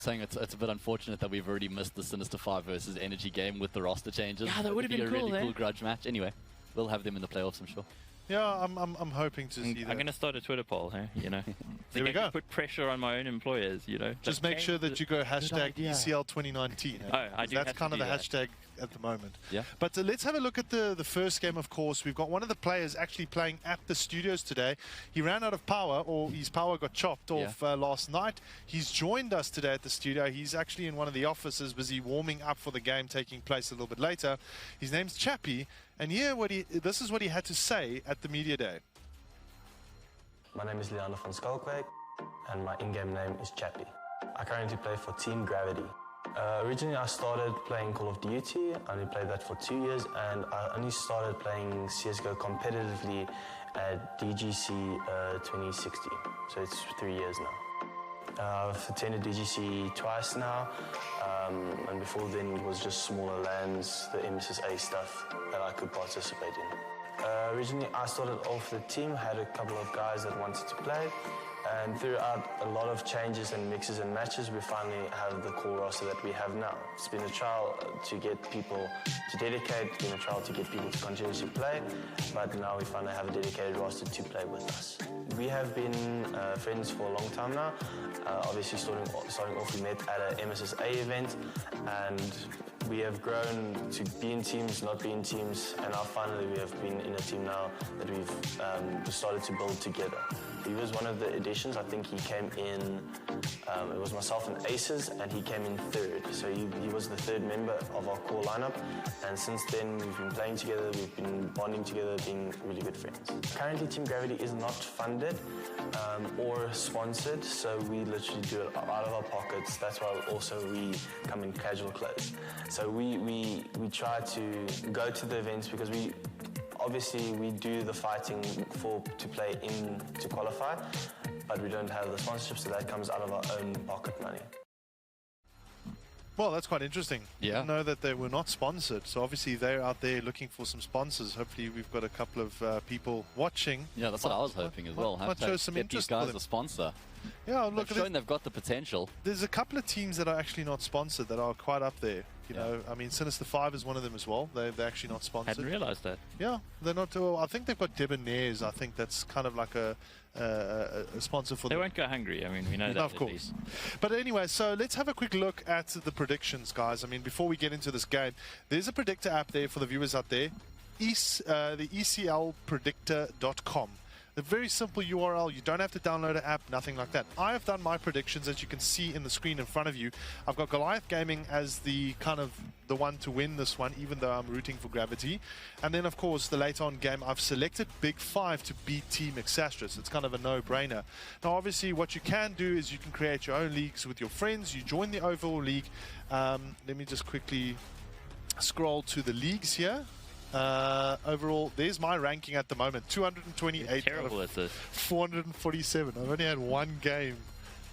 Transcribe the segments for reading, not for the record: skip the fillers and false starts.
Saying it's a bit unfortunate that we've already missed the Sinister 5 versus Energy game with the roster changes. Yeah, that would have been a cool, really cool grudge match. Anyway, we'll have them in the playoffs, I'm sure. Yeah, I'm hoping to see that. I'm going to start a Twitter poll, hey? You know. There we go. Put pressure on my own employers, you know. Just make sure that you go hashtag ECL 2019. Oh, I do. That's kind of the hashtag at the moment. Yeah. But let's have a look at the first game, of course. We've got one of the players actually playing at the studios today. He ran out of power, or his power got chopped off last night. He's joined us today at the studio. He's actually in one of the offices, busy warming up for the game taking place a little bit later. His name's Chappie, and here this is what he had to say at the media day. My name is Leander van Skalkwyk, and my in-game name is Chappie. I currently play for Team Gravity. Originally I started playing Call of Duty. I only played that for 2 years, and I only started playing CSGO competitively at DGC 2016, so it's 3 years now. I've attended DGC twice now, and before then it was just smaller LANs, the MSSA stuff that I could participate in. Originally I started off the team, had a couple of guys that wanted to play, and throughout a lot of changes and mixes and matches, we finally have the core roster that we have now. It's been a trial to get people to dedicate, it's been a trial to get people to continuously play, but now we finally have a dedicated roster to play with us. We have been friends for a long time now. Obviously starting off, we met at a MSSA event, and we have grown to be in teams, not be in teams, and now finally we have been in a team now that we've started to build together. He was one of the additions. I think he came in, it was myself and Aces, and he came in third. So he was the third member of our core lineup, and since then we've been playing together, we've been bonding together, being really good friends. Currently Team Gravity is not funded or sponsored, so we literally do it out of our pockets. That's why also we come in casual clothes. So we try to go to the events because obviously we do the fighting to play in to qualify, but we don't have the sponsorship, so that comes out of our own pocket money. Well, that's quite interesting. Yeah. I didn't know that they were not sponsored, so obviously they're out there looking for some sponsors. Hopefully we've got a couple of people watching. Yeah, that's what I was hoping as well. Might show some interest. Get these guys a sponsor. Yeah, look, they've shown they've got the potential. There's a couple of teams that are actually not sponsored that are quite up there. You know, I mean, Sinister 5 is one of them as well. They're actually not sponsored. Hadn't realised that. Yeah, they're not. I think they've got Debonair's. I think that's kind of like a sponsor for them. They won't go hungry. I mean, we know that. Of course. But anyway, so let's have a quick look at the predictions, guys. I mean, before we get into this game, there's a predictor app there for the viewers out there. The ECLpredictor.com. A very simple URL. You don't have to download an app, nothing like that. I have done my predictions, as you can see in the screen in front of you. I've got Goliath Gaming as the one to win this one, even though I'm rooting for Gravity. And then, of course, the later on game, I've selected Big 5 to beat Team Exastris. It's kind of a no-brainer. Now, obviously, what you can do is you can create your own leagues with your friends. You join the overall league. Let me just quickly scroll to the leagues here. Overall, there's my ranking at the moment, 228 terrible out of 447. I've only had one game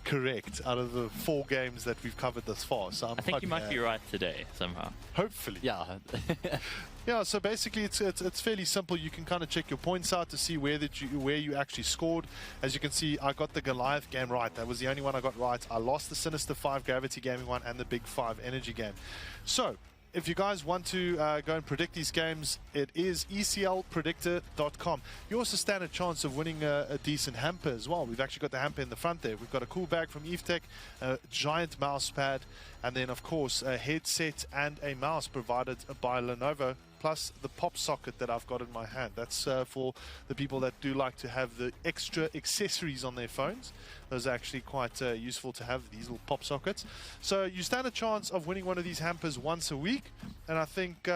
correct out of the 4 games that we've covered thus far. So I think you might be right today somehow. Hopefully. Yeah. Yeah, so basically it's fairly simple. You can kind of check your points out to see where you actually scored. As you can see, I got the Goliath game right. That was the only one I got right. I lost the Sinister 5 Gravity gaming one and the Big 5 Energy game. So if you guys want to go and predict these games, it is ECLpredictor.com. You also stand a chance of winning a decent hamper as well. We've actually got the hamper in the front there. We've got a cool bag from Evetech, a giant mouse pad, and then, of course, a headset and a mouse provided by Lenovo, plus the pop socket that I've got in my hand. That's for the people that do like to have the extra accessories on their phones. Those are actually quite useful to have, these little pop sockets. So you stand a chance of winning one of these hampers once a week. And I think,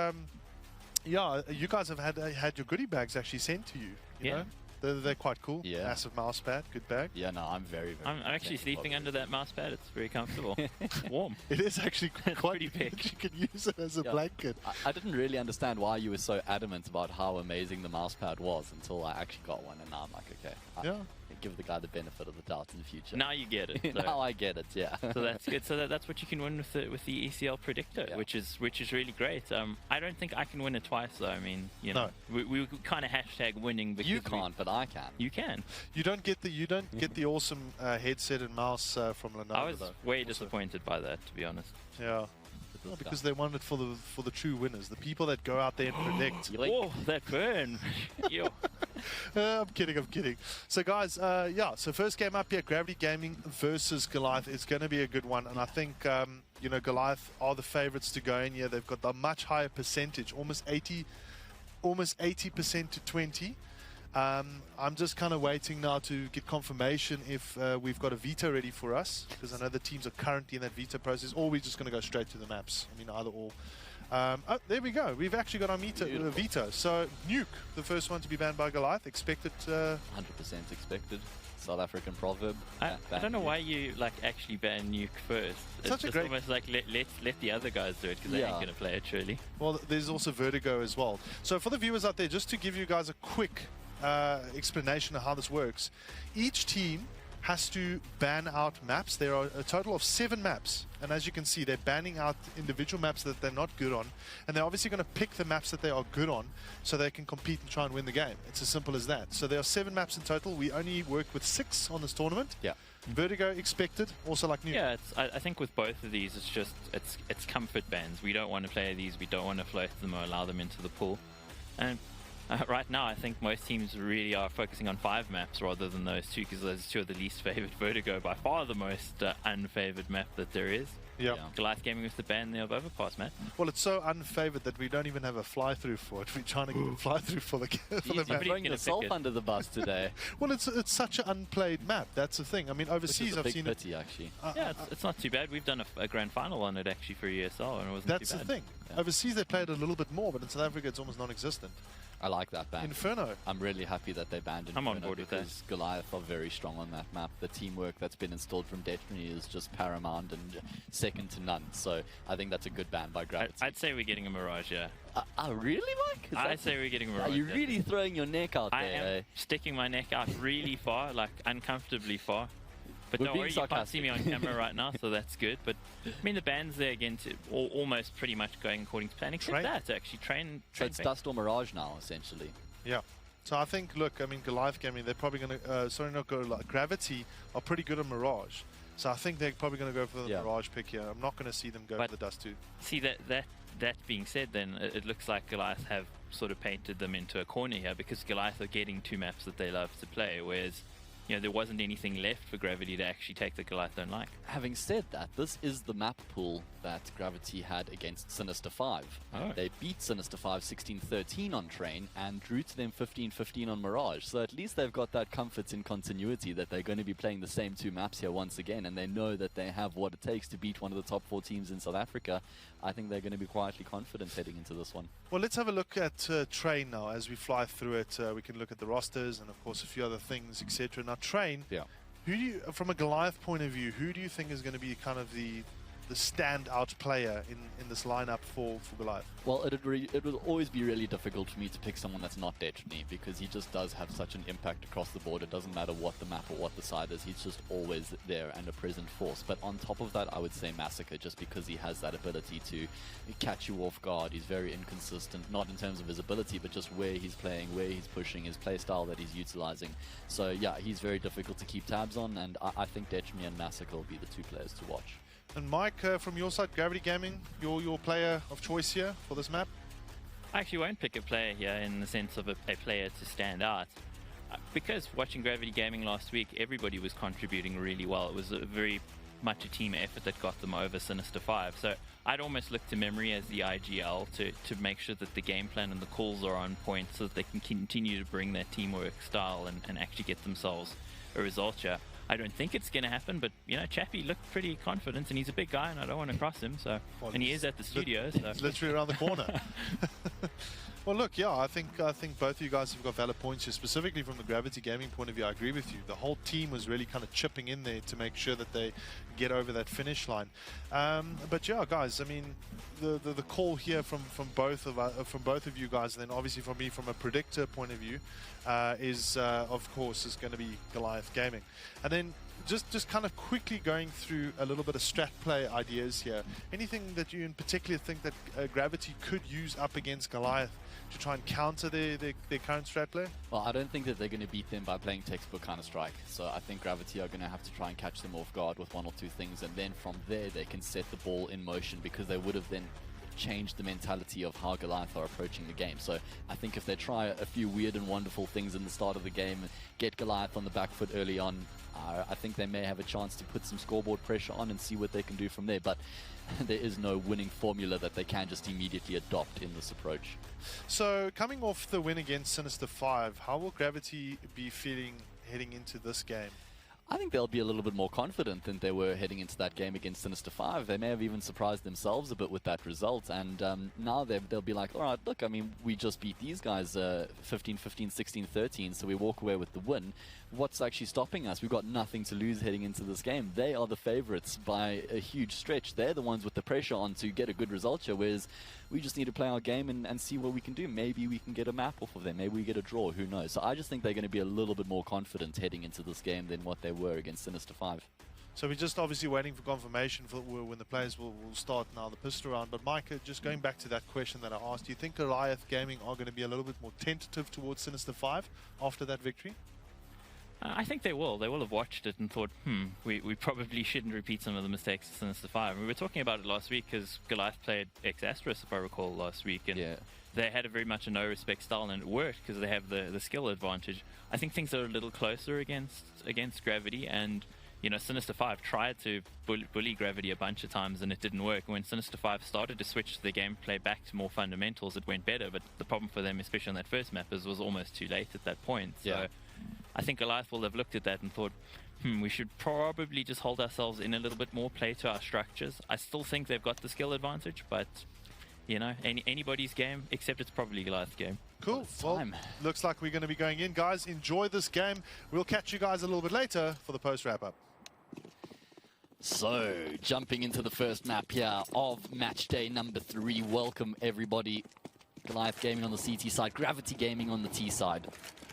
yeah, you guys have had your goodie bags actually sent to you. You know? They're quite cool. Yeah. Massive mouse pad, good bag. Yeah, no, I'm very, very I'm actually sleeping under that mouse pad. It's very comfortable. Warm. It is actually quite pretty big. You can use it as a blanket. I didn't really understand why you were so adamant about how amazing the mouse pad was until I actually got one, and now I'm like, okay. give the guy the benefit of the doubt in the future. Now you get it. Now I get it, yeah. So that's good. So that's what you can win with the ECL predictor, Yeah. which is really great. I don't think I can win it twice though. I mean, you know, we kind of hashtag winning because You can't, but I can. You can. You don't get the awesome headset and mouse from Lenovo. I was though, way also. disappointed by that, to be honest. Yeah. Well, because they want it for the true winners, the people that go out there and predict. Oh, that burn! Yo. I'm kidding. So guys, so first game up here, Gravity Gaming versus Goliath. It's going to be a good one, and I think you know, Goliath are the favorites to go in here. They've got a much higher percentage, almost 80% to 20. I'm just kind of waiting now to get confirmation if we've got a veto ready for us, because I know the teams are currently in that veto process, or we're just going to go straight to the maps. I mean, either or. Oh, there we go. We've actually got our veto. So, Nuke, the first one to be banned by Goliath, expected. 100% expected. South African proverb. I don't know why you actually ban Nuke first. Such a it's great... almost like let the other guys do it because they ain't going to play it surely. Well, there's also Vertigo as well. So for the viewers out there, just to give you guys a quick explanation of how this works, each team has to ban out maps. There are a total of 7 maps, and as you can see, they're banning out individual maps that they're not good on, and they're obviously going to pick the maps that they are good on so they can compete and try and win the game. It's as simple as that. So there are 7 maps in total. We only work with 6 on this tournament. Yeah. Vertigo expected, also like Nuke. Yeah, I think with both of these, it's comfort bans. We don't want to play these. We don't want to float them or allow them into the pool. And right now, I think most teams really are focusing on 5 maps rather than those 2, because those 2 are the least favored. Vertigo, by far the most unfavored map that there is. Yeah. Goliath Gaming with the ban there of Overpass, man. Well, it's so unfavored that we don't even have a fly-through for it. We're trying to get a fly-through for the You're map. throwing yourself under the bus today. Well, it's such an unplayed map. That's the thing. I mean, overseas I've seen pity, actually. Yeah, it's not too bad. We've done a grand final on it actually for ESL, and it wasn't That's too the bad. thing. Yeah. Overseas they played a little bit more, but in South Africa it's almost non-existent. I like that ban. Inferno. I'm really happy that they banned Inferno. I'm on board with that. Because Goliath are very strong on that map. The teamwork that's been installed from Destiny is just paramount and second to none. So I think that's a good ban by Gravity. I'd say we're getting a Mirage, yeah. Really, Mike? I'd say we're getting a Mirage. Are you really throwing your neck out I there? am sticking my neck out really far, like uncomfortably far. But We're don't being worry, you can't see sarcastic. me on camera right now, so that's good. But I mean, the band's there again, almost pretty much going according to plan. Except that, actually, train. So it's Dust or Mirage now, essentially. Yeah. So I think, look, I mean, Goliath Gaming, they're probably going to, Gravity are pretty good at Mirage. So I think they're probably going to go for the Mirage pick here. I'm not going to see them go for the Dust 2. See, that being said, then, it looks like Goliath have sort of painted them into a corner here, because Goliath are getting 2 maps that they love to play, whereas, you know, there wasn't anything left for Gravity to actually take that Goliath don't like. Having said that, this is the map pool that Gravity had against Sinister 5. Oh. They beat Sinister 5 16-13 on Train and drew to them 15-15 on Mirage. So at least they've got that comfort in continuity that they're going to be playing the same 2 maps here once again, and they know that they have what it takes to beat one of the top 4 teams in South Africa. I think they're going to be quietly confident heading into this one. Well, let's have a look at Train now. As we fly through it, we can look at the rosters and, of course, a few other things, etc. Now, Train, who do you, from a Goliath point of view, who do you think is going to be kind of the standout player in this lineup for Goliath? Well, it would always be really difficult for me to pick someone that's not Destiny, because he just does have such an impact across the board. It doesn't matter what the map or what the side is, he's just always there and a present force. But on top of that, I would say Massacre, just because he has that ability to catch you off guard. He's very inconsistent, not in terms of his ability, but just where he's playing, where he's pushing, his play style that he's utilizing. So yeah, he's very difficult to keep tabs on, and I think Destiny and Massacre will be the 2 players to watch. And Mike, from your side, Gravity Gaming, your player of choice here for this map? I actually won't pick a player here in the sense of a player to stand out. Because watching Gravity Gaming last week, everybody was contributing really well. It was very much a team effort that got them over Sinister 5. So I'd almost look to Memory as the IGL to make sure that the game plan and the calls are on point so that they can continue to bring their teamwork style and actually get themselves a result here. I don't think it's going to happen, but, you know, Chappie looked pretty confident, and he's a big guy, and I don't want to cross him, so... Well, and he is at the studio, so... He's literally around the corner. Well, look, yeah, I think both of you guys have got valid points here. Specifically from the Gravity Gaming point of view, I agree with you. The whole team was really kind of chipping in there to make sure that they get over that finish line. But yeah, guys, I mean, the call here from both of you guys, and then obviously from me from a predictor point of view, is of course is going to be Goliath Gaming, and then. Just kind of quickly going through a little bit of strat play ideas here. Anything that you in particular think that Gravity could use up against Goliath to try and counter their current strat play? Well, I don't think that they're going to beat them by playing textbook Counter-Strike. So I think Gravity are going to have to try and catch them off guard with one or two things. And then from there, they can set the ball in motion because they would have then changed the mentality of how Goliath are approaching the game. So I think if they try a few weird and wonderful things in the start of the game and get Goliath on the back foot early on, I think they may have a chance to put some scoreboard pressure on and see what they can do from there. But there is no winning formula that they can just immediately adopt in this approach. So coming off the win against Sinister 5, how will Gravity be feeling heading into this game? I think they'll be a little bit more confident than they were heading into that game against Sinister 5. They may have even surprised themselves a bit with that result, and now they'll be like, all right, look, I mean, we just beat these guys 15-15, 16-13, so we walk away with the win. What's actually stopping us? We've got nothing to lose heading into this game. They are the favorites by a huge stretch. They're the ones with the pressure on to get a good result here, whereas we just need to play our game and see what we can do. Maybe we can get a map off of them. Maybe we get a draw. Who knows? So I just think they're going to be a little bit more confident heading into this game than what they were against Sinister 5. So we're just obviously waiting for confirmation for when the players will start now the pistol round. But Mike, just going back to that question that I asked, do you think Goliath Gaming are going to be a little bit more tentative towards Sinister 5 after that victory? I think they will. They will have watched it and thought, we probably shouldn't repeat some of the mistakes of Sinister 5. We were talking about it last week because Goliath played X-Asterisk, if I recall, last week. And they had a very much a no-respect style, and it worked because they have the skill advantage. I think things are a little closer against Gravity, and you know, Sinister 5 tried to bully Gravity a bunch of times and it didn't work. When Sinister 5 started to switch their gameplay back to more fundamentals, it went better. But the problem for them, especially on that first map, is it was almost too late at that point. So I think Goliath will have looked at that and thought, we should probably just hold ourselves in a little bit more, play to our structures. I still think they've got the skill advantage, but you know, anybody's game, except it's probably Goliath's game. Cool. Well, looks like we're going to be going in, guys. Enjoy this game. We'll catch you guys a little bit later for the post wrap-up. So, jumping into the first map here of match day number 3. Welcome, everybody. Goliath Gaming on the CT side, Gravity Gaming on the T side.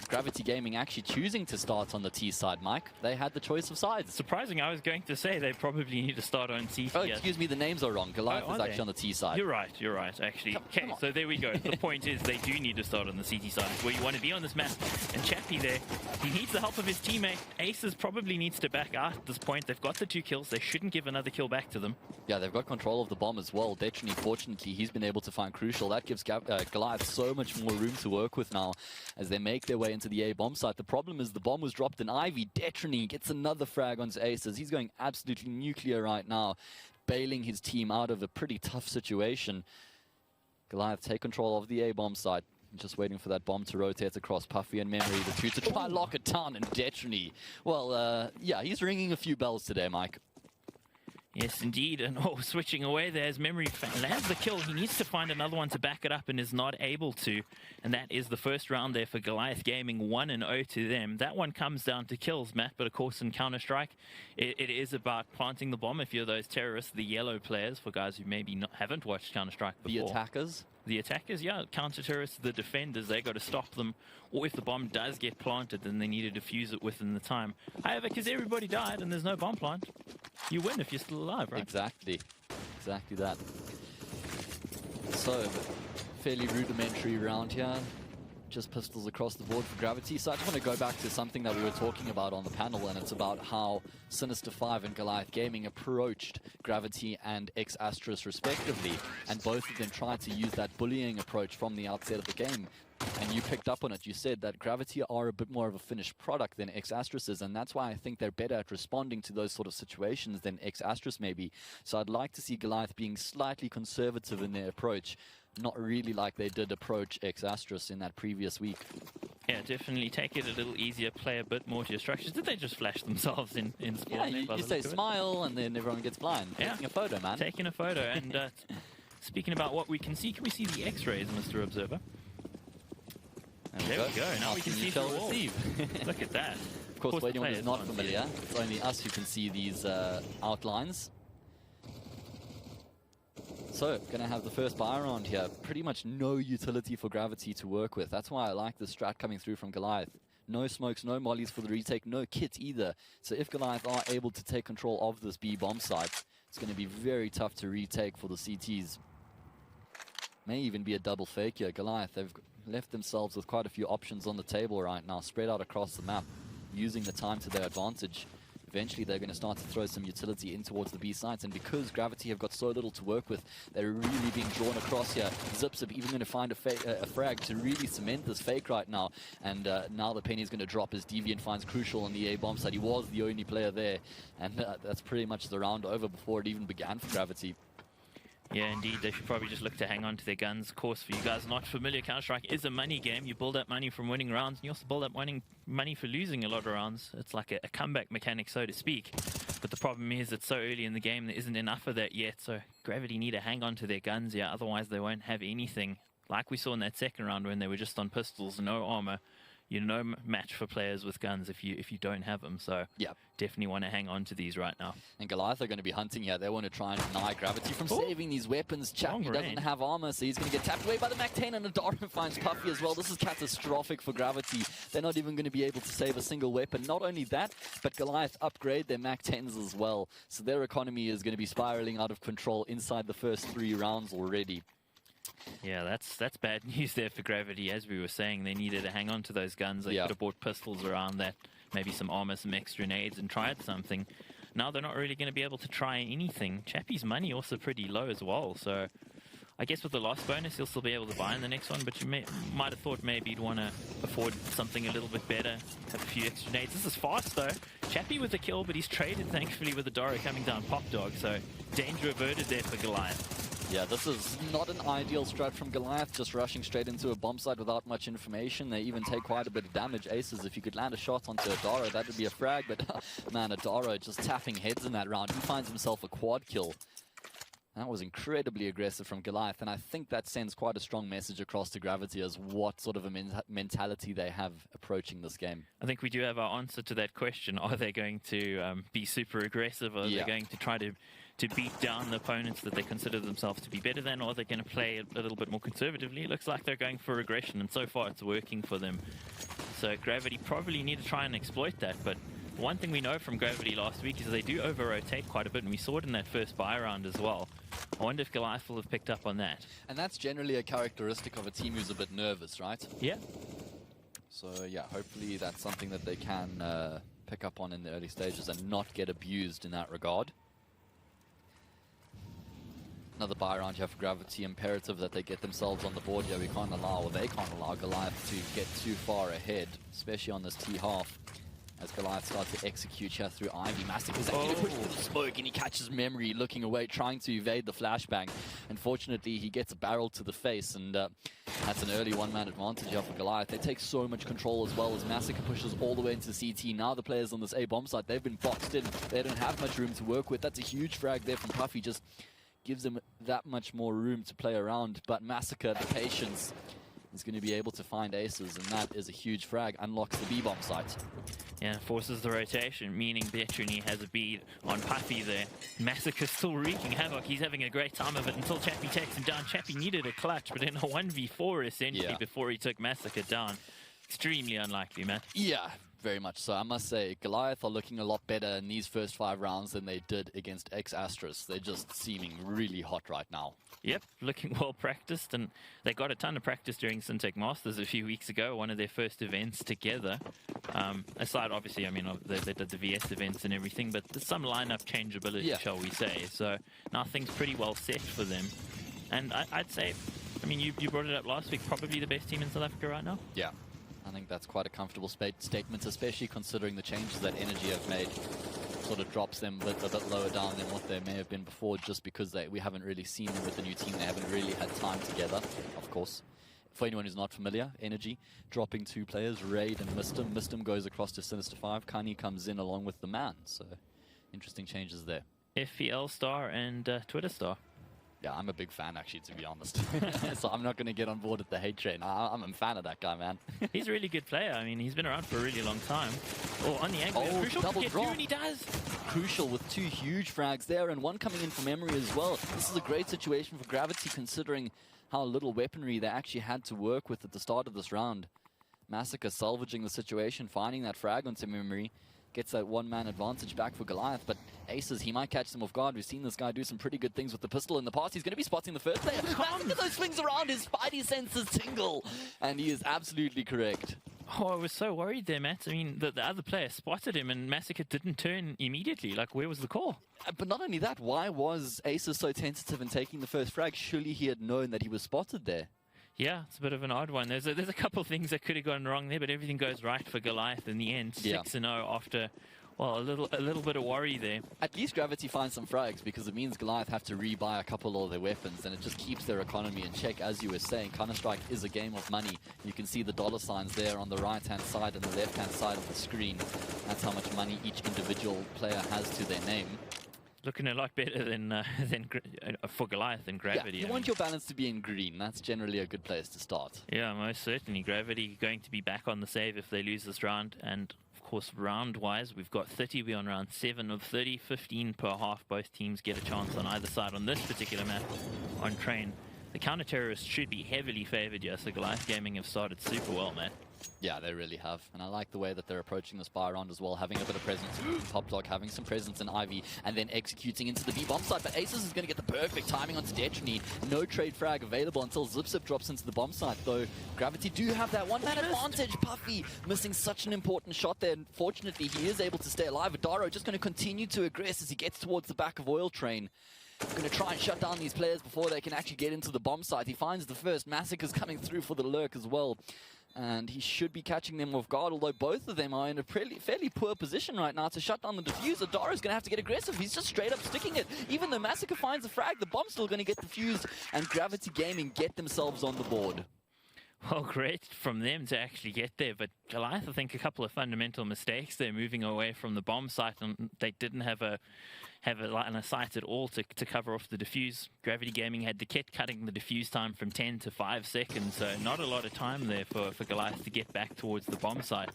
Gravity Gaming actually choosing to start on the T side, Mike. They had the choice of sides. Surprising, I was going to say they probably need to start on T. Oh, excuse me, the names are wrong. Goliath is actually on the T side. You're right, actually. Okay, so there we go. The point is they do need to start on the CT side, where you want to be on this map. And Chappie there, he needs the help of his teammate. Aces probably needs to back out at this point. They've got the 2 kills. They shouldn't give another kill back to them. Yeah, they've got control of the bomb as well. Detrony, fortunately, he's been able to find Crucial. That gives Goliath so much more room to work with now as they make their way into the A bomb site. The problem is the bomb was dropped in Ivy. Detrony gets another frag onto Aces. He's going absolutely nuclear right now, bailing his team out of a pretty tough situation. Goliath take control of the A bomb site. Just waiting for that bomb to rotate across Puffy and Memory, the 2 to try and lock it down, and Detrony. Well, yeah, he's ringing a few bells today, Mike. Yes, indeed. And switching away there as Memory lands the kill. He needs to find another one to back it up and is not able to. And that is the first round there for Goliath Gaming, 1-0 to them. That one comes down to kills, Matt, but of course in Counter-Strike, it is about planting the bomb if you're those terrorists, the yellow players, for guys who maybe haven't watched Counter-Strike before. The attackers? The attackers, yeah. Counter-terrorists, the defenders, they got to stop them. Or if the bomb does get planted, then they need to defuse it within the time. However, because everybody died and there's no bomb plant, you win if you're still alive, right? Exactly. Exactly that. So, fairly rudimentary round here. Just pistols across the board for Gravity. So I just want to go back to something that we were talking about on the panel, and it's about how Sinister 5 and Goliath Gaming approached Gravity and X-Asterisk respectively, and both of them tried to use that bullying approach from the outset of the game. And you picked up on it. You said that Gravity are a bit more of a finished product than X-Asterisk is, and that's why I think they're better at responding to those sort of situations than X-Asterisk maybe. So I'd like to see Goliath being slightly conservative in their approach, not really like they did approach X-Asterisk in that previous week. Yeah, definitely take it a little easier, play a bit more to your structures. Did they just flash themselves in spawn? Yeah, you say smile and then everyone gets blind. Yeah. Taking a photo, man. Taking a photo. And speaking about what we can see the X-rays, Mr. Observer? And there we go. Now we can see the wall. receive. Look at that. Of course, for anyone who's not players familiar, it's only us who can see these outlines. So, going to have the first buy round here. Pretty much no utility for Gravity to work with. That's why I like the strat coming through from Goliath. No smokes, no mollies for the retake, no kit either. So if Goliath are able to take control of this B bomb site, it's going to be very tough to retake for the CTs. May even be a double fake here. Goliath, they've left themselves with quite a few options on the table right now, spread out across the map, using the time to their advantage. Eventually, they're going to start to throw some utility in towards the B sites, and because Gravity have got so little to work with, they're really being drawn across here. Zipzip even going to find a frag to really cement this fake right now, and now the penny's going to drop as Deviant finds Crucial on the A bomb side. He was the only player there, and that's pretty much the round over before it even began for Gravity. Yeah, indeed. They should probably just look to hang on to their guns. Of course, for you guys not familiar, Counter-Strike is a money game. You build up money from winning rounds, and you also build up money for losing a lot of rounds. It's like a comeback mechanic, so to speak. But the problem is it's so early in the game, there isn't enough of that yet. So Gravity need to hang on to their guns, yeah, otherwise they won't have anything. Like we saw in that second round when they were just on pistols, no armor. You're no match for players with guns if you don't have them. So yeah, definitely want to hang on to these right now. And Goliath are going to be hunting here. They want to try and deny Gravity from saving these weapons. Chappie doesn't have armor, so he's going to get tapped away by the Mac-10, and Adara finds Puffy as well. This is catastrophic for Gravity. They're not even going to be able to save a single weapon. Not only that, but Goliath upgrade their Mac-10s as well. So their economy is going to be spiraling out of control inside the first 3 rounds already. Yeah, that's bad news there for Gravity. As we were saying, they needed to hang on to those guns. They could have bought pistols around that, maybe some armor, some extra nades, and tried something. Now they're not really going to be able to try anything. Chappie's money also pretty low as well, so I guess with the loss bonus, he'll still be able to buy in the next one, but you might have thought maybe you'd want to afford something a little bit better, have a few extra nades. This is fast, though. Chappie with the kill, but he's traded, thankfully, with Adara coming down Pop Dog, so danger averted there for Goliath. Yeah, this is not an ideal strat from Goliath, just rushing straight into a bomb site without much information. They even take quite a bit of damage. Aces, if you could land a shot onto Adara, that would be a frag, but man, Adara just tapping heads in that round. He finds himself a quad kill. That was incredibly aggressive from Goliath, and I think that sends quite a strong message across to Gravity as what sort of a mentality they have approaching this game. I think we do have our answer to that question. Are they going to be super aggressive, or are they going to try to beat down the opponents that they consider themselves to be better than, or are they going to play a little bit more conservatively? It looks like they're going for aggression, and so far it's working for them. So Gravity probably need to try and exploit that, but one thing we know from Gravity last week is they do over-rotate quite a bit, and we saw it in that first buy round as well. I wonder if Goliath will have picked up on that. And that's generally a characteristic of a team who's a bit nervous, right? Yeah. So yeah, hopefully that's something that they can pick up on in the early stages and not get abused in that regard. Another buy round here for Gravity. Imperative that they get themselves on the board here. We can't allow, or they can't allow Goliath to get too far ahead, especially on this T-half. As Goliath starts to execute here through Ivy. Massacre's actually pushing with the smoke, and he catches Memory looking away, trying to evade the flashbang. Unfortunately, he gets a barrel to the face, and that's an early one-man advantage here for Goliath. They take so much control as well as Massacre pushes all the way into CT. Now the players on this A-bomb site, they've been boxed in. They don't have much room to work with. That's a huge frag there from Puffy. Just gives them that much more room to play around. But Massacre, the patience, is going to be able to find aces, and that is a huge frag. Unlocks the B-bomb site. Yeah, forces the rotation, meaning Betrony has a bead on Puffy there. Massacre still wreaking havoc. He's having a great time of it until Chappie takes him down. Chappie needed a clutch, but in a 1v4 essentially before he took Massacre down. Extremely unlikely, man. Yeah, very much so. I must say, Goliath are looking a lot better in these first 5 rounds than they did against X-Astros. They're just seeming really hot right now. Yep, looking well practiced, and they got a ton of practice during Syntech Masters a few weeks ago, one of their first events together. Aside, obviously, I mean, they did the VS events and everything, but there's some lineup changeability, shall we say. So now things pretty well set for them. And I'd say, I mean, you brought it up last week, probably the best team in South Africa right now? Yeah, I think that's quite a comfortable statement, especially considering the changes that Energy have made. Sort of drops them a bit lower down than what they may have been before, just because we haven't really seen them with the new team. They haven't really had time together, of course. For anyone who's not familiar, Energy dropping 2 players, Raid and Mistim. Mistim goes across to Sinister 5. Kani comes in along with the Man, so interesting changes there. FPL star and Twitter star. Yeah, I'm a big fan, actually, to be honest. So I'm not going to get on board with the hate train. I'm a fan of that guy, man. He's a really good player. I mean, he's been around for a really long time. Oh, on the angle. Oh, Crucial double to get drop. through, and he does. Crucial with 2 huge frags there and one coming in from memory as well. This is a great situation for Gravity, considering how little weaponry they actually had to work with at the start of this round. Massacre salvaging the situation, finding that frag onto memory. Gets that one-man advantage back for Goliath, but Aces, he might catch them off guard. We've seen this guy do some pretty good things with the pistol in the past. He's going to be spotting the first player. Massacre, those swings around, his spidey senses tingle, and he is absolutely correct. Oh, I was so worried there, Matt. I mean, the other player spotted him, and Massacre didn't turn immediately. Like, where was the call? But not only that, why was Aces so tentative in taking the first frag? Surely he had known that he was spotted there. Yeah, it's a bit of an odd one. There's a couple of things that could have gone wrong there, but everything goes right for Goliath in the end. 6-0 after, well, a little bit of worry there. At least Gravity finds some frags, because it means Goliath have to rebuy a couple of their weapons, and it just keeps their economy in check. As you were saying, Counter-Strike is a game of money. You can see the dollar signs there on the right-hand side and the left-hand side of the screen. That's how much money each individual player has to their name. Looking a lot better than for Goliath than Gravity. Yeah, you want your balance to be in green. That's generally a good place to start. Yeah, most certainly. Gravity going to be back on the save if they lose this round. And, of course, round-wise, we've got 30. We're on round 7 of 30, 15 per half. Both teams get a chance on either side on this particular map on train. The counter-terrorists should be heavily favoured, yes. The Goliath Gaming have started super well, man. Yeah, they really have. And I like the way that they're approaching the spy round as well, having a bit of presence in Top Dog, having some presence in Ivy, and then executing into the B bomb site. But Aces is going to get the perfect timing onto Detrony. No trade frag available until Zip drops into the bomb site, though. Gravity do have that one-man advantage. Puffy missing such an important shot there. And fortunately, he is able to stay alive. Adaro just going to continue to aggress as he gets towards the back of Oil Train. Going to try and shut down these players before they can actually get into the bomb site. He finds the first. Massacre's coming through for the lurk as well. And he should be catching them off guard, although both of them are in a fairly poor position right now to shut down the defuse. Adara's going to have to get aggressive. He's just straight up sticking it. Even though Massacre finds the frag, the bomb's still going to get defused, and Gravity Gaming get themselves on the board. Well, great from them to actually get there, but Goliath, I think, a couple of fundamental mistakes there, moving away from the bomb site, and they didn't have a line of sight at all to cover off the defuse. Gravity Gaming had the kit cutting the defuse time from 10 to 5 seconds, so not a lot of time there for Goliath to get back towards the bomb site.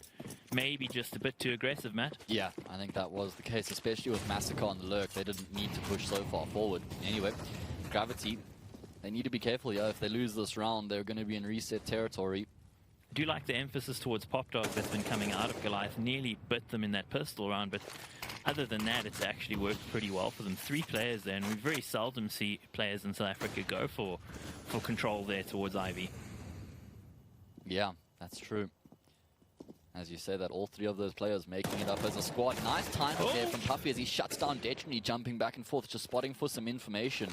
Maybe just a bit too aggressive, Matt. Yeah, I think that was the case, especially with Massacre on the lurk. They didn't need to push so far forward. Anyway, Gravity, they need to be careful here. If they lose this round, they're going to be in reset territory. I do like the emphasis towards Pop Dog that's been coming out of Goliath. Nearly bit them in that pistol round, but other than that, it's actually worked pretty well for them. 3 players there, and we very seldom see players in South Africa go for control there towards Ivy. Yeah, that's true. As you say that, all 3 of those players making it up as a squad. Nice timing there from Puffy as he shuts down Detrony, jumping back and forth, just spotting for some information.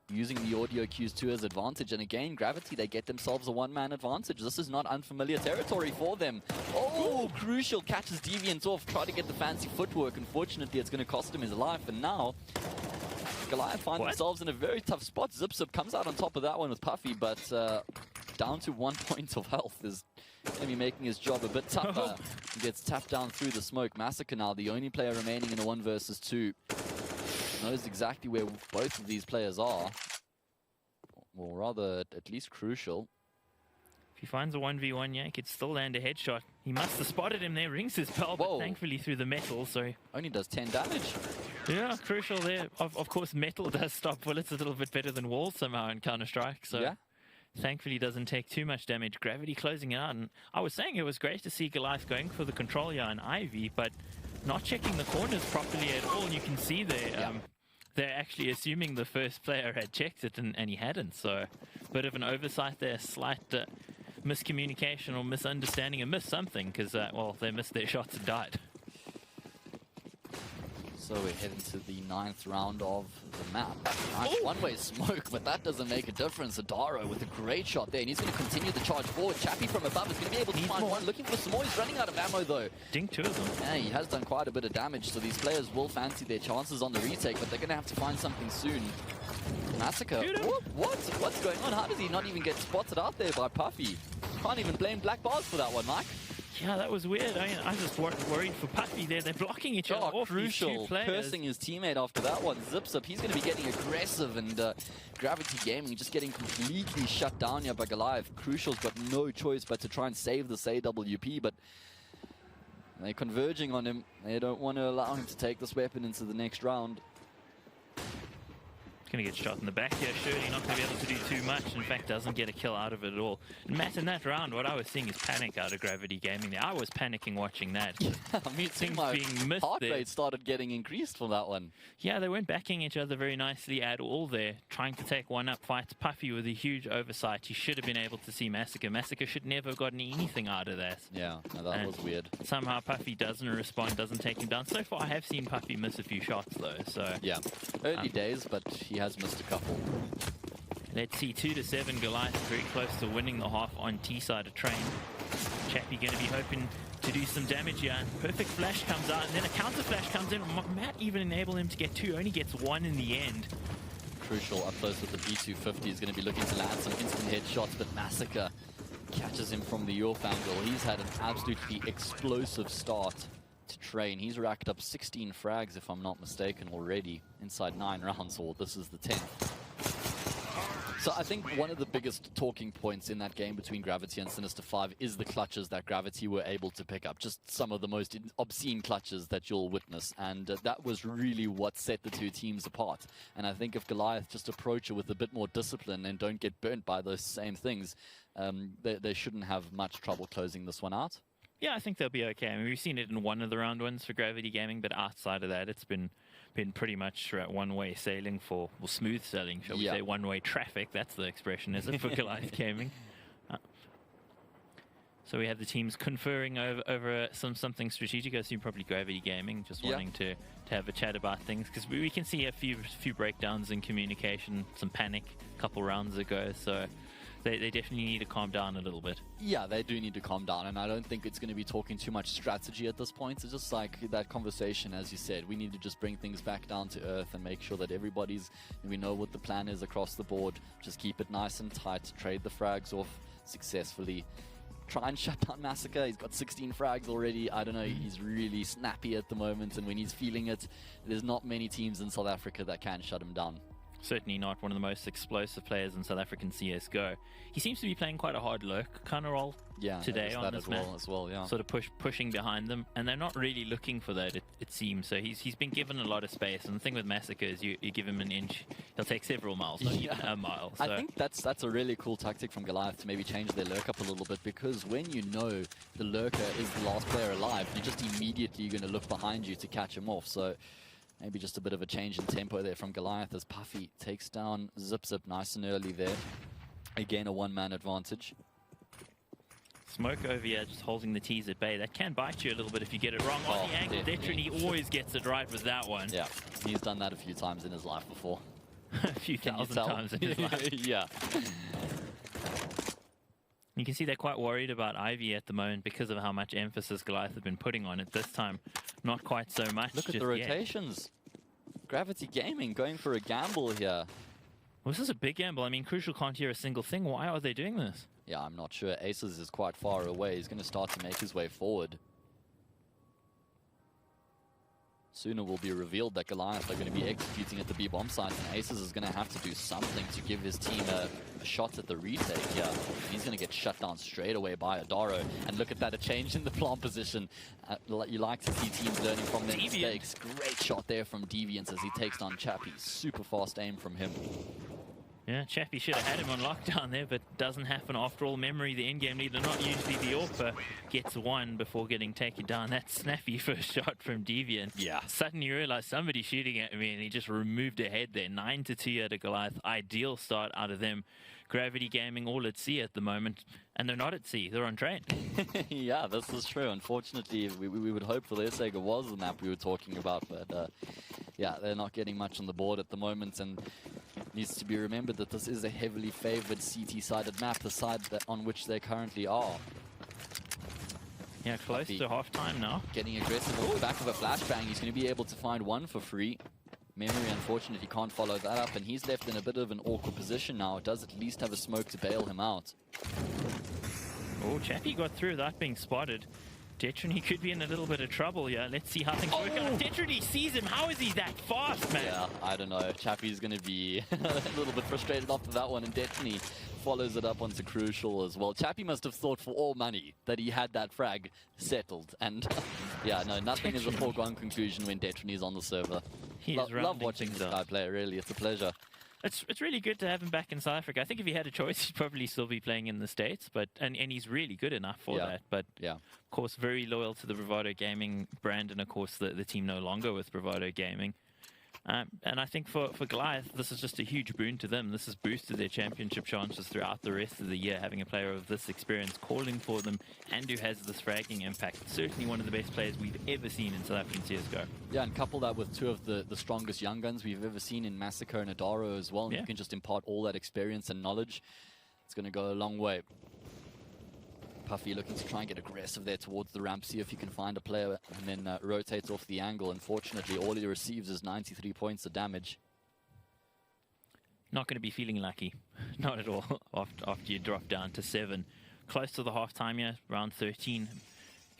Using the audio cues to his advantage, and again, Gravity, they get themselves a one-man advantage. This is not unfamiliar territory for them. Oh, Crucial catches Deviant off, try to get the fancy footwork. Unfortunately, it's going to cost him his life, and now Goliath find themselves in a very tough spot. Zip comes out on top of that one with Puffy, but down to 1 point of health is going to be making his job a bit tougher. He gets tapped down through the smoke. Massacre now, the only player remaining in a 1 versus 2. Knows exactly where both of these players are. Or rather, at least Crucial. If he finds a 1v1, yeah, he could still land a headshot. He must have spotted him there, rings his bell, but thankfully through the metal, so... Only does 10 damage. Yeah, Crucial there. Of course, metal does stop bullets a little bit better than walls somehow in Counter-Strike, so... Yeah. Thankfully doesn't take too much damage. Gravity closing it out, and I was saying it was great to see Goliath going for the control here on Ivy, but not checking the corners properly at all. You can see there, they're actually assuming the first player had checked it, and he hadn't, so a bit of an oversight there, slight miscommunication or misunderstanding, and missed something, because, well, they missed their shots and died. So we're heading to the 9th round of the map. Nice one-way smoke, but that doesn't make a difference. Adaro with a great shot there, and he's going to continue the charge forward. Chappie from above is going to be able to find one. Looking for some more. He's running out of ammo, though. Dink 2 of them. Yeah, he has done quite a bit of damage, so these players will fancy their chances on the retake, but they're going to have to find something soon. Massacre. What's going on? How does he not even get spotted out there by Puffy? Can't even blame Black Bars for that one, Mike. Yeah, that was weird. I mean, I just worried for Puffy there. They're blocking each other off, crucial. these two players. Cursing his teammate after that one. Zips up. He's going to be getting aggressive, and Gravity Gaming just getting completely shut down here by Goliath. Crucial's got no choice but to try and save this AWP, but they're converging on him. They don't want to allow him to take this weapon into the next round. Going to get shot in the back here, surely not going to be able to do too much. In fact, doesn't get a kill out of it at all. And Matt, in that round, what I was seeing is panic out of Gravity Gaming there. I was panicking watching that. I mean, Things my being missed heart there. rate started getting increased for that one. Yeah, they weren't backing each other very nicely at all there, trying to take one up fight. Puffy with a huge oversight. He should have been able to see Massacre. Massacre should never have gotten anything out of that. Yeah, no, that was weird. Somehow Puffy doesn't respond, doesn't take him down. So far, I have seen Puffy miss a few shots though. So yeah, early days, but he has missed a couple. Let's see, 2-7. Goliath very close to winning the half on T-side of Train. Chappie going to be hoping to do some damage here. Perfect flash comes out, and then a counter flash comes in. Matt even enabled him to get 2, only gets 1 in the end. Crucial up close with the B250 is going to be looking to land some instant headshots, but Massacre catches him from the York angle. He's had an absolutely explosive start to Train. He's racked up 16 frags, if I'm not mistaken, already inside 9 rounds, or this is the 10th. So I think one of the biggest talking points in that game between Gravity and Sinister 5 is the clutches that Gravity were able to pick up. Just some of the most obscene clutches that you'll witness. And that was really what set the two teams apart. And I think if Goliath just approach it with a bit more discipline and don't get burnt by those same things, they shouldn't have much trouble closing this one out. Yeah, I think they'll be okay. I mean, we've seen it in one of the round ones for Gravity Gaming, but outside of that, it's been pretty much one-way sailing for, well, smooth sailing, shall we say, one-way traffic. That's the expression, is it, for Goliath Gaming? So we have the teams conferring over something strategic. I assume probably Gravity Gaming, just wanting to have a chat about things, because we can see a few breakdowns in communication, some panic a couple rounds ago, so they definitely need to calm down a little bit. Yeah, they do need to calm down, and I don't think it's going to be talking too much strategy at this point. It's just like that conversation, as you said. We need to just bring things back down to earth and make sure that we know what the plan is across the board. Just keep it nice and tight, trade the frags off successfully. Try and shut down Massacre. He's got 16 frags already. I don't know, he's really snappy at the moment, and when he's feeling it, there's not many teams in South Africa that can shut him down. Certainly not one of the most explosive players in South African CSGO. He seems to be playing quite a hard lurk kind of role today on this map. As well, yeah. Sort of pushing behind them, and they're not really looking for that, it seems. So he's been given a lot of space, and the thing with Massacre is you give him an inch, he'll take several miles, not even a mile. So. I think that's a really cool tactic from Goliath to maybe change their lurk up a little bit, because when you know the lurker is the last player alive, you're just immediately going to look behind you to catch him off. So maybe just a bit of a change in tempo there from Goliath as Puffy takes down Zip nice and early there. Again, a one-man advantage. Smoke over here, just holding the T's at bay. That can bite you a little bit if you get it wrong. On the angle, Detrin, he always gets it right with that one. Yeah, he's done that a few times in his life before. A few thousand times in his life. Yeah. You can see they're quite worried about Ivy at the moment because of how much emphasis Goliath have been putting on it. This time, not quite so much. Look at the rotations. Gravity Gaming going for a gamble here. Well, this is a big gamble. I mean, Crucial can't hear a single thing. Why are they doing this? Yeah, I'm not sure. Aces is quite far away. He's going to start to make his way forward. Soon it will be revealed that Goliath are going to be executing at the B-bomb site, and Aces is going to have to do something to give his team a shot at the retake here. He's going to get shut down straight away by Adaro. And look at that, a change in the plant position. You like to see teams learning from their mistakes. Great shot there from Deviant as he takes down Chappie. Super fast aim from him. Yeah, Chappie should have had him on lockdown there, but doesn't happen. After all, Memory, the in-game leader, not usually the AWPer, gets one before getting taken down. That snappy first shot from Deviant. Yeah. Suddenly you realize somebody's shooting at me, and he just removed a head there. 9-2 at a Goliath. Ideal start out of them. Gravity Gaming all at sea at the moment, and they're not at sea. They're on Train. Yeah, this is true. Unfortunately, we would hope for their sake it was the map we were talking about, but yeah, they're not getting much on the board at the moment, and needs to be remembered that this is a heavily favored CT-sided map, the side on which they currently are. Yeah, close to half-time now. Getting aggressive off the back of a flashbang. He's going to be able to find one for free. Memory, unfortunately, can't follow that up, and he's left in a bit of an awkward position now. Does at least have a smoke to bail him out. Oh, Chappie got through without being spotted. Detrony could be in a little bit of trouble here. Let's see how things work out. Detrony sees him. How is he that fast, man? Yeah, I don't know. Chappie's going to be a little bit frustrated after that one, and Detrony follows it up onto Crucial as well. Chappie must have thought for all money that he had that frag settled, and yeah, no, nothing is a foregone conclusion when Detrony is on the server. Love watching this guy play, really. It's a pleasure. It's really good to have him back in South Africa. I think if he had a choice, he'd probably still be playing in the States, but and he's really good enough for that. But yeah, of course, very loyal to the Bravado Gaming brand, and of course, the team no longer with Bravado Gaming. And I think for Goliath, this is just a huge boon to them. This has boosted their championship chances throughout the rest of the year, having a player of this experience calling for them and who has this fragging impact. Certainly one of the best players we've ever seen in South African CSGO. Yeah, and couple that with two of the strongest young guns we've ever seen in Massacre and Adaro as well. And you can just impart all that experience and knowledge. It's going to go a long way. Puffy looking to try and get aggressive there towards the ramp, see if he can find a player, and then rotates off the angle. Unfortunately, all he receives is 93 points of damage. Not going to be feeling lucky. Not at all, after you drop down to 7. Close to the half-time here, round 13.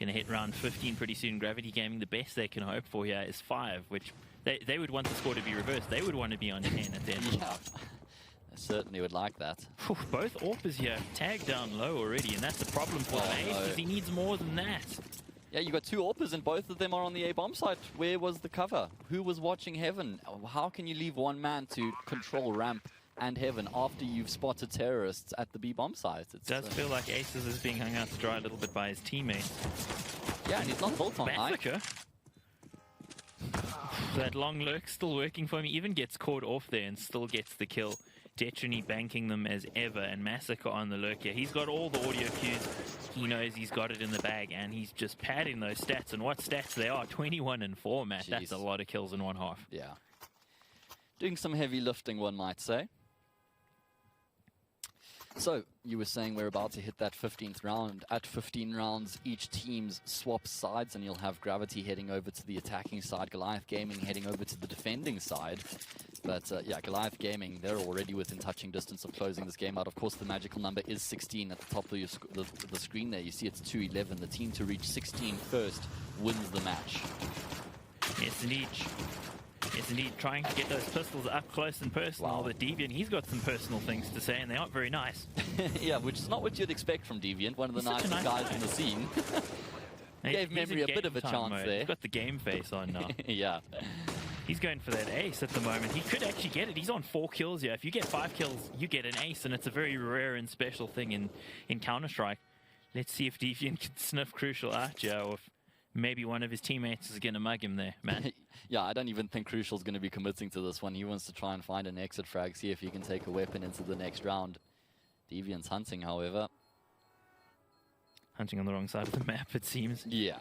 Going to hit round 15 pretty soon. Gravity Gaming, the best they can hope for here is 5, which they would want the score to be reversed. They would want to be on 10 at the end of the half. Certainly would like that. Both AWPers here tagged down low already, and that's the problem for Ace, because he needs more than that. Yeah, you got two AWPers and both of them are on the A-bomb site. Where was the cover? Who was watching Heaven? How can you leave one man to control ramp and Heaven after you've spotted terrorists at the B-bomb site? It does feel like Aces is being hung out to dry a little bit by his teammates. Yeah, and he's not built on Massacre. That long lurk still working for him. He even gets caught off there and still gets the kill. Detrony banking them as ever, and Massacre on the lurk here. He's got all the audio cues. He knows he's got it in the bag, and he's just padding those stats. And what stats they are? 21 and 4, Matt. Jeez. That's a lot of kills in one half. Yeah. Doing some heavy lifting, one might say. So, you were saying we're about to hit that 15th round. At 15 rounds, each team's swap sides, and you'll have Gravity heading over to the attacking side, Goliath Gaming heading over to the defending side. But yeah, Goliath Gaming, they're already within touching distance of closing this game out. Of course, the magical number is 16 at the top of the screen there. You see it's 2-11. The team to reach 16 first wins the match. Yes, indeed. Yes, indeed. Trying to get those pistols up close and personal. Wow. But Deviant, he's got some personal things to say, and they aren't very nice. Yeah, which is not what you'd expect from Deviant, one of the nicest guys in the scene. Gave Memory a bit of a chance there. He's got the game face on now. Yeah. He's going for that ace at the moment. He could actually get it. He's on 4 kills here. If you get 5 kills, you get an ace, and it's a very rare and special thing in Counter-Strike. Let's see if Deviant can sniff Crucial out here, or if maybe one of his teammates is going to mug him there, man. Yeah, I don't even think Crucial's going to be committing to this one. He wants to try and find an exit frag, see if he can take a weapon into the next round. Deviant's hunting, however. Hunting on the wrong side of the map, it seems. Yeah.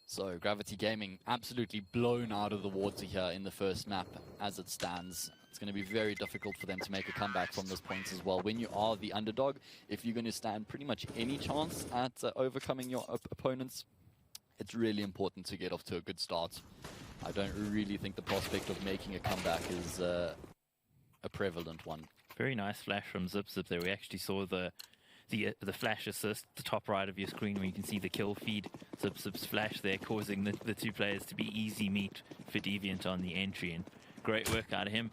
So, Gravity Gaming absolutely blown out of the water here in the first map as it stands. It's going to be very difficult for them to make a comeback from this point as well. When you are the underdog, if you're going to stand pretty much any chance at overcoming your opponents, it's really important to get off to a good start. I don't really think the prospect of making a comeback is a prevalent one. Very nice flash from Zip there. We actually saw the flash assist, the top right of your screen, where you can see the kill feed. Zip's flash there, causing the two players to be easy meat for Deviant on the entry. And great work out of him.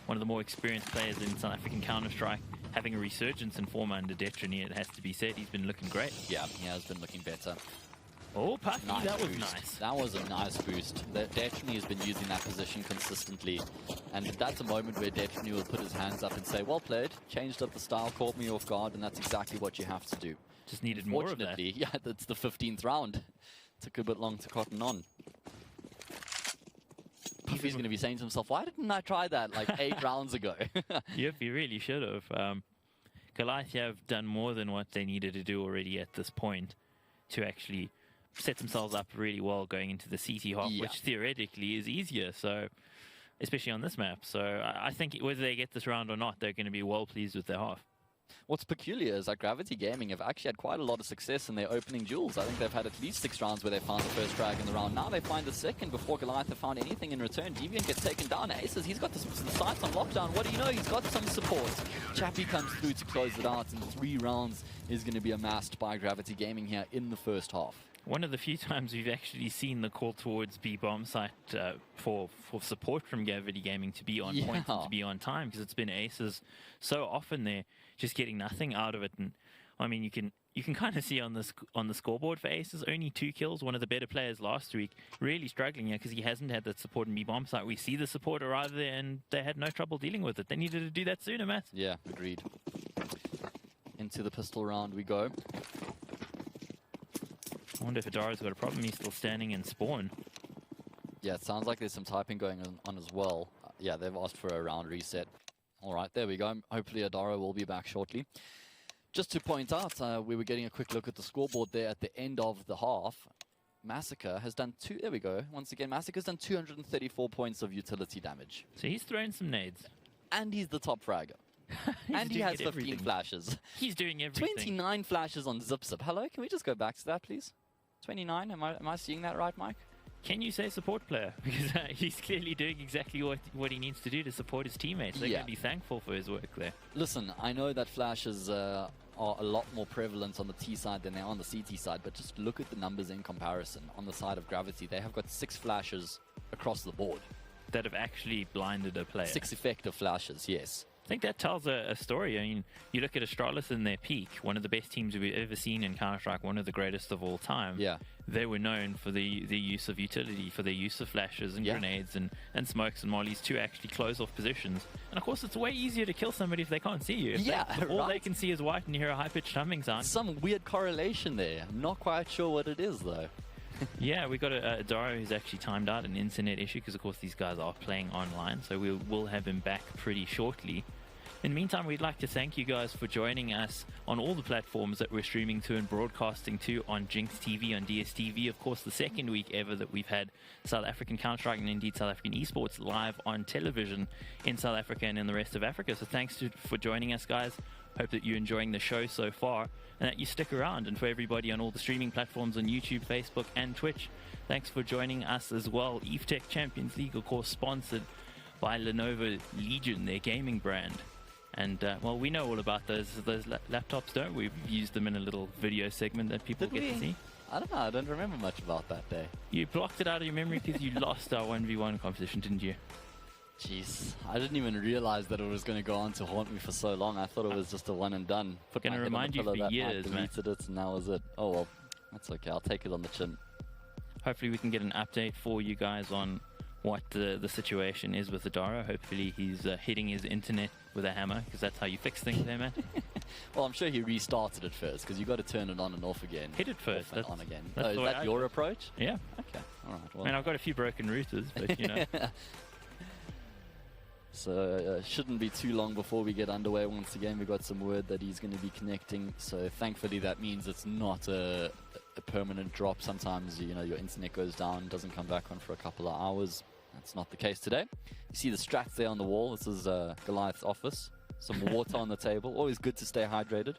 One of the more experienced players in South African Counter-Strike, having a resurgence in form under Detrony, it has to be said. He's been looking great. Yeah, he has been looking better. Oh, Puffy, nice that was boost. nice. That was a nice boost. Detrony has been using that position consistently. And that's a moment where Detrony will put his hands up and say, well played, changed up the style, caught me off guard, and that's exactly what you have to do. Just needed more of that. Yeah, that's the 15th round. Took a bit long to cotton on. Puffy's going to be saying to himself, why didn't I try that like 8 rounds ago? Yep, he really should have. Goliath have done more than what they needed to do already at this point to actually set themselves up really well going into the CT half, which theoretically is easier, so especially on this map. So I think whether they get this round or not, they're going to be well pleased with their half. What's peculiar is that Gravity Gaming have actually had quite a lot of success in their opening duels. I think they've had at least 6 rounds where they found the first frag in the round. Now they find the second before Goliath have found anything in return. Deviant gets taken down. Aces, he's got the sights on lockdown. What do you know? He's got some support. Chappie comes through to close it out, and 3 rounds is going to be amassed by Gravity Gaming here in the first half. One of the few times we've actually seen the call towards B-bomb site for support from Gravity Gaming to be on point and to be on time, because it's been aces so often they're just getting nothing out of it. And I mean, you can kind of see on the scoreboard for aces, only 2 kills. One of the better players last week really struggling here because he hasn't had that support in B-bomb site. We see the support arrive there and they had no trouble dealing with it. They needed to do that sooner, Matt. Yeah, agreed. Into the pistol round we go. I wonder if Adara's got a problem. He's still standing in spawn. Yeah, it sounds like there's some typing going on as well. Yeah, they've asked for a round reset. All right, there we go. Hopefully Adara will be back shortly. Just to point out, we were getting a quick look at the scoreboard there at the end of the half. Massacre has done there we go. Once again, Massacre's done 234 points of utility damage. So he's thrown some nades. And he's the top fragger. And he has 15 flashes. He's doing everything. 29 flashes on Zip Zip. Hello, can we just go back to that, please? 29, am I seeing that right, Mike? Can you say support player? Because he's clearly doing exactly what he needs to do to support his teammates. They're going to be thankful for his work there. Listen, I know that flashes are a lot more prevalent on the T side than they are on the CT side, but just look at the numbers in comparison. On the side of Gravity, they have got 6 flashes across the board. That have actually blinded a player. 6 effective flashes, yes. I think that tells a story. I mean, you look at Astralis in their peak, one of the best teams we've ever seen in Counter-Strike, one of the greatest of all time. Yeah. They were known for the use of utility, for their use of flashes and grenades and smokes and mollies to actually close off positions. And of course, it's way easier to kill somebody if they can't see you. All they can see is white and you hear a high-pitched humming sound. Some weird correlation there. I'm not quite sure what it is, though. Yeah, we got a Daro who's actually timed out an internet issue because, of course, these guys are playing online, so we will have him back pretty shortly. In the meantime, we'd like to thank you guys for joining us on all the platforms that we're streaming to and broadcasting to, on Jinx TV, on DSTV. Of course, the second week ever that we've had South African Counter-Strike and indeed South African esports live on television in South Africa and in the rest of Africa. So thanks for joining us, guys. Hope that you're enjoying the show so far and that you stick around. And for everybody on all the streaming platforms on YouTube, Facebook and Twitch, thanks for joining us as well. Evetech Champions League, of course, sponsored by Lenovo Legion, their gaming brand. And, well, we know all about those laptops, don't we? We've used them in a little video segment that people get to see. I don't know. I don't remember much about that day. You blocked it out of your memory because you lost our 1v1 competition, didn't you? Jeez, I didn't even realize that it was going to go on to haunt me for so long. I thought it was just a one and done. Going to remind you for years, man. Deleted it, and that was it. Oh, well, that's okay. I'll take it on the chin. Hopefully we can get an update for you guys on what the situation is with Adara. Hopefully he's hitting his internet with a hammer, because that's how you fix things there, man. Well, I'm sure he restarted it first, because you've got to turn it on and off again. Hit it first. That's on again. Oh, is that your approach? Yeah. Okay. All right. Well. I mean, I've got a few broken routers, but you know. So shouldn't be too long before we get underway. Once again, we got some word that he's going to be connecting. So thankfully that means it's not a permanent drop. Sometimes, you know, your internet goes down, doesn't come back on for a couple of hours. That's not the case today. You see the strats there on the wall. This is Goliath's office. Some water on the table. Always good to stay hydrated.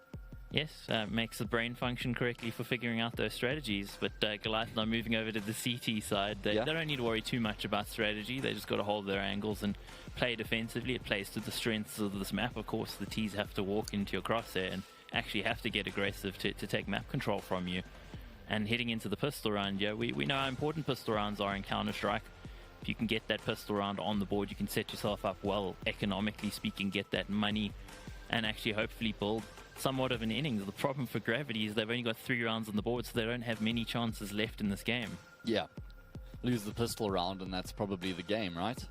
Yes, makes the brain function correctly for figuring out those strategies. But Goliath now moving over to the CT side. They don't need to worry too much about strategy. They just got to hold their angles and play defensively. It plays to the strengths of this map. Of course, the Ts have to walk into your crosshair and actually have to get aggressive to take map control from you. And heading into the pistol round, we know how important pistol rounds are in Counter-Strike. If you can get that pistol round on the board, you can set yourself up well, economically speaking, get that money, and actually hopefully build somewhat of an innings. The problem for Gravity is they've only got 3 rounds on the board, so they don't have many chances left in this game. Yeah. Lose the pistol round, and that's probably the game, right?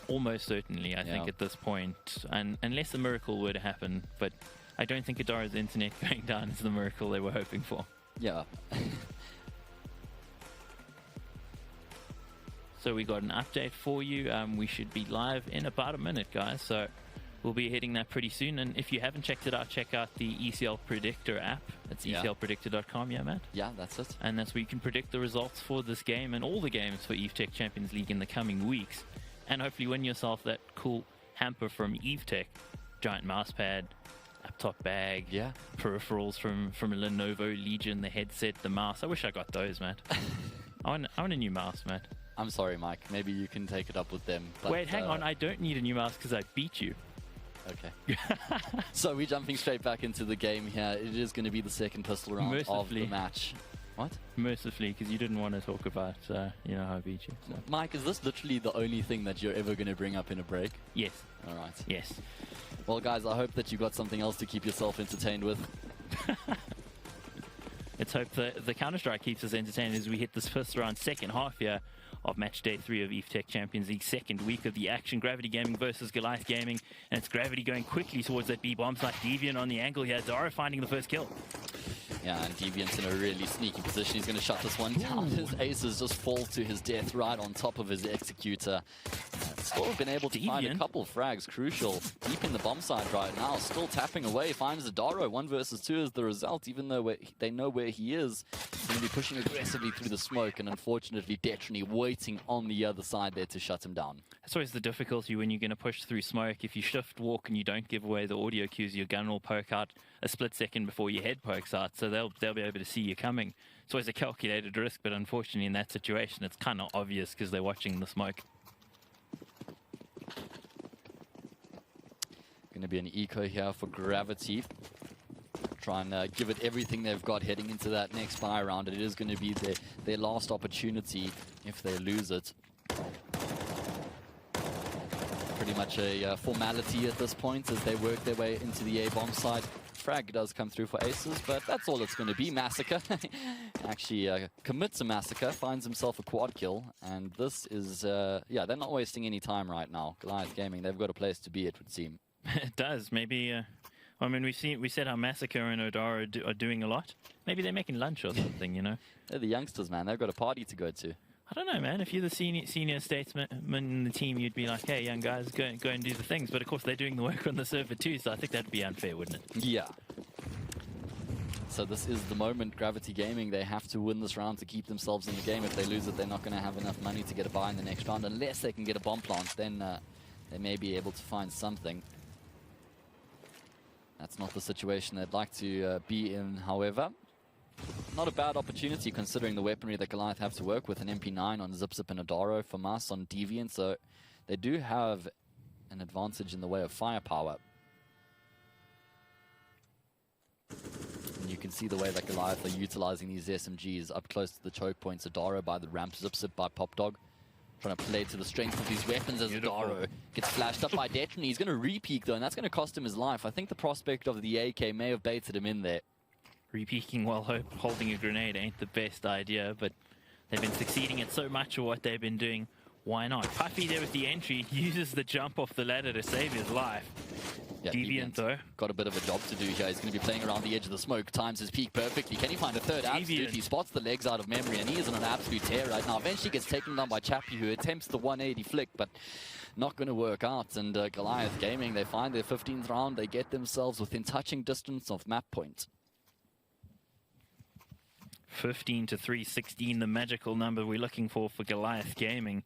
Almost certainly, I think, at this point. And unless a miracle were to happen, but I don't think Adara's internet going down is the miracle they were hoping for. Yeah. So we got an update for you. We should be live in about a minute, guys. So we'll be hitting that pretty soon. And if you haven't checked it out, check out the ECL Predictor app. It's ECLpredictor.com, Matt? Yeah, that's it. And that's where you can predict the results for this game and all the games for Evetech Champions League in the coming weeks. And hopefully win yourself that cool hamper from Evetech, giant mouse pad, Up top bag. Yeah. Peripherals from a Lenovo Legion, the headset, the mouse. I wish I got those, man. I want a new mouse, man. I'm sorry, Mike. Maybe you can take it up with them. But, Wait, hang on. I don't need a new mouse because I beat you. Okay. So we're jumping straight back into the game here. It is going to be the second pistol round of the match. What? Mercifully, because you didn't want to talk about, how I beat you. So. Mike, is this literally the only thing that you're ever going to bring up in a break? Yes. All right. Yes. Well, guys, I hope that you got something else to keep yourself entertained with. Let's hope the Counter-Strike keeps us entertained as we hit this first round, second half here of Matchday 3 of Evetech Champions League, second week of the action. Gravity Gaming versus Goliath Gaming, and it's Gravity going quickly towards that B bomb site. Deviant on the angle here. Dara finding the first kill. Yeah, and Deviant's in a really sneaky position. He's going to shut this one down. His aces just fall to his death right on top of his executor. Still been able to find a couple of frags, crucial. Deep in the bomb side right now, still tapping away. Finds Zadaro. 1 versus 2 is the result, even though they know where he is. He's going to be pushing aggressively through the smoke, and unfortunately, Detrony waiting on the other side there to shut him down. That's always the difficulty when you're going to push through smoke. If you shift walk and you don't give away the audio cues, your gun will poke out a split second before your head pokes out, so they'll be able to see you coming. It's always a calculated risk, but unfortunately in that situation, it's kind of obvious because they're watching the smoke. Going to be an eco here for Gravity. Try and give it everything they've got heading into that next buy round. It is going to be their last opportunity if they lose it. Pretty much a formality at this point as they work their way into the A-bomb side. Frag does come through for aces, but that's all it's going to be. Massacre actually commits a massacre, finds himself a quad kill, and this is, yeah, they're not wasting any time right now. Goliath Gaming, they've got a place to be, it would seem. It does. Maybe, I mean, we said how Massacre and Odara are doing a lot. Maybe they're making lunch or something, you know? They're the youngsters, man. They've got a party to go to. I don't know, man. If you're the senior statesman in the team, you'd be like, hey, young guys, go and do the things. But, of course, they're doing the work on the server too, so I think that'd be unfair, wouldn't it? Yeah. So this is the moment. Gravity Gaming, they have to win this round to keep themselves in the game. If they lose it, they're not going to have enough money to get a buy in the next round. Unless they can get a bomb plant, then they may be able to find something. That's not the situation they'd like to be in, however. Not a bad opportunity considering the weaponry that Goliath have to work with. An MP9 on Zip and Adaro, for Mas on Deviant, so they do have an advantage in the way of firepower. And you can see the way that Goliath are utilizing these SMGs up close to the choke points. Adaro by the ramp, Zip by Popdog. Trying to play to the strength of his weapons as Adaro gets flashed up by Detrony. He's going to re-peek though, and that's going to cost him his life. I think the prospect of the AK may have baited him in there. Re-peeking while holding a grenade ain't the best idea, but they've been succeeding at so much of what they've been doing. Why not? Puffy there with the entry, uses the jump off the ladder to save his life. Yeah, Deviant though. Got a bit of a job to do here. He's going to be playing around the edge of the smoke. Times his peak perfectly. Can he find a third? Absolutely. Spots the legs out of memory, and he is on an absolute tear right now. Eventually gets taken down by Chappie, who attempts the 180 flick, but not going to work out. And Goliath Gaming, they find their 15th round. They get themselves within touching distance of map point. 15 to 316, the magical number we're looking for Goliath Gaming.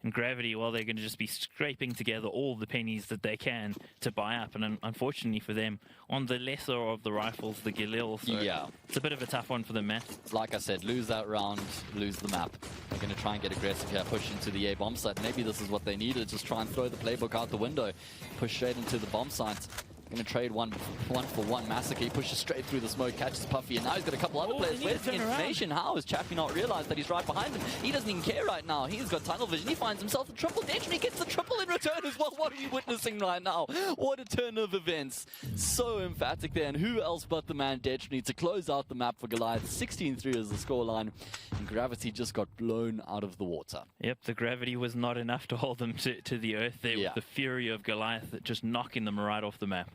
And Gravity, well, they're going to just be scraping together all the pennies that they can to buy up. And unfortunately for them, on the lesser of the rifles, the Galil. So yeah, it's a bit of a tough one for them, Matt. Like I said, lose that round, lose the map. They're going to try and get aggressive here, push into the A-bomb site. Maybe this is what they needed, just try and throw the playbook out the window. Push straight into the bomb site. Going to trade one for one. Massacre, he pushes straight through the smoke, catches Puffy, and now he's got a couple other players. Where's the information? How has Chappie not realized that he's right behind him? He doesn't even care right now. He's got tunnel vision. He finds himself a triple ditch, and he gets the triple in return as well. What are we witnessing right now? What a turn of events. So emphatic there, and who else but the man Detrony to close out the map for Goliath. 16-3 is the scoreline, and Gravity just got blown out of the water. Yep, the gravity was not enough to hold them to the earth there, with the fury of Goliath just knocking them right off the map.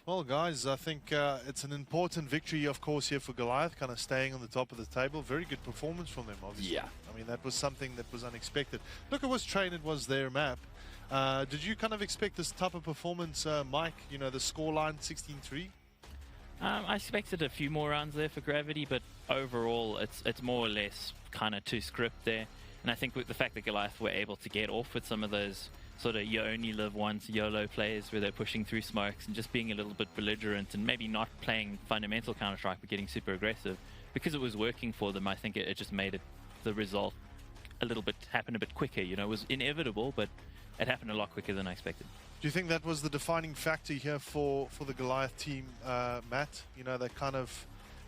Well, guys, I think it's an important victory, of course, here for Goliath, kind of staying on the top of the table. Very good performance from them, obviously. Yeah. I mean, that was something that was unexpected. Look, it was train, it was their map. Did you kind of expect this type of performance, Mike? You know, the scoreline 16-3? I expected a few more rounds there for Gravity, but overall, it's more or less kind of to script there. And I think with the fact that Goliath were able to get off with some of those sort of you only live once YOLO players where they're pushing through smokes and just being a little bit belligerent and maybe not playing fundamental Counter-Strike but getting super aggressive. Because it was working for them, I think it just made the result a little bit happen a bit quicker. You know, it was inevitable, but it happened a lot quicker than I expected. Do you think that was the defining factor here for the Goliath team, Matt? You know, that kind of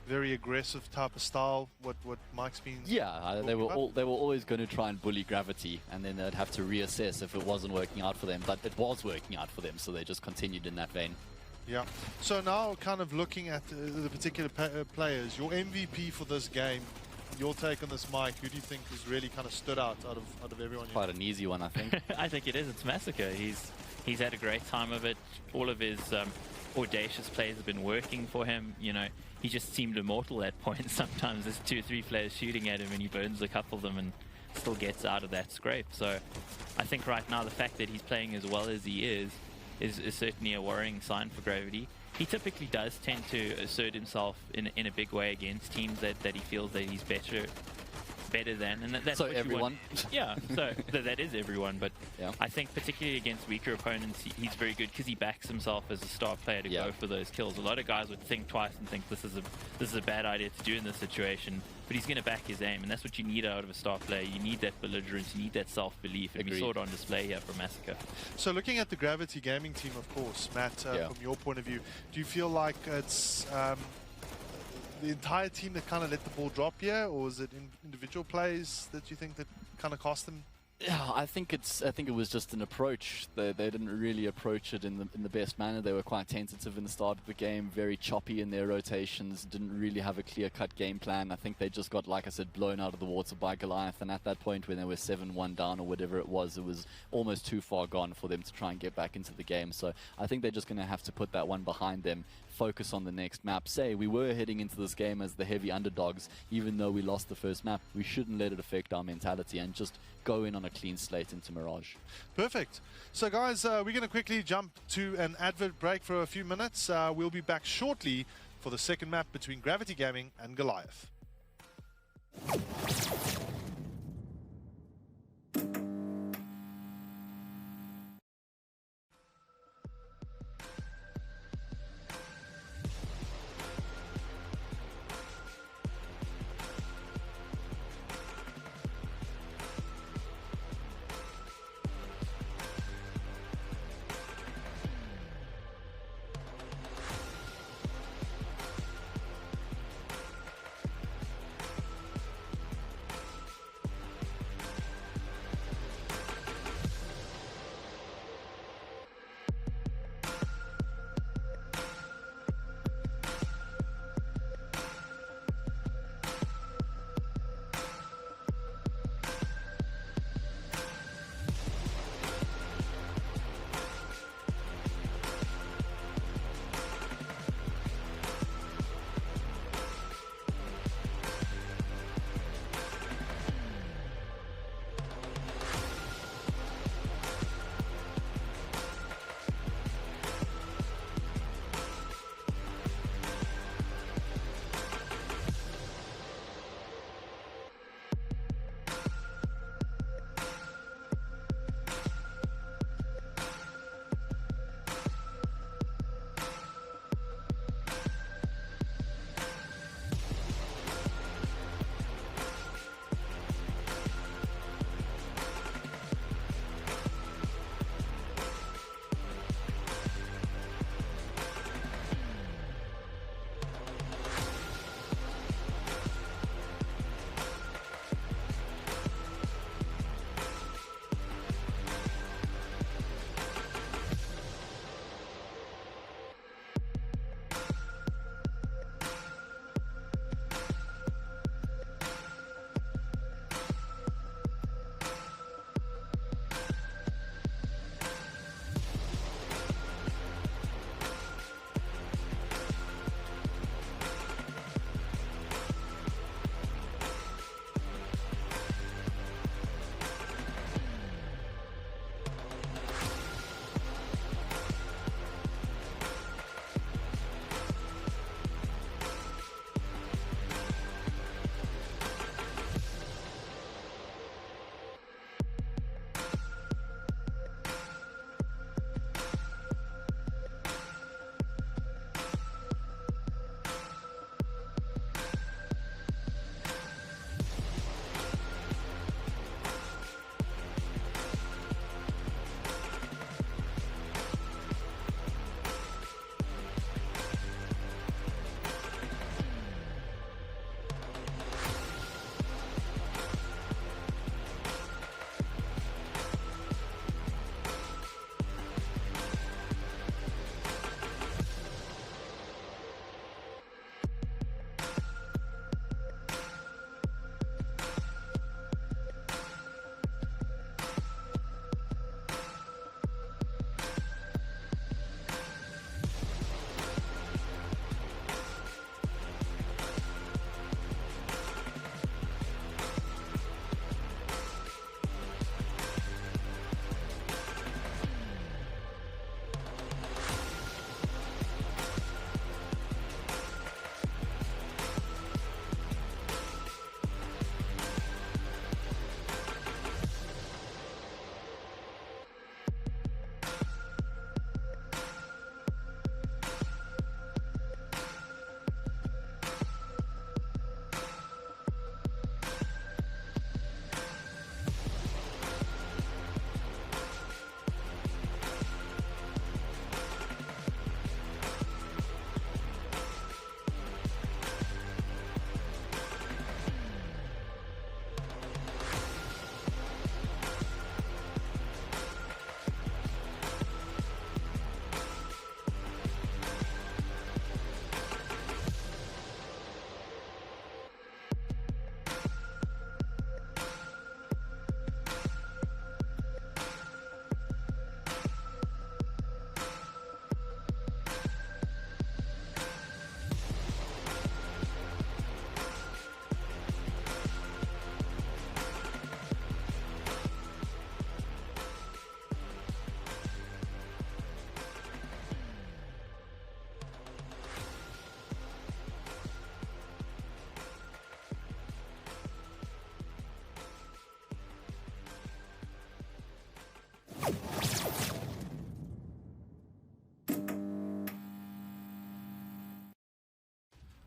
very aggressive type of style, what Mike's been they were always going to try and bully Gravity, and then they'd have to reassess if it wasn't working out for them, but it was working out for them, so they just continued in that vein. Yeah. So now kind of looking at the particular players, your MVP for this game, your take on this, Mike, who do you think has really kind of stood out of everyone? Quite an easy one, I think. I think it is. It's Massacre. He's had a great time of it. All of his audacious plays have been working for him. You know, he just seemed immortal at points. Sometimes there's 2 or 3 players shooting at him and he burns a couple of them and still gets out of that scrape. So I think right now the fact that he's playing as well as he is certainly a worrying sign for Gravity. He typically does tend to assert himself in a big way against teams that he feels that he's better than, and that's so what everyone. Yeah, so that is everyone. But yeah. I think particularly against weaker opponents, he's very good because he backs himself as a star player to go for those kills. A lot of guys would think twice and think this is a bad idea to do in this situation, but he's going to back his aim, and that's what you need out of a star player. You need that belligerence, you need that self-belief, and we saw it on display here for Massacre. So looking at the Gravity gaming team, of course, Matt, from your point of view, do you feel like it's the entire team that kind of let the ball drop here, or is it individual plays that you think that kind of cost them? Yeah, I think it was just an approach. They didn't really approach it in the best manner. They were quite tentative in the start of the game, very choppy in their rotations, didn't really have a clear-cut game plan. I think they just got, like I said, blown out of the water by Goliath, and at that point when they were 7-1 down or whatever it was almost too far gone for them to try and get back into the game. So I think they're just going to have to put that one behind them, focus on the next map. Say we were heading into this game as the heavy underdogs, even though we lost the first map, we shouldn't let it affect our mentality and just go in on a clean slate into Mirage. Perfect. So guys, we're going to quickly jump to an advert break for a few minutes. We'll be back shortly for the second map between Gravity Gaming and Goliath.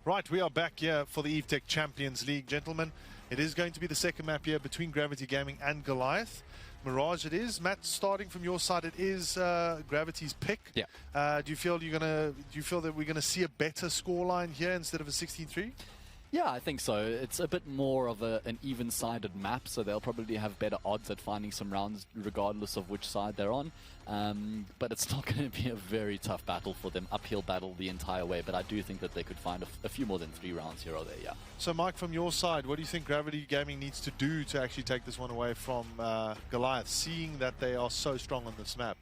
Right, we are back here for the Evetech Champions League, gentlemen. It is going to be the second map here between Gravity Gaming and Goliath. Mirage it is. Matt, starting from your side, it is Gravity's pick. Yeah. Do you feel that we're gonna see a better scoreline here instead of a 16-3? Yeah, I think so. It's a bit more of an even-sided map, so they'll probably have better odds at finding some rounds regardless of which side they're on. But it's not going to be a very tough battle for them, uphill battle the entire way, but I do think that they could find a few more than 3 rounds here or there, yeah. So Mike, from your side, what do you think Gravity Gaming needs to do to actually take this one away from Goliath, seeing that they are so strong on this map?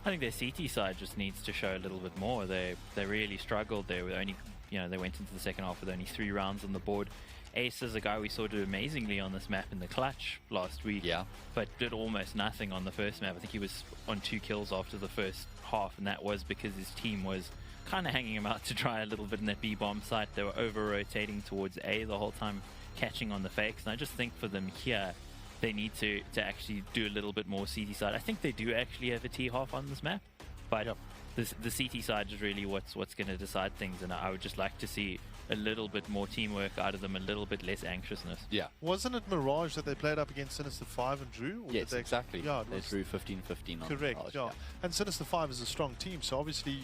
I think their CT side just needs to show a little bit more. They really struggled. They were only, they went into the second half with only 3 rounds on the board. Ace is a guy we saw do amazingly on this map in the clutch last week, but did almost nothing on the first map. I think he was on 2 kills after the first half, and that was because his team was kind of hanging him out to try a little bit in that B-bomb site. They were over-rotating towards A the whole time, catching on the fakes, and I just think for them here, they need to actually do a little bit more CT side. I think they do actually have a T-half on this map, but the CT side is really what's going to decide things, and I would just like to see a little bit more teamwork out of them, a little bit less anxiousness. Yeah. Wasn't it Mirage that they played up against Sinister 5 and drew? Or Yes, exactly. Yeah, they drew 15-15 on correct, Mirage, yeah. And Sinister 5 is a strong team, so obviously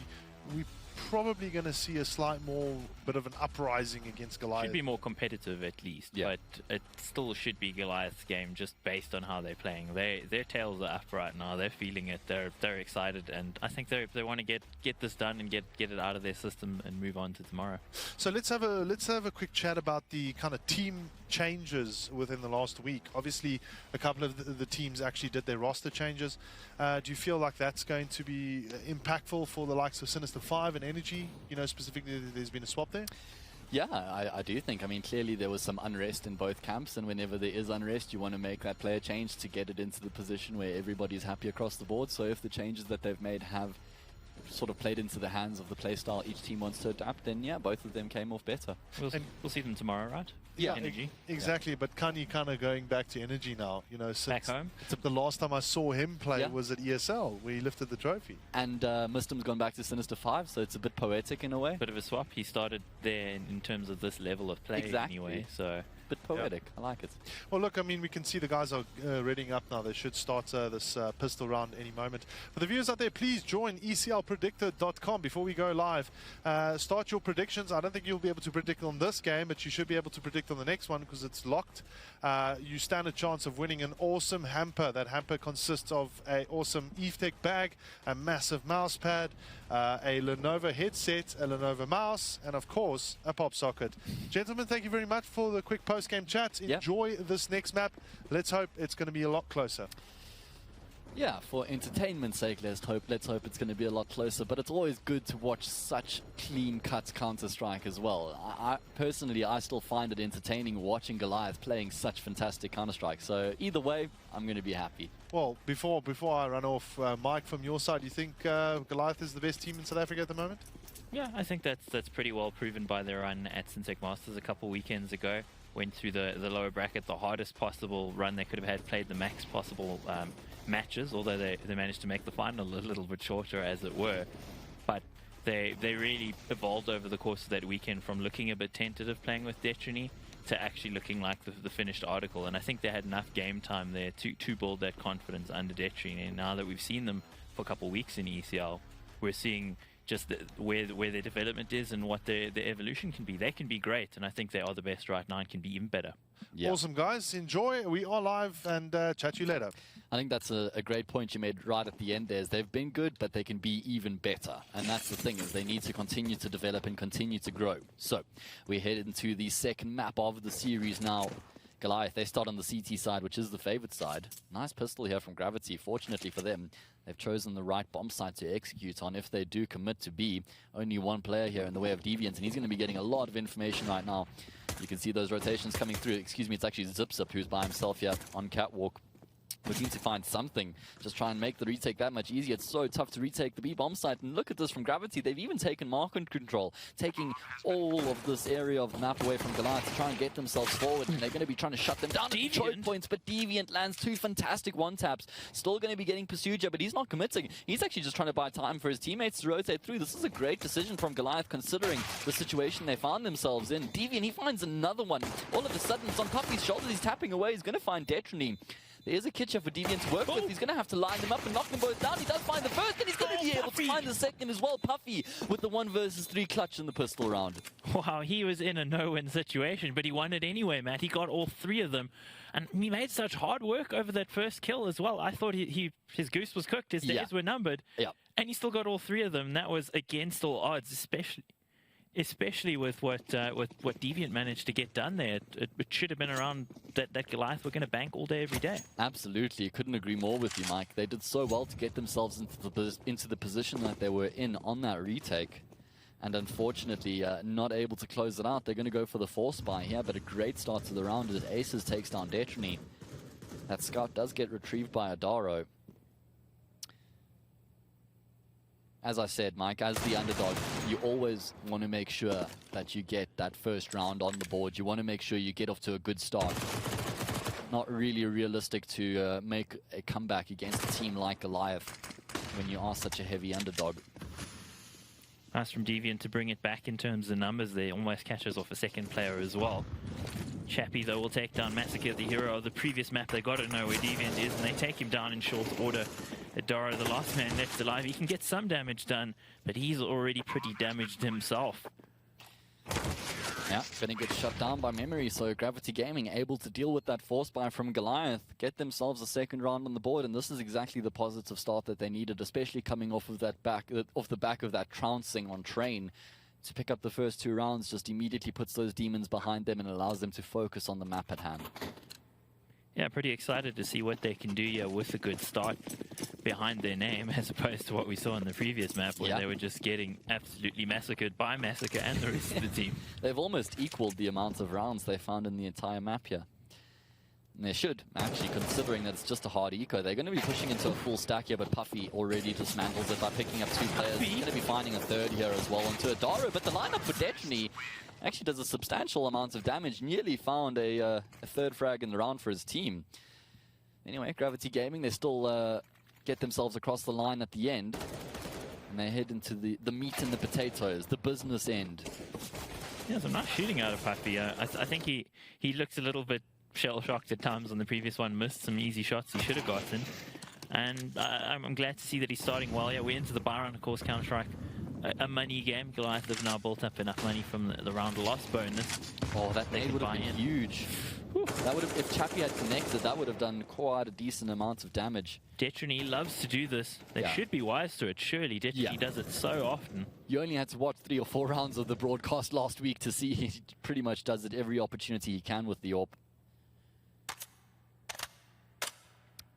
we probably going to see a slight more bit of an uprising against Goliath. Should be more competitive at least, but it still should be Goliath's game just based on how they're playing. Their tails are up right now. They're feeling it. They're excited, and I think they want to get this done and get it out of their system and move on to tomorrow. So let's have a quick chat about the kind of team changes within the last week. Obviously, a couple of the teams actually did their roster changes. Do you feel like that's going to be impactful for the likes of Sinister 5 and Energy? Specifically, there's been a swap there? Yeah, I do think. I mean, clearly there was some unrest in both camps, and whenever there is unrest, you want to make that player change to get it into the position where everybody's happy across the board. So if the changes that they've made have sort of played into the hands of the playstyle each team wants to adapt, then yeah, both of them came off better. We'll see them tomorrow, right? Yeah, Energy. Exactly. But Kanye kind of going back to Energy now, since back home. The last time I saw him play was at ECL, where he lifted the trophy. And Mistum's gone back to Sinister 5, so it's a bit poetic in a way. Bit of a swap. He started there in terms of this level of play anyway, so bit poetic. I like it. Well, look, I mean, we can see the guys are readying up now. They should start this pistol round any moment. For the viewers out there, please join ECLpredictor.com before we go live. Start your predictions. I don't think you'll be able to predict on this game, but you should be able to predict on the next one because it's locked. You stand a chance of winning an awesome hamper. That hamper consists of an awesome Evetech bag, a massive mouse pad, a Lenovo headset, a Lenovo mouse, and of course, a pop socket. Gentlemen, thank you very much for the quick post-game chat. Enjoy this next map. Let's hope it's going to be a lot closer. Yeah, for entertainment's sake, let's hope it's going to be a lot closer. But it's always good to watch such clean-cut Counter-Strike as well. I personally still find it entertaining watching Goliath playing such fantastic Counter-Strike. So either way, I'm going to be happy. Well, before I run off, Mike, from your side, do you think Goliath is the best team in South Africa at the moment? Yeah, I think that's pretty well proven by their run at Syntech Masters a couple weekends ago. Went through the lower bracket, the hardest possible run they could have had, played the max possible matches, although they managed to make the final a little bit shorter, as it were. But they really evolved over the course of that weekend from looking a bit tentative playing with Detrony to actually looking like the finished article. And I think they had enough game time there to build that confidence under Detrony. And now that we've seen them for a couple of weeks in ECL, we're seeing just where their development is and what their evolution can be. They can be great, and I think they are the best right now and can be even better. Yeah. Awesome, guys. Enjoy. We are live, and chat to you later. I think that's a great point you made right at the end there. They've been good, but they can be even better. And that's the thing, is they need to continue to develop and continue to grow. So we head into the second map of the series now. Goliath, they start on the CT side, which is the favorite side. Nice pistol here from Gravity. Fortunately for them, they've chosen the right bomb site to execute on. If they do commit to B, only one player here in the way of Deviant, and he's going to be getting a lot of information right now. You can see those rotations coming through. Excuse me, it's actually Zip who's by himself here on Catwalk. Looking to find something, just try and make the retake that much easier. It's so tough to retake the B bomb site. And look at this from Gravity. They've even taken market control, taking all of this area of the map away from Goliath to try and get themselves forward. And they're going to be trying to shut them down at the choke points. But Deviant lands 2 fantastic one-taps. Still going to be getting pursued here, but he's not committing. He's actually just trying to buy time for his teammates to rotate through. This is a great decision from Goliath, considering the situation they found themselves in. Deviant, he finds another one. All of a sudden, it's on Puppy's shoulders. He's tapping away. He's going to find Detrony. There's a Kitcher for Deviant to work with. He's going to have to line them up and knock them both down. He does find the first, and he's going to be able to find the second as well. Puffy with the 1 versus 3 clutch in the pistol round. Wow, he was in a no-win situation, but he won it anyway, Matt. He got all 3 of them, and he made such hard work over that first kill as well. I thought his goose was cooked, his days were numbered, and he still got all 3 of them. That was against all odds, especially with what Deviant managed to get done there. It should have been around that Goliath were going to bank all day, every day. Absolutely. Couldn't agree more with you, Mike. They did so well to get themselves into the position that they were in on that retake. And unfortunately, not able to close it out. They're going to go for the force buy here, but a great start to the round as Aces takes down Detrony. That scout does get retrieved by Adaro. As I said, Mike, as the underdog, you always want to make sure that you get that first round on the board. You want to make sure you get off to a good start. Not really realistic to make a comeback against a team like Goliath when you are such a heavy underdog. Nice from Deviant to bring it back in terms of numbers there. Almost catches off a second player as well. Chappie, though, will take down Massacre, the hero of the previous map. They got to know where Deviant is, and they take him down in short order. Adaro, the last man left alive, he can get some damage done, but he's already pretty damaged himself. Yeah, gonna get shut down by Memory, so Gravity Gaming able to deal with that force buy from Goliath, get themselves a second round on the board, and this is exactly the positive start that they needed, especially coming off of the back of that trouncing on Train. To pick up the first 2 rounds just immediately puts those demons behind them and allows them to focus on the map at hand. Yeah, pretty excited to see what they can do here with a good start behind their name, as opposed to what we saw in the previous map, where they were just getting absolutely massacred by Massacre and the rest of the team. They've almost equaled the amount of rounds they found in the entire map here. And they should, actually, considering that it's just a hard eco. They're going to be pushing into a full stack here, but Puffy already dismantles it by picking up 2 players. He's going to be finding a third here as well onto Adaro, but the lineup for Detrony actually does a substantial amount of damage. Nearly found a 3rd frag in the round for his team. Anyway, Gravity Gaming, they still get themselves across the line at the end. And they head into the meat and the potatoes, the business end. Yeah, some nice shooting out of Puffy. I think he looks a little bit shell-shocked at times on the previous one, missed some easy shots he should have gotten. And I'm glad to see that he's starting well. Yeah, we're into the buy round, of course, Counter-Strike. A money game. Goliath have now built up enough money from the round loss bonus. Oh, that nade would have been huge. That would have, if Chappie had connected, that would have done quite a decent amount of damage. Detrony loves to do this. They should be wise to it, surely. Detrony does it so often. You only had to watch 3 or 4 rounds of the broadcast last week to see he pretty much does it every opportunity he can with the AWP.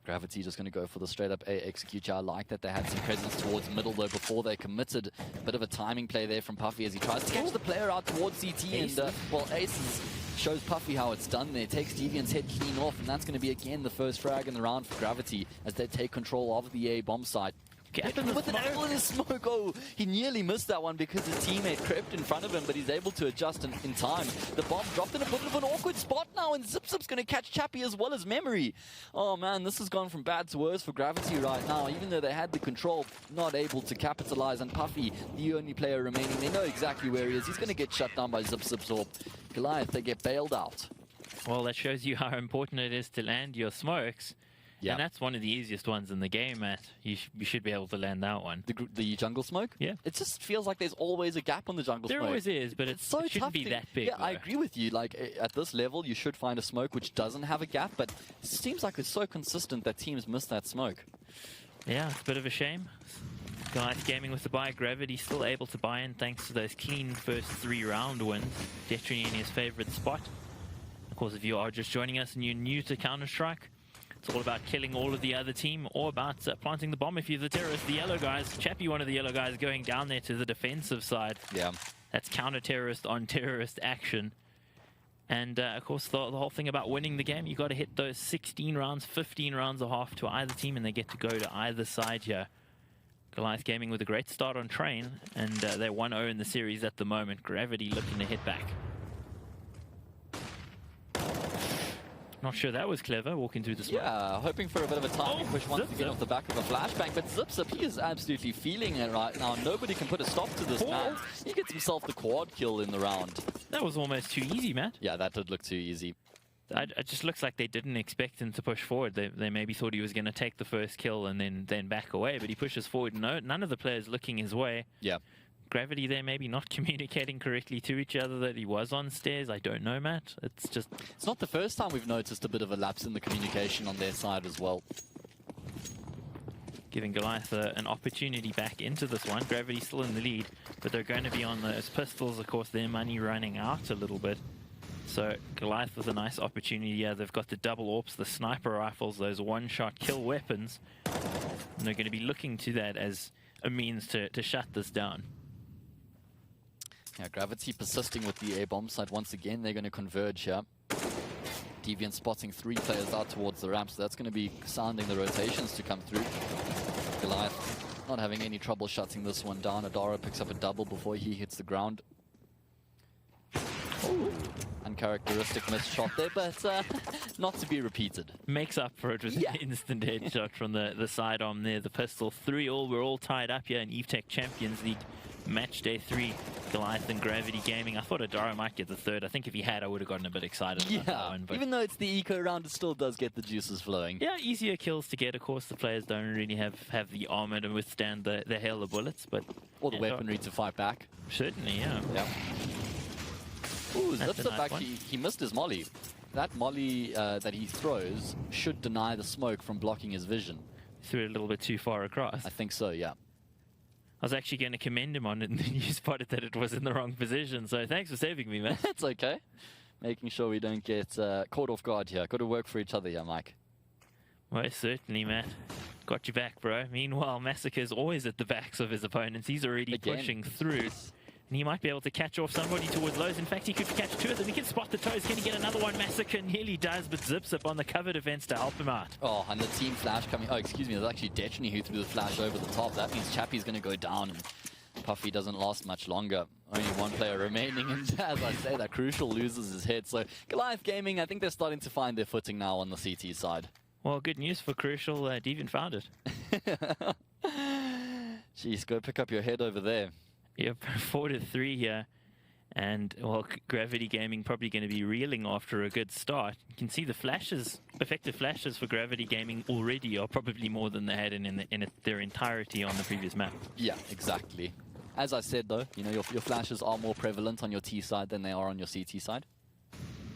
Gravity just going to go for the straight-up A execute. I like that they had some presence towards middle, though, before they committed. A bit of a timing play there from Puffy as he tries to catch the player out towards CT. Aces. And, well, Aces shows Puffy how it's done there. Takes Deviant's head clean off, and that's going to be, again, the first frag in the round for Gravity as they take control of the A bomb site. With an angle in his smoke. Oh, he nearly missed that one because his teammate crept in front of him, but he's able to adjust in time. The bomb dropped in a bit of an awkward spot now, and Zip's going to catch Chappie as well as Memory. Oh man, this has gone from bad to worse for Gravity right now. Even though they had the control, not able to capitalize. And Puffy, the only player remaining, they know exactly where he is. He's going to get shut down by Zip's AWP. Goliath, they get bailed out. Well, that shows you how important it is to land your smokes. Yeah. And that's one of the easiest ones in the game, Matt. You should be able to land that one. The jungle smoke? Yeah. It just feels like there's always a gap on the jungle smoke. There always is, but it's so it shouldn't be that big. Yeah, though. I agree with you. Like, at this level, you should find a smoke which doesn't have a gap, but it seems like it's so consistent that teams miss that smoke. Yeah, it's a bit of a shame. Goliath Gaming with the buy. Gravity still able to buy in thanks to those clean first 3 round wins. Detrony in his favorite spot. Of course, if you are just joining us and you're new to Counter-Strike, it's all about killing all of the other team or about planting the bomb if you're the terrorist. The yellow guys, Chappie, one of the yellow guys, going down there to the defensive side. Yeah. That's counter-terrorist on terrorist action. And, of course, the whole thing about winning the game, you got to hit those 16 rounds, 15 rounds a half to either team, and they get to go to either side here. Goliath Gaming with a great start on Train, and they're 1-0 in the series at the moment. Gravity looking to hit back. Not sure that was clever, walking through the smoke. Yeah, hoping for a bit of a timing push once again off the back of a flashbang, but Zip, he is absolutely feeling it right now. Nobody can put a stop to this man. He gets himself the quad kill in the round. That was almost too easy, Matt. Yeah, that did look too easy. It just looks like they didn't expect him to push forward. They maybe thought he was going to take the first kill and then back away, but he pushes forward. No, none of the players looking his way. Yeah. Gravity there maybe not communicating correctly to each other that he was on stairs. I don't know, Matt. It's just... It's not the first time we've noticed a bit of a lapse in the communication on their side as well. Giving Goliath an opportunity back into this one. Gravity still in the lead, but they're going to be on those pistols. Of course, their money running out a little bit. So Goliath with a nice opportunity here. They've got the double AWPs, the sniper rifles, those one-shot kill weapons. And they're going to be looking to that as a means to shut this down. Yeah, Gravity persisting with the A-bomb side once again. They're going to converge here. Deviant spotting 3 players out towards the ramp, so that's going to be sounding the rotations to come through. Goliath not having any trouble shutting this one down. Adara picks up a double before he hits the ground. Ooh. Uncharacteristic missed shot there, but not to be repeated. Makes up for it with an instant headshot from the sidearm there. The pistol 3-all. We're all tied up here in Evetech Champions League. Matchday 3, Goliath and Gravity Gaming. I thought Adara might get the third. I think if he had, I would have gotten a bit excited about that one. But even though it's the eco round, it still does get the juices flowing. Yeah, easier kills to get. Of course, the players don't really have the armor to withstand the hail of bullets, but or the weaponry to fight back. Certainly, yeah. Ooh, Zips back. He missed his molly. That molly that he throws should deny the smoke from blocking his vision. Threw it a little bit too far across. I think so, yeah. I was actually going to commend him on it, and then you spotted that it was in the wrong position. So thanks for saving me, man. That's okay. Making sure we don't get caught off guard here. Got to work for each other here, Mike. Well, certainly, Matt. Got you back, bro. Meanwhile, Massacre's always at the backs of his opponents. He's already pushing through. And he might be able to catch off somebody towards lows. In fact, he could catch 2 of them. He can spot the toes. Can he get another one? Massacre nearly does, but Zips up on the cover defense to help him out. Oh, and the team flash coming. Oh, excuse me. There's actually Detchny who threw the flash over the top. That means Chappie's going to go down, and Puffy doesn't last much longer. Only 1 player remaining, and as I say, that Crucial loses his head. So Goliath Gaming, I think they're starting to find their footing now on the CT side. Well, good news for Crucial. Deviant found it. Jeez, go pick up your head over there. Yep, 4-3 here. And, well, Gravity Gaming probably going to be reeling after a good start. You can see the flashes, effective flashes for Gravity Gaming already are probably more than they had in their entirety on the previous map. Yeah, exactly. As I said, though, you know, your flashes are more prevalent on your T side than they are on your CT side.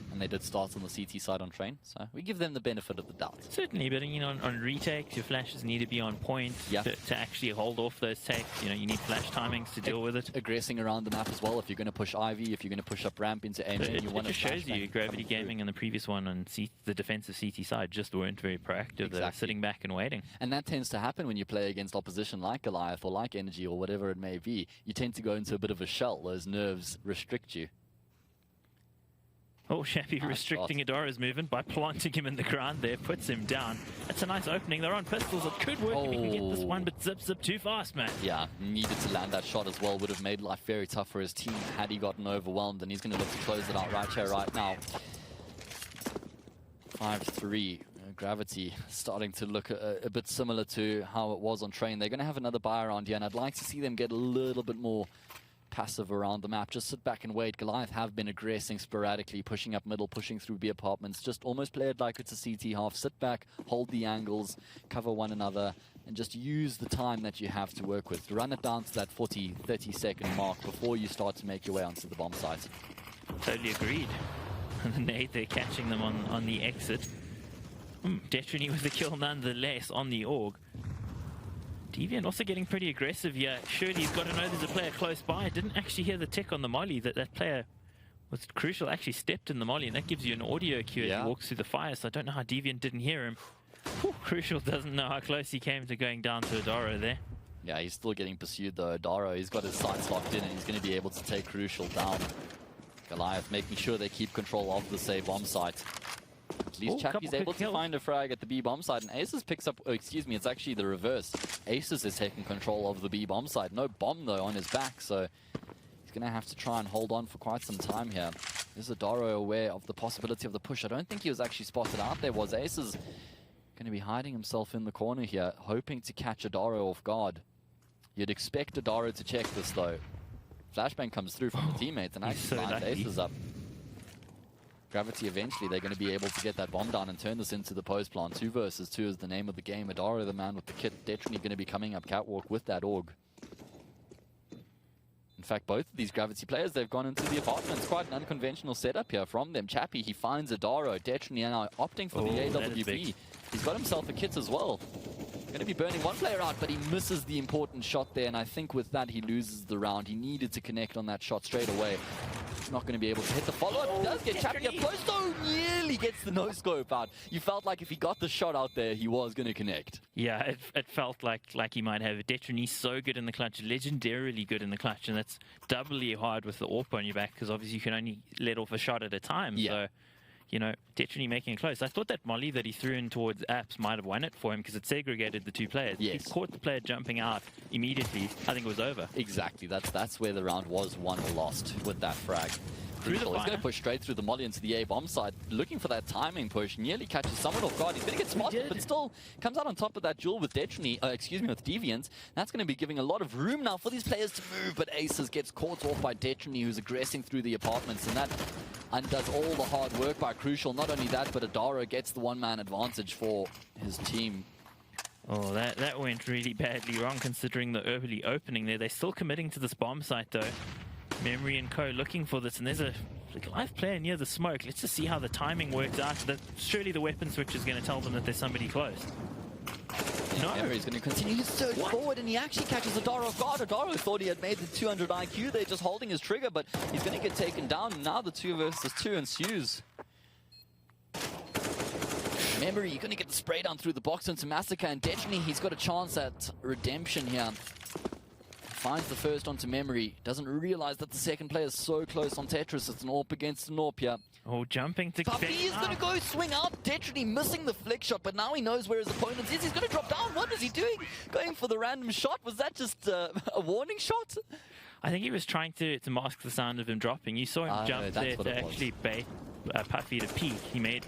And they did start on the CT side on Train, so we give them the benefit of the doubt. Certainly, but you know, on retakes, your flashes need to be on point to actually hold off those takes. You know, you need flash timings to deal with it. Aggressing around the map as well. If you're going to push Ivy, if you're going to push up ramp into aim, you want to. It just shows you Gravity Gaming and the previous one on the defensive CT side just weren't very proactive. Exactly. They're sitting back and waiting. And that tends to happen when you play against opposition like Goliath or like Energy or whatever it may be. You tend to go into a bit of a shell. Those nerves restrict you. Oh, Chappie restricting Adara's movement by planting him in the ground there, puts him down. That's a nice opening. They're on pistols. It could work if he can get this one, but Zip too fast, man. Yeah, needed to land that shot as well. Would have made life very tough for his team had he gotten overwhelmed, and he's going to look to close it out right here, right now. 5-3. Gravity starting to look a bit similar to how it was on Train. They're going to have another buy around here, and I'd like to see them get a little bit more passive around the map. Just sit back and wait. Goliath have been aggressing sporadically, pushing up middle, pushing through B apartments. Just almost play it like it's a CT half. Sit back, hold the angles, cover one another, and just use the time that you have to work with. Run it down to that 30 second mark before you start to make your way onto the bomb site. Totally agreed. And Nate, they're catching them on the exit. Detrini with the kill nonetheless on the AUG. Deviant also getting pretty aggressive here. Surely he's got to know there's a player close by. I didn't actually hear the tick on the molly. That player was Crucial, actually stepped in the molly, and that gives you an audio cue as he walks through the fire, so I don't know how Deviant didn't hear him. Whew, Crucial doesn't know how close he came to going down to Adara there. Yeah, he's still getting pursued though. Adara, he's got his sights locked in, and he's going to be able to take Crucial down. Goliath making sure they keep control of the safe bomb site. At least Chappie's able to find a frag at the B bomb site, and Aces picks up, oh, excuse me, it's actually the reverse. Aces is taking control of the B bomb site. No bomb though on his back, so he's gonna have to try and hold on for quite some time here. Is Adaro aware of the possibility of the push? I don't think he was actually spotted out there, was Aces gonna be hiding himself in the corner here, hoping to catch Adaro off guard. You'd expect Adaro to check this though. Flashbang comes through from the teammates and actually lines Aces up. Gravity, eventually, they're going to be able to get that bomb down and turn this into the post plant. 2 versus 2 is the name of the game. Adaro, the man with the kit, definitely going to be coming up catwalk with that AUG. In fact, both of these Gravity players, they've gone into the apartment. It's quite an unconventional setup here from them. Chappie, he finds Adaro. Detrony now opting for the AWP. He's got himself a kit as well. Going to be burning one player out, but he misses the important shot there, and I think with that, he loses the round. He needed to connect on that shot straight away. Not going to be able to hit the follow-up. He does get Chappie up close, though. Nearly gets the no-scope out. You felt like if he got the shot out there, he was going to connect. Yeah, it felt like he might have. Detrony so good in the clutch, legendarily good in the clutch, and that's doubly hard with the AWP on your back, because obviously you can only let off a shot at a time. Yeah. So, you know, Detrony making it close. I thought that molly that he threw in towards Apps might have won it for him because it segregated the 2 players. Yes. He caught the player jumping out immediately. I think it was over. Exactly. That's where the round was won or lost with that frag. He's going to push straight through the molly into the A bomb side, looking for that timing push. Nearly catches someone off guard. He's going to get spotted, but still comes out on top of that duel with Detrony, with Deviant. That's going to be giving a lot of room now for these players to move, but Aces gets caught off by Detrony, who's aggressing through the apartments, and that undoes all the hard work by Crucial. Not only that, but Adaro gets the one-man advantage for his team. Oh, that went really badly wrong considering the early opening there. They're still committing to this bomb site, though. Memory and Co looking for this, and there's a live player near the smoke. Let's just see how the timing works out. Surely the weapon switch is going to tell them that there's somebody close. No. Memory's going to continue his surge forward, and he actually catches Adaro off guard. Adaro thought he had made the 200 IQ there, just holding his trigger, but he's going to get taken down. Now the 2 versus 2 ensues. Memory, you're going to get the spray down through the box into Massacre, and Detrony, he's got a chance at redemption here. Finds the first onto Memory. Doesn't realize that the second player is so close on Tetris. It's an AWP against an AWP here. Oh, jumping to... Puffy is going to go swing out. Detrony missing the flick shot, but now he knows where his opponent is. He's going to drop down. What is he doing? Going for the random shot? Was that just a warning shot? I think he was trying to mask the sound of him dropping. You saw him jump there to actually bait Puffy to peek. He made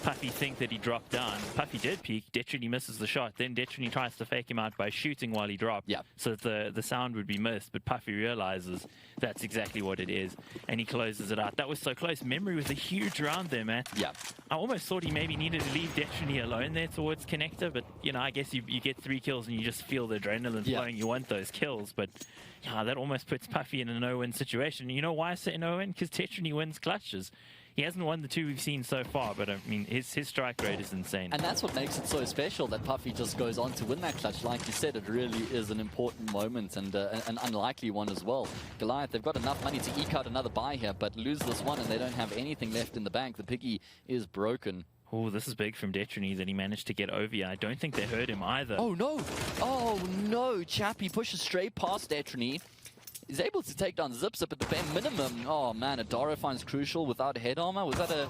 Puffy think that he dropped down. Puffy did peek. Detrony misses the shot. Then Detrony tries to fake him out by shooting while he dropped. Yeah. So that the sound would be missed. But Puffy realizes that's exactly what it is. And he closes it out. That was so close. Memory was a huge round there, man. Yeah. I almost thought he maybe needed to leave Detrony alone there towards Connector. But, you know, I guess you get 3 kills and you just feel the adrenaline flowing. You want those kills. But, yeah, that almost puts Puffy in a no-win situation. You know why I say no-win? Because Detrony wins clutches. He hasn't won the 2 we've seen so far, but I mean, his strike rate is insane. And that's what makes it so special, that Puffy just goes on to win that clutch. Like you said, it really is an important moment and an unlikely one as well. Goliath, they've got enough money to eke out another buy here, but lose this one and they don't have anything left in the bank. The piggy is broken. Oh, this is big from Detrony that he managed to get over here. I don't think they hurt him either. Oh, no. Oh, no. Chappie pushes straight past Detrony. He's able to take down Zipzip at the bare minimum. Oh man, Adaro finds Crucial without head armor. Was that a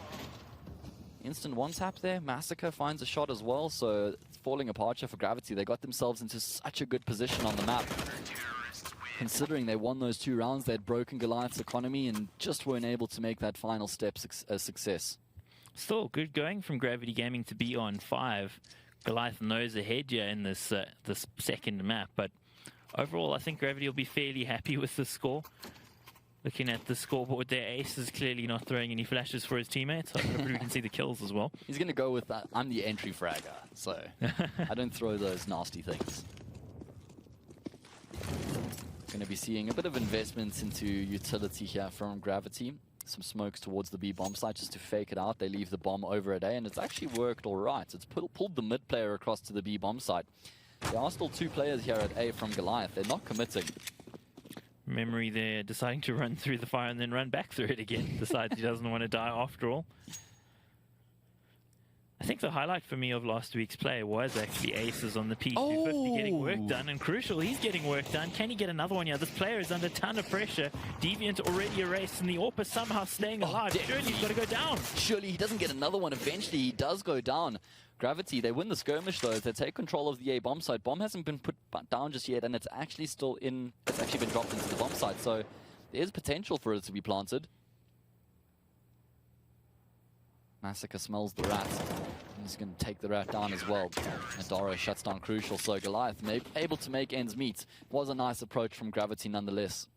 instant one-tap there? Massacre finds a shot as well, so it's falling apart here for Gravity. They got themselves into such a good position on the map. Considering they won those 2 rounds, they'd broken Goliath's economy and just weren't able to make that final step a success. Still, good going from Gravity Gaming to be on 5. Goliath knows ahead here in this second map, but overall, I think Gravity will be fairly happy with the score. Looking at the scoreboard there, Ace is clearly not throwing any flashes for his teammates. Hopefully we can see the kills as well. He's going to go with that. I'm the entry fragger, so I don't throw those nasty things. Going to be seeing a bit of investments into utility here from Gravity. Some smokes towards the B bomb site just to fake it out. They leave the bomb over at A, and it's actually worked all right. It's pulled the mid player across to the B bomb site. There are still 2 players here at A from Goliath. They're not committing. Memory there deciding to run through the fire and then run back through it again. Decides he doesn't want to die after all. I think the highlight for me of last week's play was actually Aces on the P250 getting work done, and Crucial, he's getting work done. Can he get another one here? This player is under a ton of pressure. Deviant already erased, and the AWP is somehow staying alive. Surely he's got to go down. Surely he doesn't get another one. Eventually he does go down. Gravity, they win the skirmish though. They take control of the A bomb site. Bomb hasn't been put down just yet, and it's actually still in. It's actually been dropped into the bomb site, so there's potential for it to be planted. Massacre smells the rat. He's going to take the rat down as well. Adara shuts down Crucial, so Goliath able to make ends meet. Was a nice approach from Gravity nonetheless.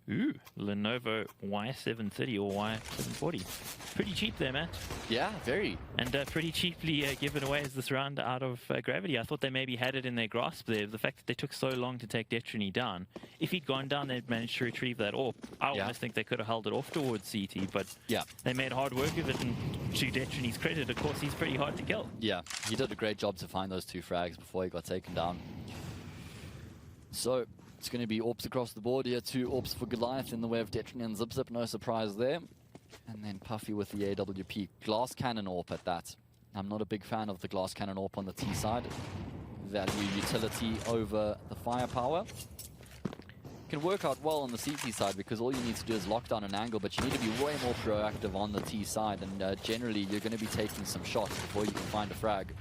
Ooh, Lenovo Y730 or Y740. Pretty cheap there, Matt. Yeah, very. And pretty cheaply given away as this round out of Gravity. I thought they maybe had it in their grasp there. The fact that they took so long to take Detrony down. If he'd gone down, they'd managed to retrieve that AWP. I almost think they could have held it off towards CT, but they made hard work of it. And to Detrony's credit, of course, he's pretty hard to kill. Yeah, he did a great job to find those 2 frags before he got taken down. So it's going to be AWPs across the board here. 2 AWPs for Goliath in the way of Detrony and Zip. No surprise there. And then Puffy with the AWP. Glass Cannon AWP at that. I'm not a big fan of the Glass Cannon AWP on the T side. Value utility over the firepower. Can work out well on the CT side because all you need to do is lock down an angle, but you need to be way more proactive on the T side, and generally you're going to be taking some shots before you can find a frag.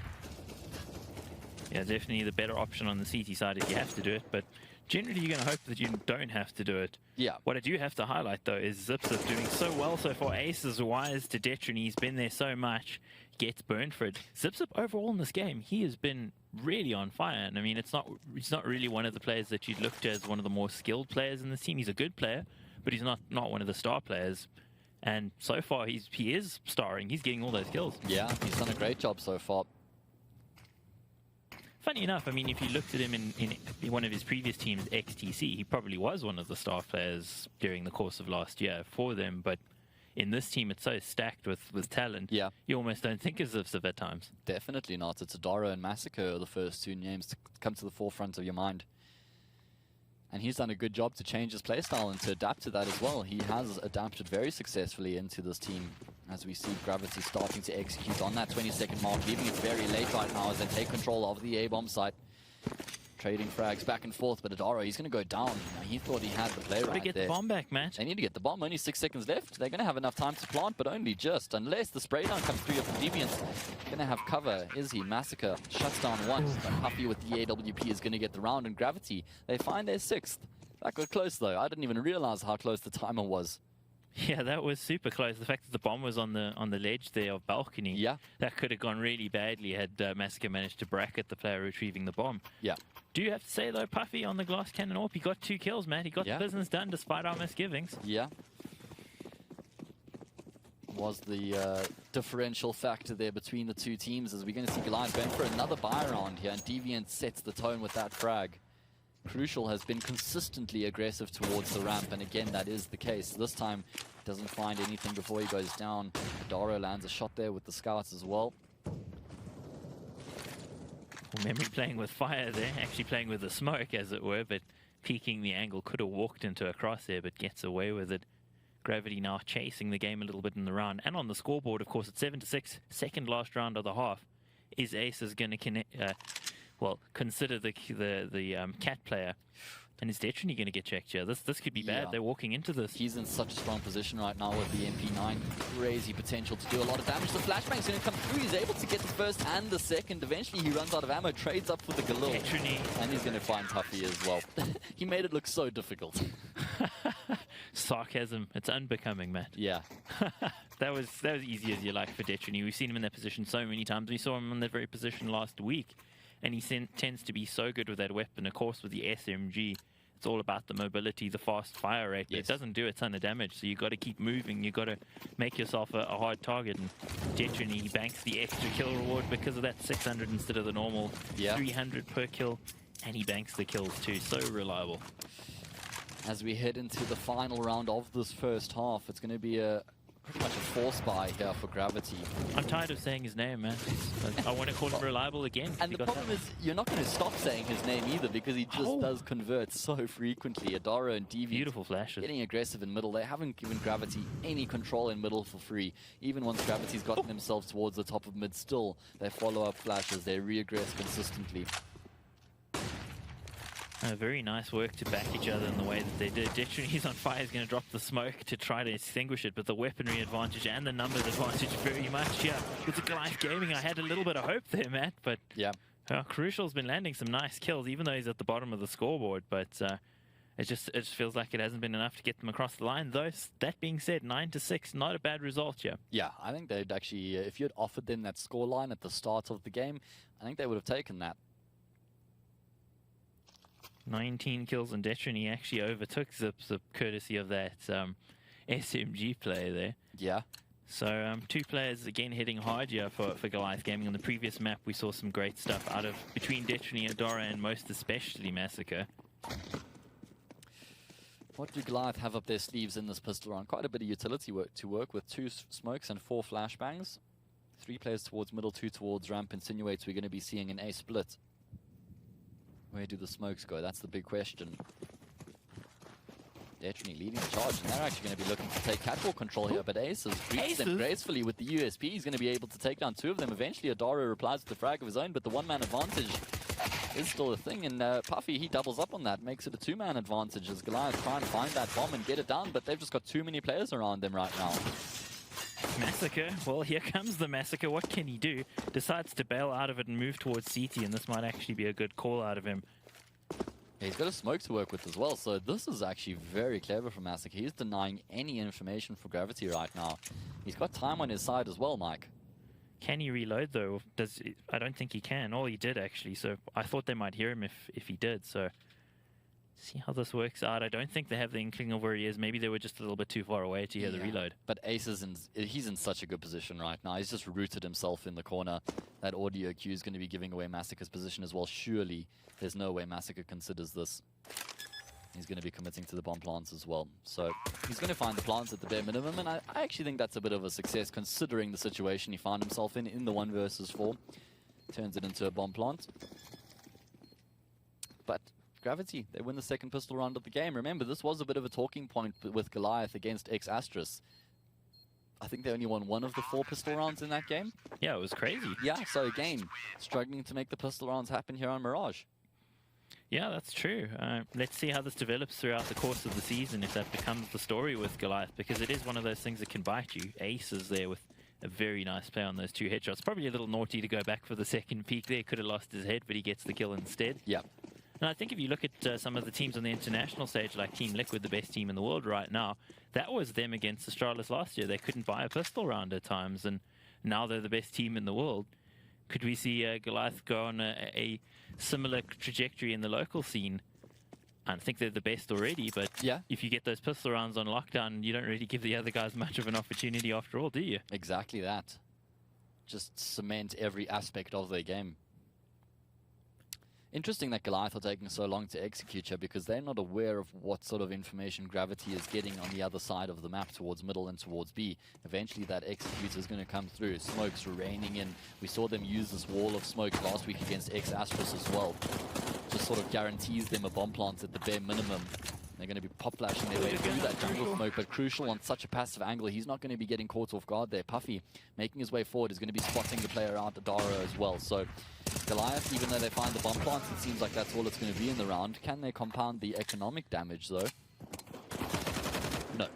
Yeah, definitely the better option on the CT side if you have to do it, but generally you're going to hope that you don't have to do it. Yeah. What I do have to highlight though is Zip doing so well so far. Ace is wise to Detrony, he's been there so much, gets burned for it. Zip overall in this game, he has been really on fire. And I mean, it's not really one of the players that you'd look to as one of the more skilled players in this team. He's a good player, but he's not one of the star players. And so far, he is starring. He's getting all those kills. Yeah, he's done a great job so far. Funny enough, I mean, if you looked at him in one of his previous teams, XTC, he probably was one of the star players during the course of last year for them. But in this team, it's so stacked with talent, you almost don't think of Zip at times. Definitely not. It's Adara and Massacre are the first 2 names to come to the forefront of your mind. And he's done a good job to change his playstyle and to adapt to that as well. He has adapted very successfully into this team, as we see Gravity starting to execute on that 20-second mark, leaving it very late right now as they take control of the A-bomb site. Trading frags back and forth, but Adara, he's going to go down. He thought he had the play right there. Got to get the bomb back, Matt. They need to get the bomb. Only 6 seconds left. They're going to have enough time to plant, but only just. Unless the spray down comes through from Deviant. Going to have cover. Is he? Massacre shuts down once. But Puffy with the AWP is going to get the round. And Gravity, they find their 6th. That got close, though. I didn't even realize how close the timer was. Yeah, that was super close. The fact that the bomb was on the ledge there of balcony, that could have gone really badly had Massacre managed to bracket the player retrieving the bomb. Yeah. Do you have to say, though, Puffy on the Glass Cannon AWP, he got 2 kills, Matt. He got the business done despite our misgivings. Yeah. Was the differential factor there between the 2 teams, as we're going to see Goliath going for another buy round here, and Deviant sets the tone with that frag. Crucial has been consistently aggressive towards the ramp, and again, that is the case. This time, doesn't find anything before he goes down. Doro lands a shot there with the scouts as well. Well, Memory playing with fire there, actually playing with the smoke, as it were, but peeking the angle. Could have walked into a crosshair, but gets away with it. Gravity now chasing the game a little bit in the round. And on the scoreboard, of course, it's 7-6, second last round of the half. Is Aces going to connect... consider the cat player, and is Detrony going to get checked here? This could be bad. They're walking into this. He's in such a strong position right now with the MP9. Crazy potential to do a lot of damage. The flashbang's going to come through. He's able to get the first and the second. Eventually, he runs out of ammo, trades up for the Galil, and he's going to find Puffy as well. He made it look so difficult. Sarcasm. It's unbecoming, Matt. Yeah. That was easy as you like for Detrony. We've seen him in that position so many times. We saw him in that very position last week. And he tends to be so good with that weapon. Of course, with the SMG, it's all about the mobility, the fast fire rate. But it doesn't do a ton of damage, so you've got to keep moving. You've got to make yourself a hard target. And Detrony banks the extra kill reward because of that 600 instead of the normal 300 per kill. And he banks the kills too. So reliable. As we head into the final round of this first half, it's going to be a pretty much a force buy here for Gravity. I'm tired of saying his name, man. I want to call him reliable again. And the problem is, you're not going to stop saying his name either, because he just does convert so frequently. Adara and Deviant Beautiful flashes. getting aggressive in middle. They haven't given Gravity any control in middle for free. Even once Gravity's gotten themselves towards the top of mid, still they follow up flashes. They re-aggress consistently. Very nice work to back each other in the way that they did. He's on fire. He's going to drop the smoke to try to extinguish it, but the weaponry advantage and the numbers advantage very much. Yeah, with the Goliath Gaming, I had a little bit of hope there, Matt, but yeah, Crucial's been landing some nice kills, even though he's at the bottom of the scoreboard, but it just feels like it hasn't been enough to get them across the line. Though, that being said, 9-6, not a bad result, yeah. Yeah, I think they'd actually, if you had offered them that scoreline at the start of the game, I think they would have taken that. 19 kills on Detron. He actually overtook Zip courtesy of that SMG play there. Yeah. So 2 players again hitting hard here for Goliath Gaming. On the previous map, we saw some great stuff out of between Detron, Adara, and most especially Massacre. What do Goliath have up their sleeves in this pistol round? Quite a bit of utility work to work with. 2 smokes and 4 flashbangs. 3 players towards middle, 2 towards ramp. Insinuates we're going to be seeing an A split. Where do the smokes go? That's the big question. Detron leading the charge, and they're actually going to be looking to take catwalk control here, but Aces greets them gracefully with the USP. He's going to be able to take down 2 of them. Eventually, Adara replies with the frag of his own, but the one-man advantage is still a thing, and Puffy, he doubles up on that, makes it a 2-man advantage as Goliath try and find that bomb and get it down, but they've just got too many players around them right now. Massacre, well, here comes the Massacre. What can he do? Decides to bail out of it and move towards CT, and this might actually be a good call out of him. Yeah, he's got a smoke to work with as well, so this is actually very clever from Massacre. He's denying any information for Gravity right now. He's got time on his side as well, Mike. Can he reload, though? I don't think he can. All he did, actually, so I thought they might hear him if he did, so... See how this works out. I don't think they have the inkling of where he is. Maybe they were just a little bit too far away to hear the reload. But Ace he's in such a good position right now. He's just rooted himself in the corner. That audio cue is going to be giving away Massacre's position as well. Surely there's no way Massacre considers this. He's going to be committing to the bomb plants as well. So he's going to find the plants at the bare minimum, and I actually think that's a bit of a success considering the situation he found himself in the 1 versus 4. Turns it into a bomb plant. But Gravity, they win the 2nd pistol round of the game. Remember, this was a bit of a talking point with Goliath against X-Astris. I think they only won 1 of the 4 pistol rounds in that game. Yeah, it was crazy. Yeah, so again, struggling to make the pistol rounds happen here on Mirage. Yeah, that's true. Let's see how this develops throughout the course of the season, if that becomes the story with Goliath, because it is one of those things that can bite you. Ace is there with a very nice play on those 2 headshots. Probably a little naughty to go back for the 2nd peek there. Could have lost his head, but he gets the kill instead. Yeah. And I think if you look at some of the teams on the international stage, like Team Liquid, the best team in the world right now, that was them against Astralis last year. They couldn't buy a pistol round at times, and now they're the best team in the world. Could we see Goliath go on a similar trajectory in the local scene? I think they're the best already, but yeah, if you get those pistol rounds on lockdown, you don't really give the other guys much of an opportunity after all, do you? Exactly that. Just cement every aspect of their game. Interesting that Goliath are taking so long to execute here, because they're not aware of what sort of information Gravity is getting on the other side of the map towards middle and towards B. Eventually that executor is going to come through. Smoke's raining in. We saw them use this wall of smoke last week against X-Astris as well. Just sort of guarantees them a bomb plant at the bare minimum. They're going to be pop flashing their way through that jungle smoke, but Crucial on such a passive angle, he's not going to be getting caught off guard there. Puffy, making his way forward, is going to be spotting the player out, Adara as well. So Goliath, even though they find the bomb plants, it seems like that's all it's going to be in the round. Can they compound the economic damage, though? No.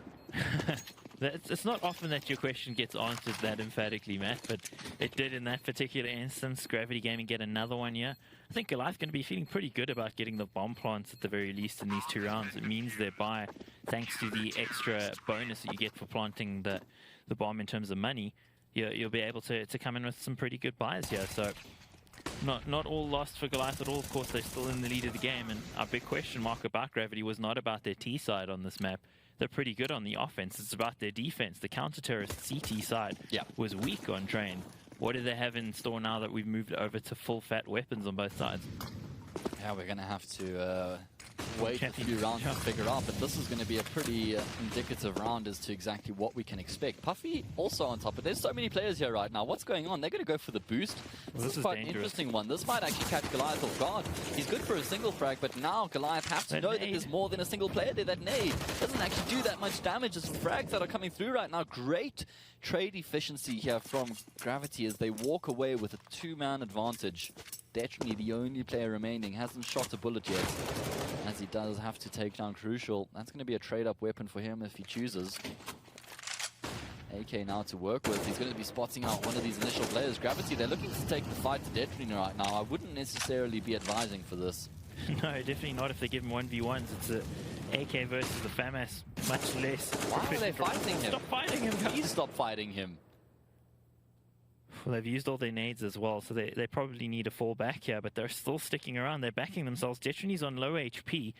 It's not often that your question gets answered that emphatically, Matt, but it did in that particular instance. Gravity Gaming get another one here. I think Goliath going to be feeling pretty good about getting the bomb plants at the very least in these 2 rounds. It means they're by, thanks to the extra bonus that you get for planting the bomb in terms of money, you'll be able to come in with some pretty good buys here. So not all lost for Goliath at all. Of course, they're still in the lead of the game, and our big question mark about Gravity was not about their T side on this map. They're pretty good on the offense. It's about their defense. The counter-terrorist CT side was weak on Train. What do they have in store now that we've moved over to full fat weapons on both sides? Yeah, we're going to have to wait a few rounds to figure out, but this is going to be a pretty indicative round as to exactly what we can expect. Puffy also on top, but there's so many players here right now. What's going on? They're going to go for the boost. This is quite an interesting one. This might actually catch Goliath off guard. He's good for a single frag, but now Goliath has to know that there's more than a single player there. That nade doesn't actually do that much damage. There's some frags that are coming through right now. Great trade efficiency here from Gravity as they walk away with a 2-man advantage. Definitely the only player remaining, hasn't shot a bullet yet, as he does have to take down Crucial. That's going to be a trade-up weapon for him if he chooses. AK now to work with. He's going to be spotting out one of these initial players. Gravity, they're looking to take the fight to Detrine right now. I wouldn't necessarily be advising for this. No, definitely not if they give him 1v1s. It's a AK versus the FAMAS, much less. Why are they fighting him? Stop fighting him, guys. Please stop fighting him. Well, they've used all their nades as well, so they probably need a fall back here, but they're still sticking around. They're backing themselves. Detrine's on low HP,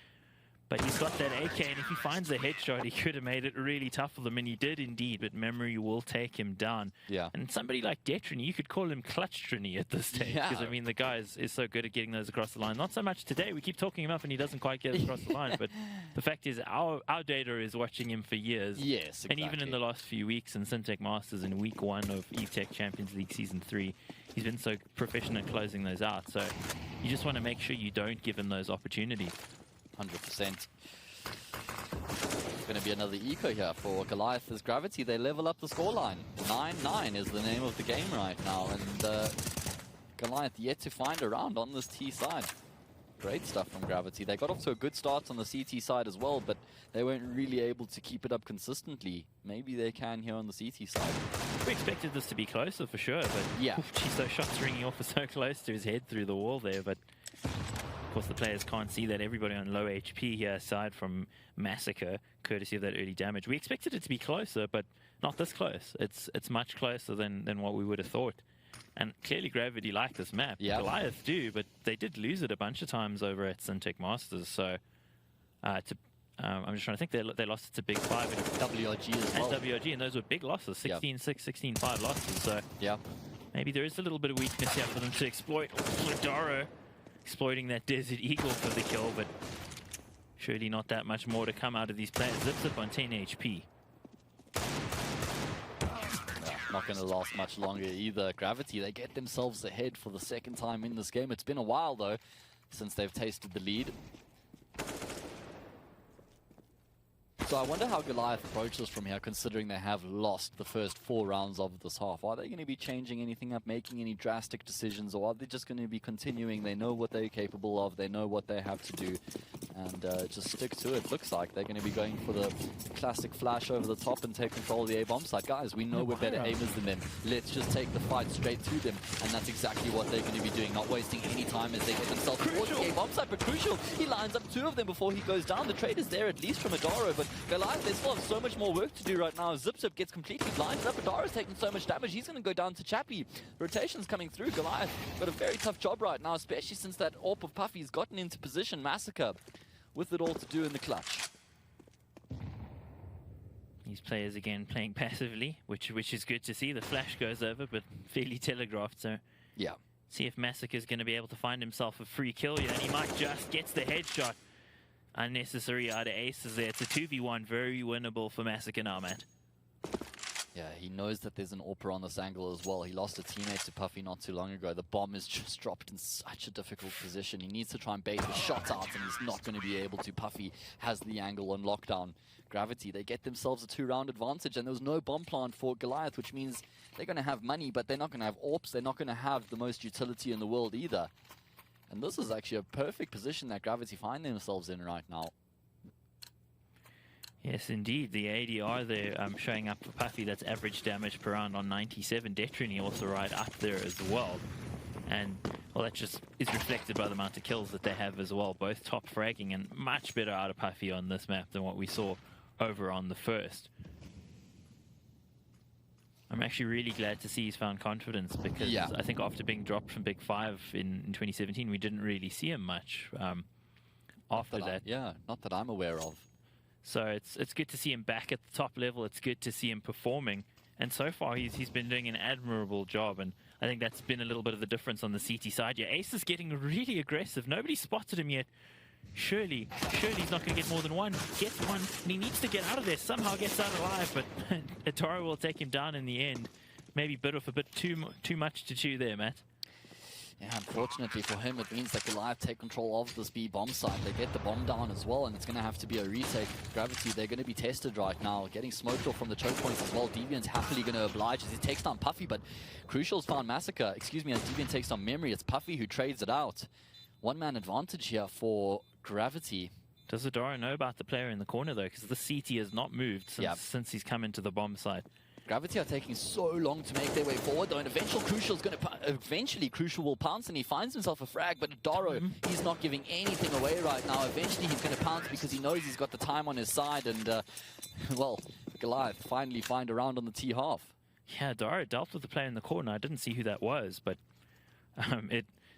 but he's got that AK, and if he finds a headshot, he could have made it really tough for them, and he did indeed, but memory will take him down. Yeah. And somebody like Detrine, you could call him Clutch Trini at this stage, because, I mean, the guy is so good at getting those across the line. Not so much today. We keep talking him up, and he doesn't quite get across the line, but the fact is our data is watching him for years. Yes, exactly. And even in the last few weeks in Syntech Masters in week 1 of Evetech Champions League Season 3, he's been so proficient at closing those out. So you just want to make sure you don't give him those opportunities. 100%. It's going to be another eco here for Goliath as Gravity. They level up the scoreline. 9-9 is the name of the game right now. And Goliath yet to find a round on this T side. Great stuff from Gravity. They got off to a good start on the CT side as well, but they weren't really able to keep it up consistently. Maybe they can here on the CT side. We expected this to be closer for sure, but yeah, geez, those shots ringing off were so close to his head through the wall there, but of course the players can't see that. Everybody on low HP here, aside from Massacre, courtesy of that early damage. We expected it to be closer, but not this close. It's much closer than what we would have thought. And clearly Gravity like this map. Yeah. Goliath do, but they did lose it a bunch of times over at Syntech Masters. So I'm just trying to think. They lost it to Big 5 and WRG as well. And WRG, and those were big losses. 16-6, 16-5 losses. So yeah, maybe there is a little bit of weakness here for them to exploit. Ladaro exploiting that Desert Eagle for the kill, but surely not that much more to come out of these players. Zips up on 10 HP. Not going to last much longer either. Gravity, they get themselves ahead for the second time in this game. It's been a while, though, since they've tasted the lead. So I wonder how Goliath approaches from here, considering they have lost the first 4 rounds of this half. Are they going to be changing anything up, making any drastic decisions, or are they just going to be continuing? They know what they're capable of, they know what they have to do, and just stick to it. Looks like they're going to be going for the classic flash over the top and take control of the A-bomb site. Guys, we know we're better aimers than them. Let's just take the fight straight to them, and that's exactly what they're going to be doing, not wasting any time as they get themselves towards the A-bomb site. But Crucial, he lines up 2 of them before he goes down. The trade is there, at least from Adaro, but Goliath, they still have so much more work to do right now. Zip gets completely blinded up. Adaro's taking so much damage, he's going to go down to Chappie. Rotation's coming through. Goliath got a very tough job right now, especially since that AWP of Puffy's gotten into position. Massacre with it all to do in the clutch. These players again playing passively, which is good to see. The flash goes over, but fairly telegraphed. So yeah, see if Massacre's going to be able to find himself a free kill here, and he might just gets the headshot. Unnecessary out of aces there. It's a 2v1, very winnable for Massacre now, Matt. Yeah, he knows that there's an AWPer on this angle as well. He lost a teammate to Puffy not too long ago. The bomb is just dropped in such a difficult position. He needs to try and bait the shot out, and he's not going to be able to. Puffy has the angle on lockdown. Gravity, they get themselves a 2-round advantage, and there's no bomb plant for Goliath, which means they're going to have money, but they're not going to have AWPs. They're not going to have the most utility in the world either. And this is actually a perfect position that Gravity find themselves in right now. Yes, indeed. The ADR there showing up for Puffy. That's average damage per round on 97. Detrine also right up there as well. And, well, that just is reflected by the amount of kills that they have as well. Both top fragging and much better out of Puffy on this map than what we saw over on the first. I'm actually really glad to see he's found confidence, because I think after being dropped from Big 5 in 2017, we didn't really see him much after that. Yeah, not that I'm aware of. So it's good to see him back at the top level. It's good to see him performing. And so far, he's been doing an admirable job. And I think that's been a little bit of the difference on the CT side. Yeah, Ace is getting really aggressive. Nobody spotted him yet. Surely he's not going to get more than one. Gets one, and he needs to get out of there. Somehow gets out alive, but Adara will take him down in the end. Maybe bit off a bit too much to chew there, Matt. Yeah, unfortunately for him, it means that Goliath take control of this B bomb site. They get the bomb down as well, and it's going to have to be a retake. Gravity, they're going to be tested right now, getting smoked off from the choke points as well. Deviant's happily going to oblige as he takes down Puffy, but Crucial's found Massacre. Excuse me, as Deviant takes down Memory, it's Puffy who trades it out. One-man advantage here for Gravity. Does Adara know about the player in the corner, though? Because the CT has not moved since he's come into the bomb site. Gravity are taking so long to make their way forward, though, and eventually Crucial will pounce, and he finds himself a frag, but Adaro, he's not giving anything away right now. Eventually he's going to pounce because he knows he's got the time on his side, and, well, Goliath finally find a round on the T half. Yeah, Adaro dealt with the player in the corner. I didn't see who that was, but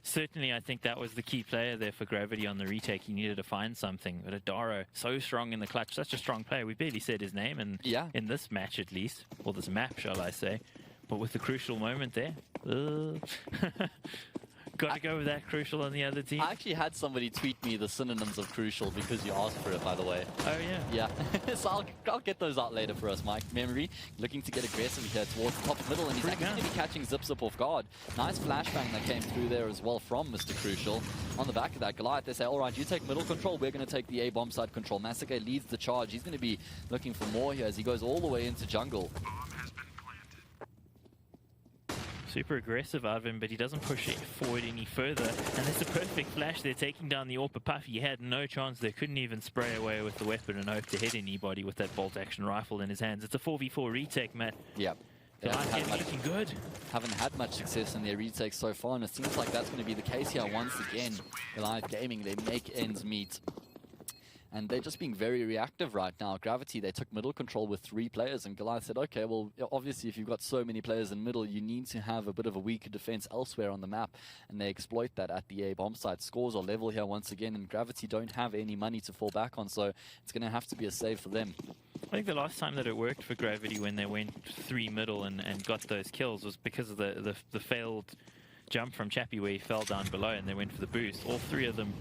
certainly I think that was the key player there for Gravity on the retake. He needed to find something, but Adaro, so strong in the clutch, such a strong player. We barely said his name, and in this match at least, or this map, shall I say. But with the crucial moment there, got to go with that crucial on the other team. I actually had somebody tweet me the synonyms of crucial because you asked for it, by the way. Oh, yeah? Yeah. So I'll get those out later for us, Mike. Memory looking to get aggressive here towards the top middle, and he's actually going to be catching Zip off guard. Nice flashbang that came through there as well from Mr. Crucial. On the back of that, Goliath, they say, all right, you take middle control, we're going to take the A bomb side control. Massacre leads the charge. He's going to be looking for more here as he goes all the way into jungle. Super aggressive out of him, but he doesn't push it forward any further. And it's a perfect flash there, taking down the AWP. Puffy. He had no chance there, couldn't even spray away with the weapon and hope to hit anybody with that bolt-action rifle in his hands. It's a 4v4 retake, Matt. Yep. Looking good. Haven't had much success in their retakes so far, and it seems like that's going to be the case here once again. Goliath Gaming, they make ends meet. And they're just being very reactive right now. Gravity, they took middle control with 3 players, and Goliath said, okay, well, obviously if you've got so many players in middle, you need to have a bit of a weaker defense elsewhere on the map, and they exploit that at the A bomb site. Scores are level here once again, and Gravity don't have any money to fall back on, so it's going to have to be a save for them. I think the last time that it worked for Gravity when they went 3 middle and got those kills was because of the failed jump from Chappie where he fell down below and they went for the boost. All 3 of them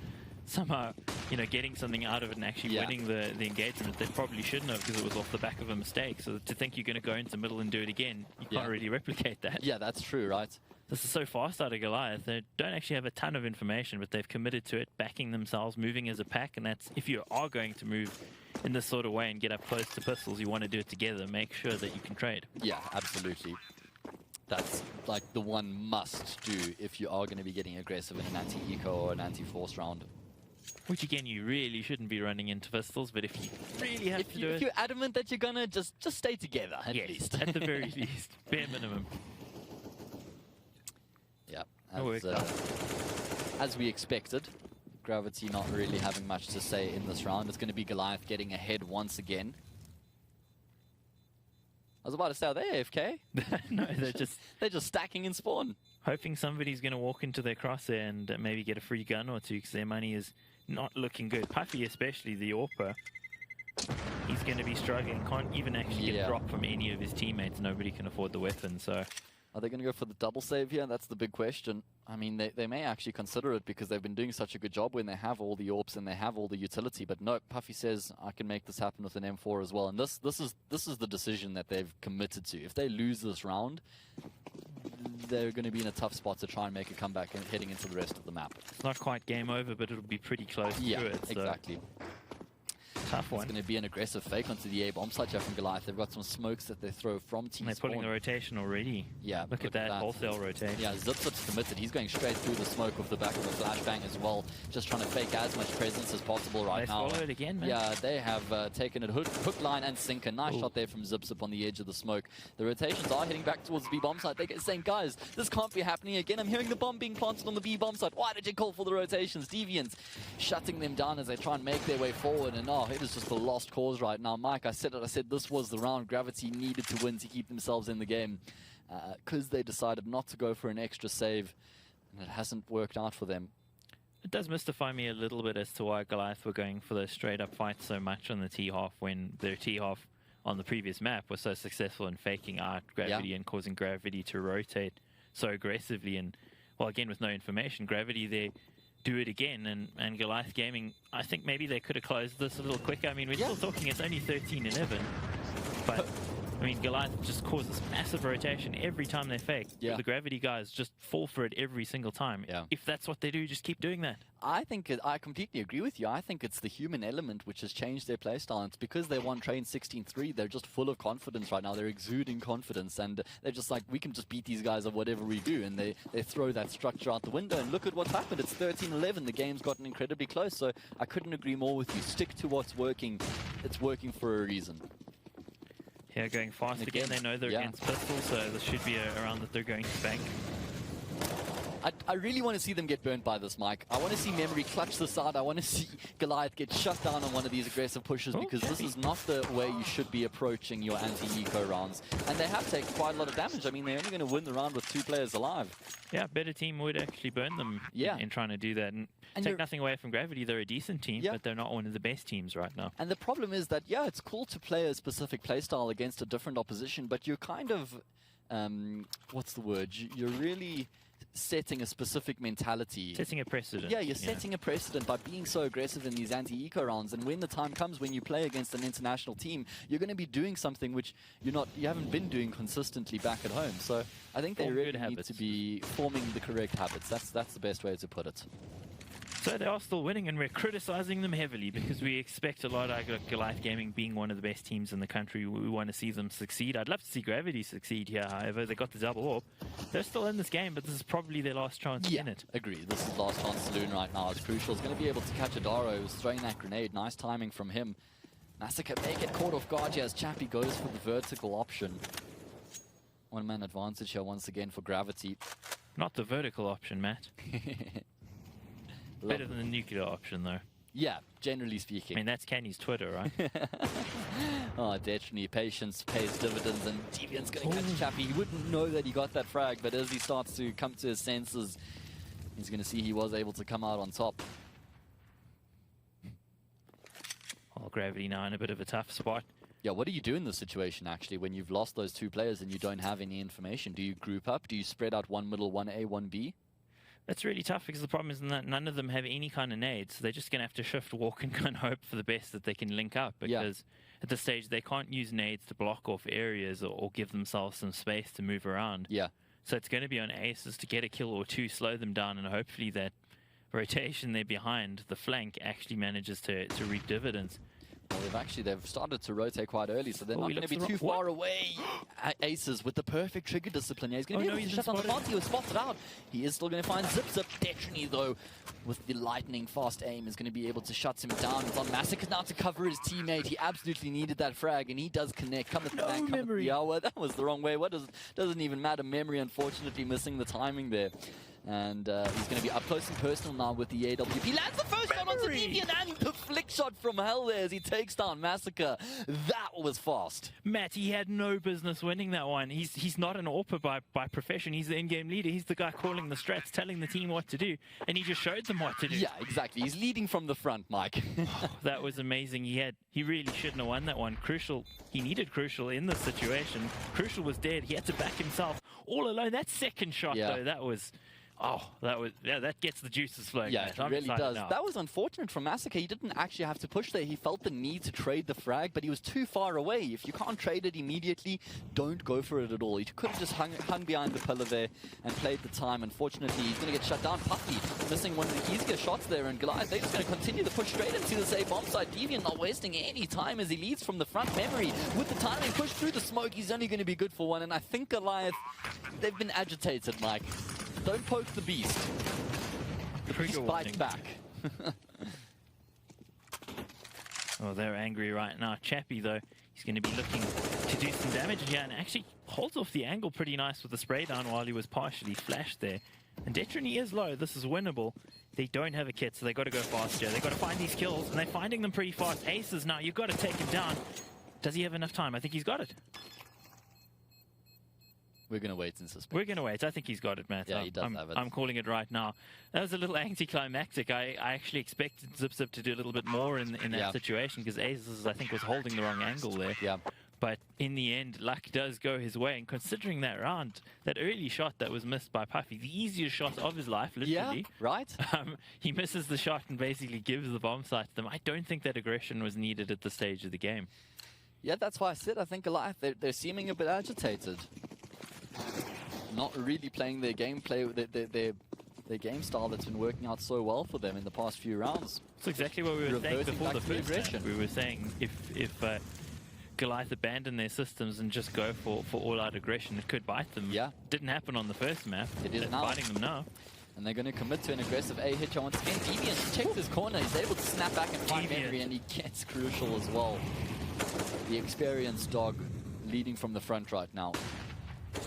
somehow, you know, getting something out of it and actually winning the engagement. They probably shouldn't have because it was off the back of a mistake. So to think you're going to go into middle and do it again, you can't really replicate that. Yeah, that's true, right? This is so fast out of Goliath. They don't actually have a ton of information, but they've committed to it, backing themselves, moving as a pack. And that's, if you are going to move in this sort of way and get up close to pistols, you want to do it together. Make sure that you can trade. Yeah, absolutely. That's like the one must do if you are going to be getting aggressive in an anti-eco or an anti-force round. Which again, you really shouldn't be running into pistols, but if you really have to do it... If you're adamant that you're gonna, just stay together, at least. At the very least. Bare minimum. Yeah. As we expected, Gravity not really having much to say in this round. It's going to be Goliath getting ahead once again. I was about to say, are they AFK? No, they're just stacking in spawn. Hoping somebody's going to walk into their crosshair and maybe get a free gun or two because their money is not looking good. Puffy, especially the AWPer, he's going to be struggling. Can't even actually get a drop from any of his teammates. Nobody can afford the weapon, so... Are they going to go for the double save here? That's the big question. I mean, they may actually consider it because they've been doing such a good job when they have all the AWPs and they have all the utility. But no, Puffy says, I can make this happen with an M4 as well. And this is the decision that they've committed to. If they lose this round, they're going to be in a tough spot to try and make a comeback and heading into the rest of the map. It's not quite game over, but it'll be pretty close to it. So. Exactly. Tough one. It's going to be an aggressive fake onto the A bomb site here from Goliath. They've got some smokes that they throw from T-spawn. They're pulling the rotation already. Yeah, look at that wholesale rotation. Yeah, Zip's committed. He's going straight through the smoke with the back of a flashbang as well. Just trying to fake as much presence as possible right now. They follow it again, man. Yeah, they have taken it hook, line, and sinker. Nice shot there from Zip on the edge of the smoke. The rotations are heading back towards the B bomb site. They're saying, guys, this can't be happening again. I'm hearing the bomb being planted on the B bomb site. Why did you call for the rotations? Deviants shutting them down as they try and make their way forward. And it is just a lost cause right now. Mike, I said this was the round Gravity needed to win to keep themselves in the game because they decided not to go for an extra save, and it hasn't worked out for them. It does mystify me a little bit as to why Goliath were going for those straight-up fights so much on the T-half when their T-half on the previous map was so successful in faking out Gravity and causing Gravity to rotate so aggressively. And, well, again, with no information, Gravity, do it again. And Goliath Gaming, I think maybe they could have closed this a little quicker. I mean, we're still talking, it's only 13-11. But, I mean, Goliath just causes massive rotation every time they fake. The Gravity guys just fall for it every single time. If that's what they do, just keep doing that. I think I completely agree with you. I think it's the human element which has changed their playstyle. It's because they won Train 16-3. They're just full of confidence right now. They're exuding confidence, and they're just like, we can just beat these guys at whatever we do. And they throw that structure out the window. And look at what's happened. It's 13-11. The game's gotten incredibly close. So I couldn't agree more with you. Stick to what's working. It's working for a reason. Yeah, going fast again. They know they're against Pistol, so this should be a round that they're going to bank. I really want to see them get burnt by this, Mike. I want to see Memory clutch this out. I want to see Goliath get shut down on one of these aggressive pushes, because this is not the way you should be approaching your anti-eco rounds. And they have taken quite a lot of damage. I mean, they're only going to win the round with 2 players alive. Yeah, better team would actually burn them in trying to do that. And take nothing away from Gravity. They're a decent team, but they're not one of the best teams right now. And the problem is that, it's cool to play a specific playstyle against a different opposition, but you're kind of, what's the word? You're really setting a specific mentality. Setting a precedent. Yeah, you're setting a precedent by being so aggressive in these anti-eco rounds. And when the time comes when you play against an international team, you're going to be doing something which you haven't been doing consistently back at home. So I think they really need to be forming the correct habits. That's the best way to put it. So they are still winning, and we're criticizing them heavily because we expect a lot out of Goliath Gaming being one of the best teams in the country. We want to see them succeed. I'd love to see Gravity succeed here, however. They got the double AWP. They're still in this game, but this is probably their last chance in it. Agree. This is last chance saloon right now. It's crucial. He's going to be able to catch Adaro. He was throwing that grenade. Nice timing from him. Massacre may get caught off guard here as Chappie goes for the vertical option. One-man advantage here once again for Gravity. Not the vertical option, Matt. Better than the nuclear option, though. Yeah, generally speaking. I mean, that's Kenny's Twitter, right? Oh, definitely. Patience pays dividends, and Deviant's going to catch Chappie. He wouldn't know that he got that frag, but as he starts to come to his senses, he's going to see he was able to come out on top. Well, Gravity now in a bit of a tough spot. Yeah, what do you do in this situation, actually, when you've lost those 2 players and you don't have any information? Do you group up? Do you spread out one middle, one A, one B? That's really tough, because the problem is that none of them have any kind of nades. So they're just going to have to shift, walk, and kind of hope for the best that they can link up. Because at this stage, they can't use nades to block off areas or give themselves some space to move around. So it's going to be on aces to get a kill or 2, slow them down, and hopefully that rotation there behind the flank actually manages to reap dividends. Well, they've started to rotate quite early, so they're not going to be too far away. Aces with the perfect trigger discipline. Yeah, he's going to be able to shut down the party. He was spotted out. He is still going to find Zip. Detrony, though, with the lightning fast aim, is going to be able to shut him down. It's on Massacre now to cover his teammate. He absolutely needed that frag, and he does connect. Come with the bank, come with the hour. That was the wrong way. Doesn't even matter. Memory, unfortunately, missing the timing there. And he's going to be up close and personal now with the AWP. He lands the first shot onto Deviant, and the flick shot from hell there as he takes down Massacre. That was fast. Matt, he had no business winning that one. He's not an AWPer by profession. He's the in-game leader. He's the guy calling the strats, telling the team what to do, and he just showed them what to do. Yeah, exactly. He's leading from the front, Mike. That was amazing. He really shouldn't have won that one. Crucial. He needed Crucial in this situation. Crucial was dead. He had to back himself all alone. That second shot, though, that was... that gets the juices flowing. Yeah, it really does. That was unfortunate for Massacre. He didn't actually have to push there. He felt the need to trade the frag, but he was too far away. If you can't trade it immediately, don't go for it at all. He could have just hung behind the pillar there and played the time. Unfortunately, he's going to get shut down. Puffy missing one of the easier shots there, and Goliath, they're just going to continue to push straight into the safe bomb side. Deviant not wasting any time as he leads from the front. Memory with the timing, push through the smoke. He's only going to be good for one, and I think Goliath, they've been agitated, Mike. Don't poke the beast. The beast bites back. They're angry right now. Chappie, though, he's going to be looking to do some damage here, and actually holds off the angle pretty nice with the spray down while he was partially flashed there. And Detrony is low. This is winnable. They don't have a kit, so they've got to go faster. They've got to find these kills, and they're finding them pretty fast. Aces now, you've got to take him down. Does he have enough time? I think he's got it. We're going to wait in suspense. We're going to wait. I think he's got it, Matt. Yeah, he does have it. I'm calling it right now. That was a little anticlimactic. I actually expected Zip to do a little bit more in that situation, because Aces, I think, was holding the wrong angle there. Yeah. But in the end, luck does go his way. And considering that round, that early shot that was missed by Puffy, the easiest shot of his life, literally. Yeah, right? He misses the shot and basically gives the bomb site to them. I don't think that aggression was needed at this stage of the game. Yeah, that's why I said I think Goliath, they're seeming a bit agitated. Not really playing their gameplay, their game style that's been working out so well for them in the past few rounds. That's exactly what we were saying Reversing before back the to first aggression. match. We were saying if Goliath abandon their systems and just go for all-out aggression, it could bite them. Yeah. Didn't happen on the first map. It is It's now. biting them now. And they're going to commit to an aggressive A hitcher once again. Deviant checks his corner. He's able to snap back and find Deviant. Henry, and he gets crucial as well. The experienced dog leading from the front right now. I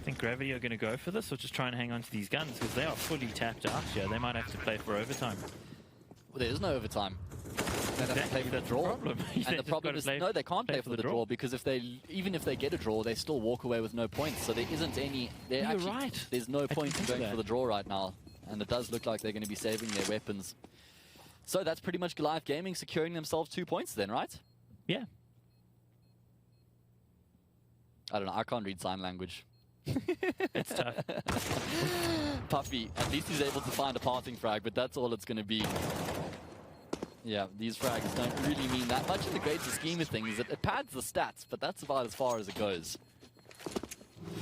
think Gravity are going to go for this or just try and hang on to these guns because they are fully tapped out here. They might have to play for overtime. Well, there is no overtime. They have to play for the that's draw. the problem. And the problem is, no, they can't play for the draw because even if they get a draw, they still walk away with no points. So there isn't any. You're right. There's no I point in didn't think going of for the that. draw right now, and it does look like they're going to be saving their weapons. So that's pretty much Goliath Gaming securing themselves 2 points then, right? Yeah. I don't know. I can't read sign language. It's tough. Puffy, at least he's able to find a passing frag, but that's all it's going to be. Yeah, these frags don't really mean that much in the greater scheme of things. It pads the stats, but that's about as far as it goes.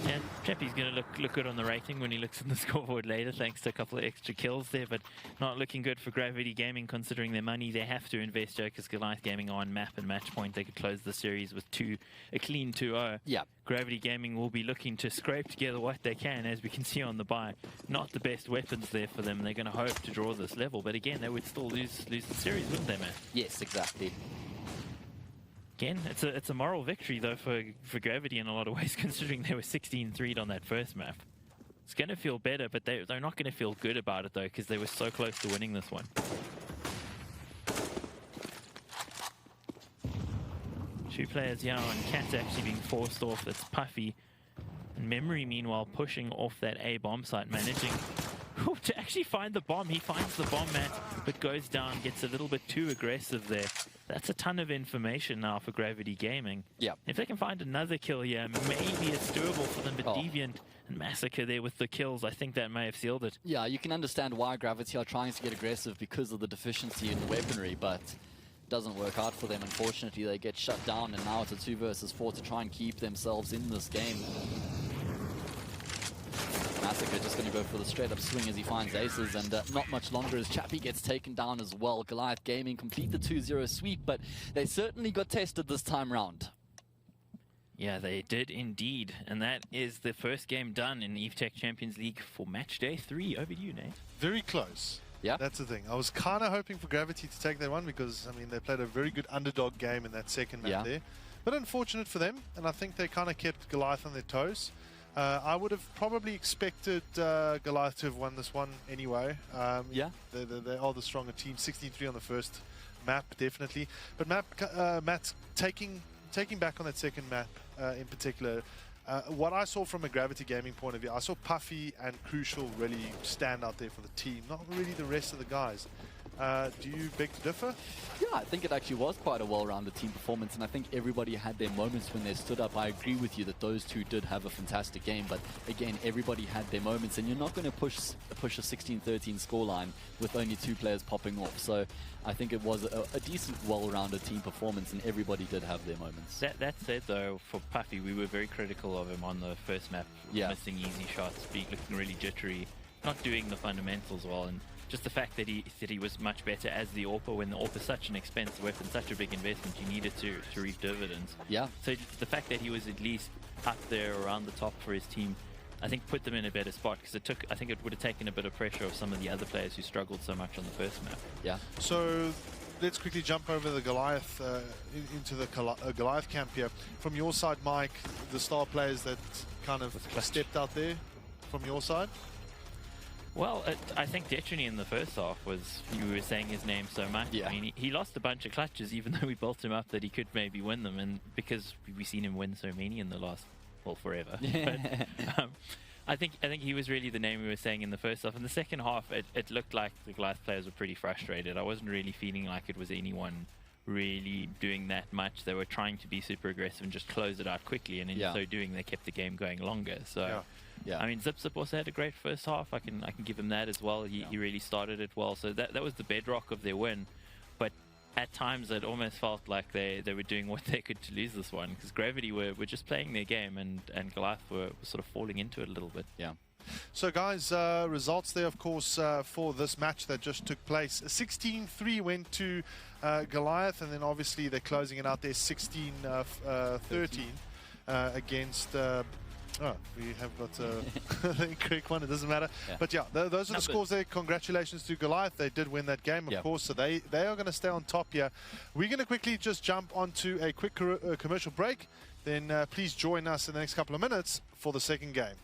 Yeah, Chappie's going to look good on the rating when he looks in the scoreboard later, thanks to a couple of extra kills there, but not looking good for Gravity Gaming considering their money. They have to invest because Goliath Gaming are on map and match point. They could close the series with a clean 2-0. Yeah. Gravity Gaming will be looking to scrape together what they can, as we can see on the buy. Not the best weapons there for them. They're going to hope to draw this level, but again, they would still lose the series, wouldn't they, man? Yes, exactly. Again, it's a moral victory, though, for Gravity in a lot of ways, considering they were 16-3'd on that first map. It's going to feel better, but they're not going to feel good about it, though, because they were so close to winning this one. Two players, Yao and Cat, actually being forced off. That's Puffy. And Memory, meanwhile, pushing off that A bomb site, managing to actually find the bomb. He finds the bomb, Matt, but goes down, gets a little bit too aggressive there. That's a ton of information now for Gravity Gaming. Yeah. If they can find another kill here, maybe it's doable for them, but Deviant and Massacre there with the kills, I think that may have sealed it. Yeah, you can understand why Gravity are trying to get aggressive because of the deficiency in the weaponry, but it doesn't work out for them. Unfortunately, they get shut down, and now it's a 2 versus 4 to try and keep themselves in this game. Massacre just going to go for the straight-up swing as he finds aces, and not much longer as Chappie gets taken down as well. Goliath Gaming complete the 2-0 sweep, but they certainly got tested this time round. Yeah, they did indeed, and that is the first game done in Evetech Champions League for Matchday 3. Over to you, Nate. Very close. Yeah. That's the thing. I was kind of hoping for Gravity to take that one because, I mean, they played a very good underdog game in that second map there. But unfortunate for them, and I think they kind of kept Goliath on their toes. I would have probably expected Goliath to have won this one anyway. Yeah. They are the stronger team. 16-3 on the first map, definitely. But Matt's taking back on that second map in particular. What I saw from a Gravity Gaming point of view, I saw Puffy and Crucial really stand out there for the team, not really the rest of the guys. Do you beg to differ? Yeah, I think it actually was quite a well-rounded team performance, and I think everybody had their moments when they stood up. I agree with you that those two did have a fantastic game, but again, everybody had their moments, and you're not going to push a 16-13 scoreline with only 2 players popping off. So I think it was a decent, well-rounded team performance, and everybody did have their moments. That said, though, for Puffy, we were very critical of him on the first map, missing easy shots, looking really jittery, not doing the fundamentals well, and just the fact that he was much better as the AWPer when the AWPer is such an expensive weapon, such a big investment, you needed to reap dividends. Yeah. So the fact that he was at least up there around the top for his team, I think put them in a better spot because I think it would have taken a bit of pressure off some of the other players who struggled so much on the first map. Yeah. So let's quickly jump over the Goliath into the Goliath camp here. From your side, Mike, the star players that kind of stepped out there from your side? Well, I think Detrony in the first half was, you were saying his name so much. Yeah. I mean, he lost a bunch of clutches even though we built him up that he could maybe win them, and because we've seen him win so many in the last, well, forever. But, I think he was really the name we were saying in the first half. In the second half, it looked like the Goliath players were pretty frustrated. I wasn't really feeling like it was anyone really doing that much. They were trying to be super aggressive and just close it out quickly, and in so doing, they kept the game going longer. So, I mean, Zip also had a great first half. I can give him that as well. He really started it well. So that was the bedrock of their win. But at times, it almost felt like they were doing what they could to lose this one, because Gravity were just playing their game, and Goliath were sort of falling into it a little bit. Yeah. So guys, results there, of course, for this match that just took place. 16-3 went to Goliath, and then obviously they're closing it out there 16-13 against... we have got the incorrect one. It doesn't matter. But yeah, those are the scores there. Congratulations to Goliath. They did win that game, of course, so they are going to stay on top here. We're going to quickly just jump onto a quick commercial break. Then please join us in the next couple of minutes for the second game.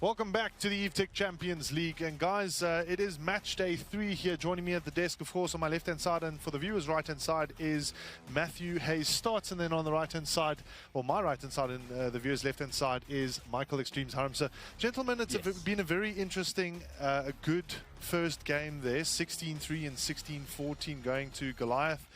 Welcome back to the Evetech Champions League, and guys, it is match day 3 here. Joining me at the desk, of course, on my left-hand side, and for the viewers' right-hand side is Matthew Hayes Starts, and then on the right-hand side, or my right-hand side, and the viewers' left-hand side is Michael Extremes Harmsa. Gentlemen, it's been a very interesting, good first game there, 16-3 and 16-14 going to Goliath.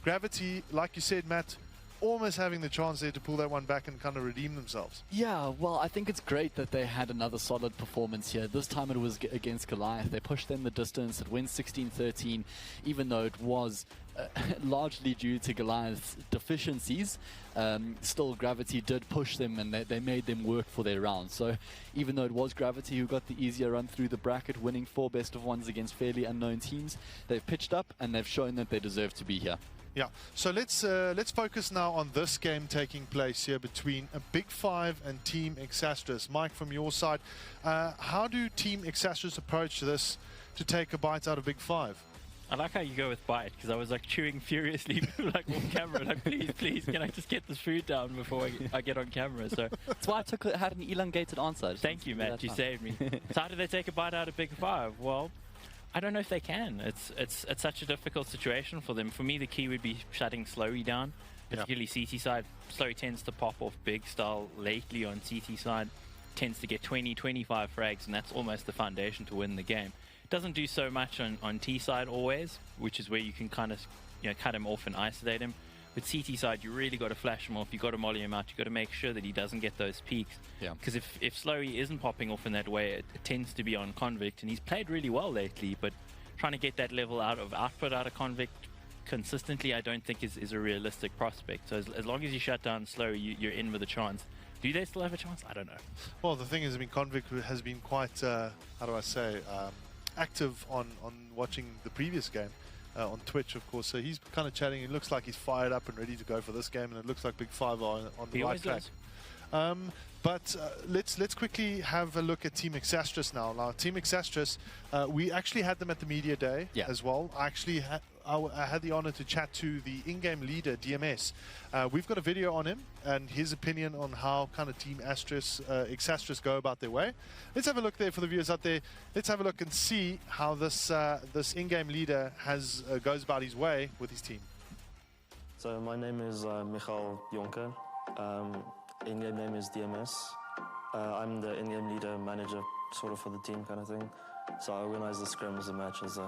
Gravity, like you said, Matt, almost having the chance there to pull that one back and kind of redeem themselves. Yeah, well, I think it's great that they had another solid performance here. This time it was against Goliath. They pushed them the distance. It went 16-13, even though it was largely due to Goliath's deficiencies. Still, Gravity did push them, and they made them work for their round. So even though it was Gravity who got the easier run through the bracket, winning 4 best-of-1s against fairly unknown teams, they've pitched up and they've shown that they deserve to be here. Yeah, so let's focus now on this game taking place here between a Big 5 and Team Exastrus. Mike, from your side, how do Team Exastrus approach this to take a bite out of Big 5? I like how you go with bite, because I was like chewing furiously like on camera, like please, can I just get this food down before I get on camera? So that's why I had an elongated answer. Thank you, Matt. You saved me. So how do they take a bite out of Big 5? Well, I don't know if they can. It's such a difficult situation for them. For me, the key would be shutting Slowey down. particularly CT side. Slurry tends to pop off big style lately on CT side, tends to get 20, 25 frags, and that's almost the foundation to win the game. Doesn't do so much on T side always, which is where you can kind of cut him off and isolate him. With CT side, you really got to flash him off. You got to molly him out. You got to make sure that he doesn't get those peaks. Because if Slurry isn't popping off in that way, it tends to be on Convict, and he's played really well lately. But trying to get that level output out of Convict consistently, I don't think is a realistic prospect. So as long as you shut down Slurry, you're in with a chance. Do they still have a chance? I don't know. Well, the thing is, I mean, Convict has been quite, how do I say, active on watching the previous game. On Twitch, of course, so he's kind of chatting. It looks like he's fired up and ready to go for this game, and it looks like Big Five are on the right track. But let's quickly have a look at Team Exastrus now. Now, Team Exastrus, we actually had them at the media day as well. I actually I had the honor to chat to the in-game leader, DMS. We've got a video on him and his opinion on how kind of Team Exastrus go about their way. Let's have a look there for the viewers out there. Let's have a look and see how this this in-game leader goes about his way with his team. So my name is Michael Jonker. In-game name is DMS. I'm the in-game leader, manager, sort of for the team kind of thing. So I organize the scrims, the matches,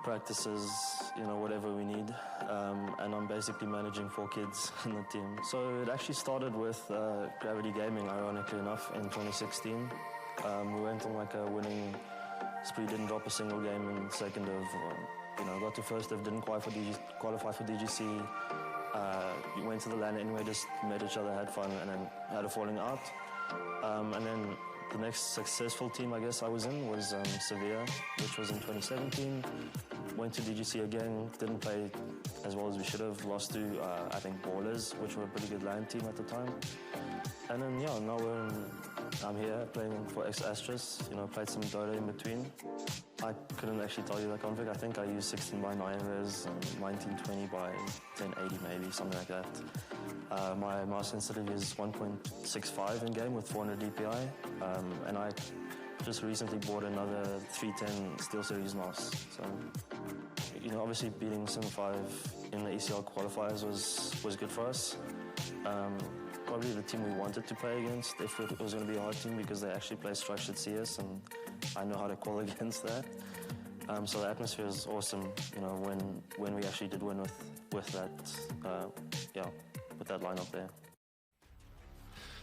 practices, whatever we need. And I'm basically managing 4 kids in the team. So it actually started with Gravity Gaming, ironically enough, in 2016. We went on like a winning spree, didn't drop a single game in second of, got to first div, didn't qualify for DGC. We went to the LAN anyway, just met each other, had fun, and then had a falling out. And then the next successful team, I guess, I was in was Sevilla, which was in 2017. Went to DGC again, didn't play as well as we should have. Lost to, I think, Ballers, which were a pretty good LAN team at the time. And then, now I'm here playing for Exastrus. Played some Dota in between. I couldn't actually tell you the config. I think I used 16 by 9 res and 1920 by 1080 maybe, something like that. My mouse sensitivity is 1.65 in game with 400 DPI. And I just recently bought another 310 SteelSeries mouse. So, obviously beating Sim 5 in the ECL qualifiers was good for us. Probably the team we wanted to play against if it was going to be a hard team, because they actually play structured CS and I know how to call against that. So the atmosphere is awesome, when we actually did win with that, with that lineup there.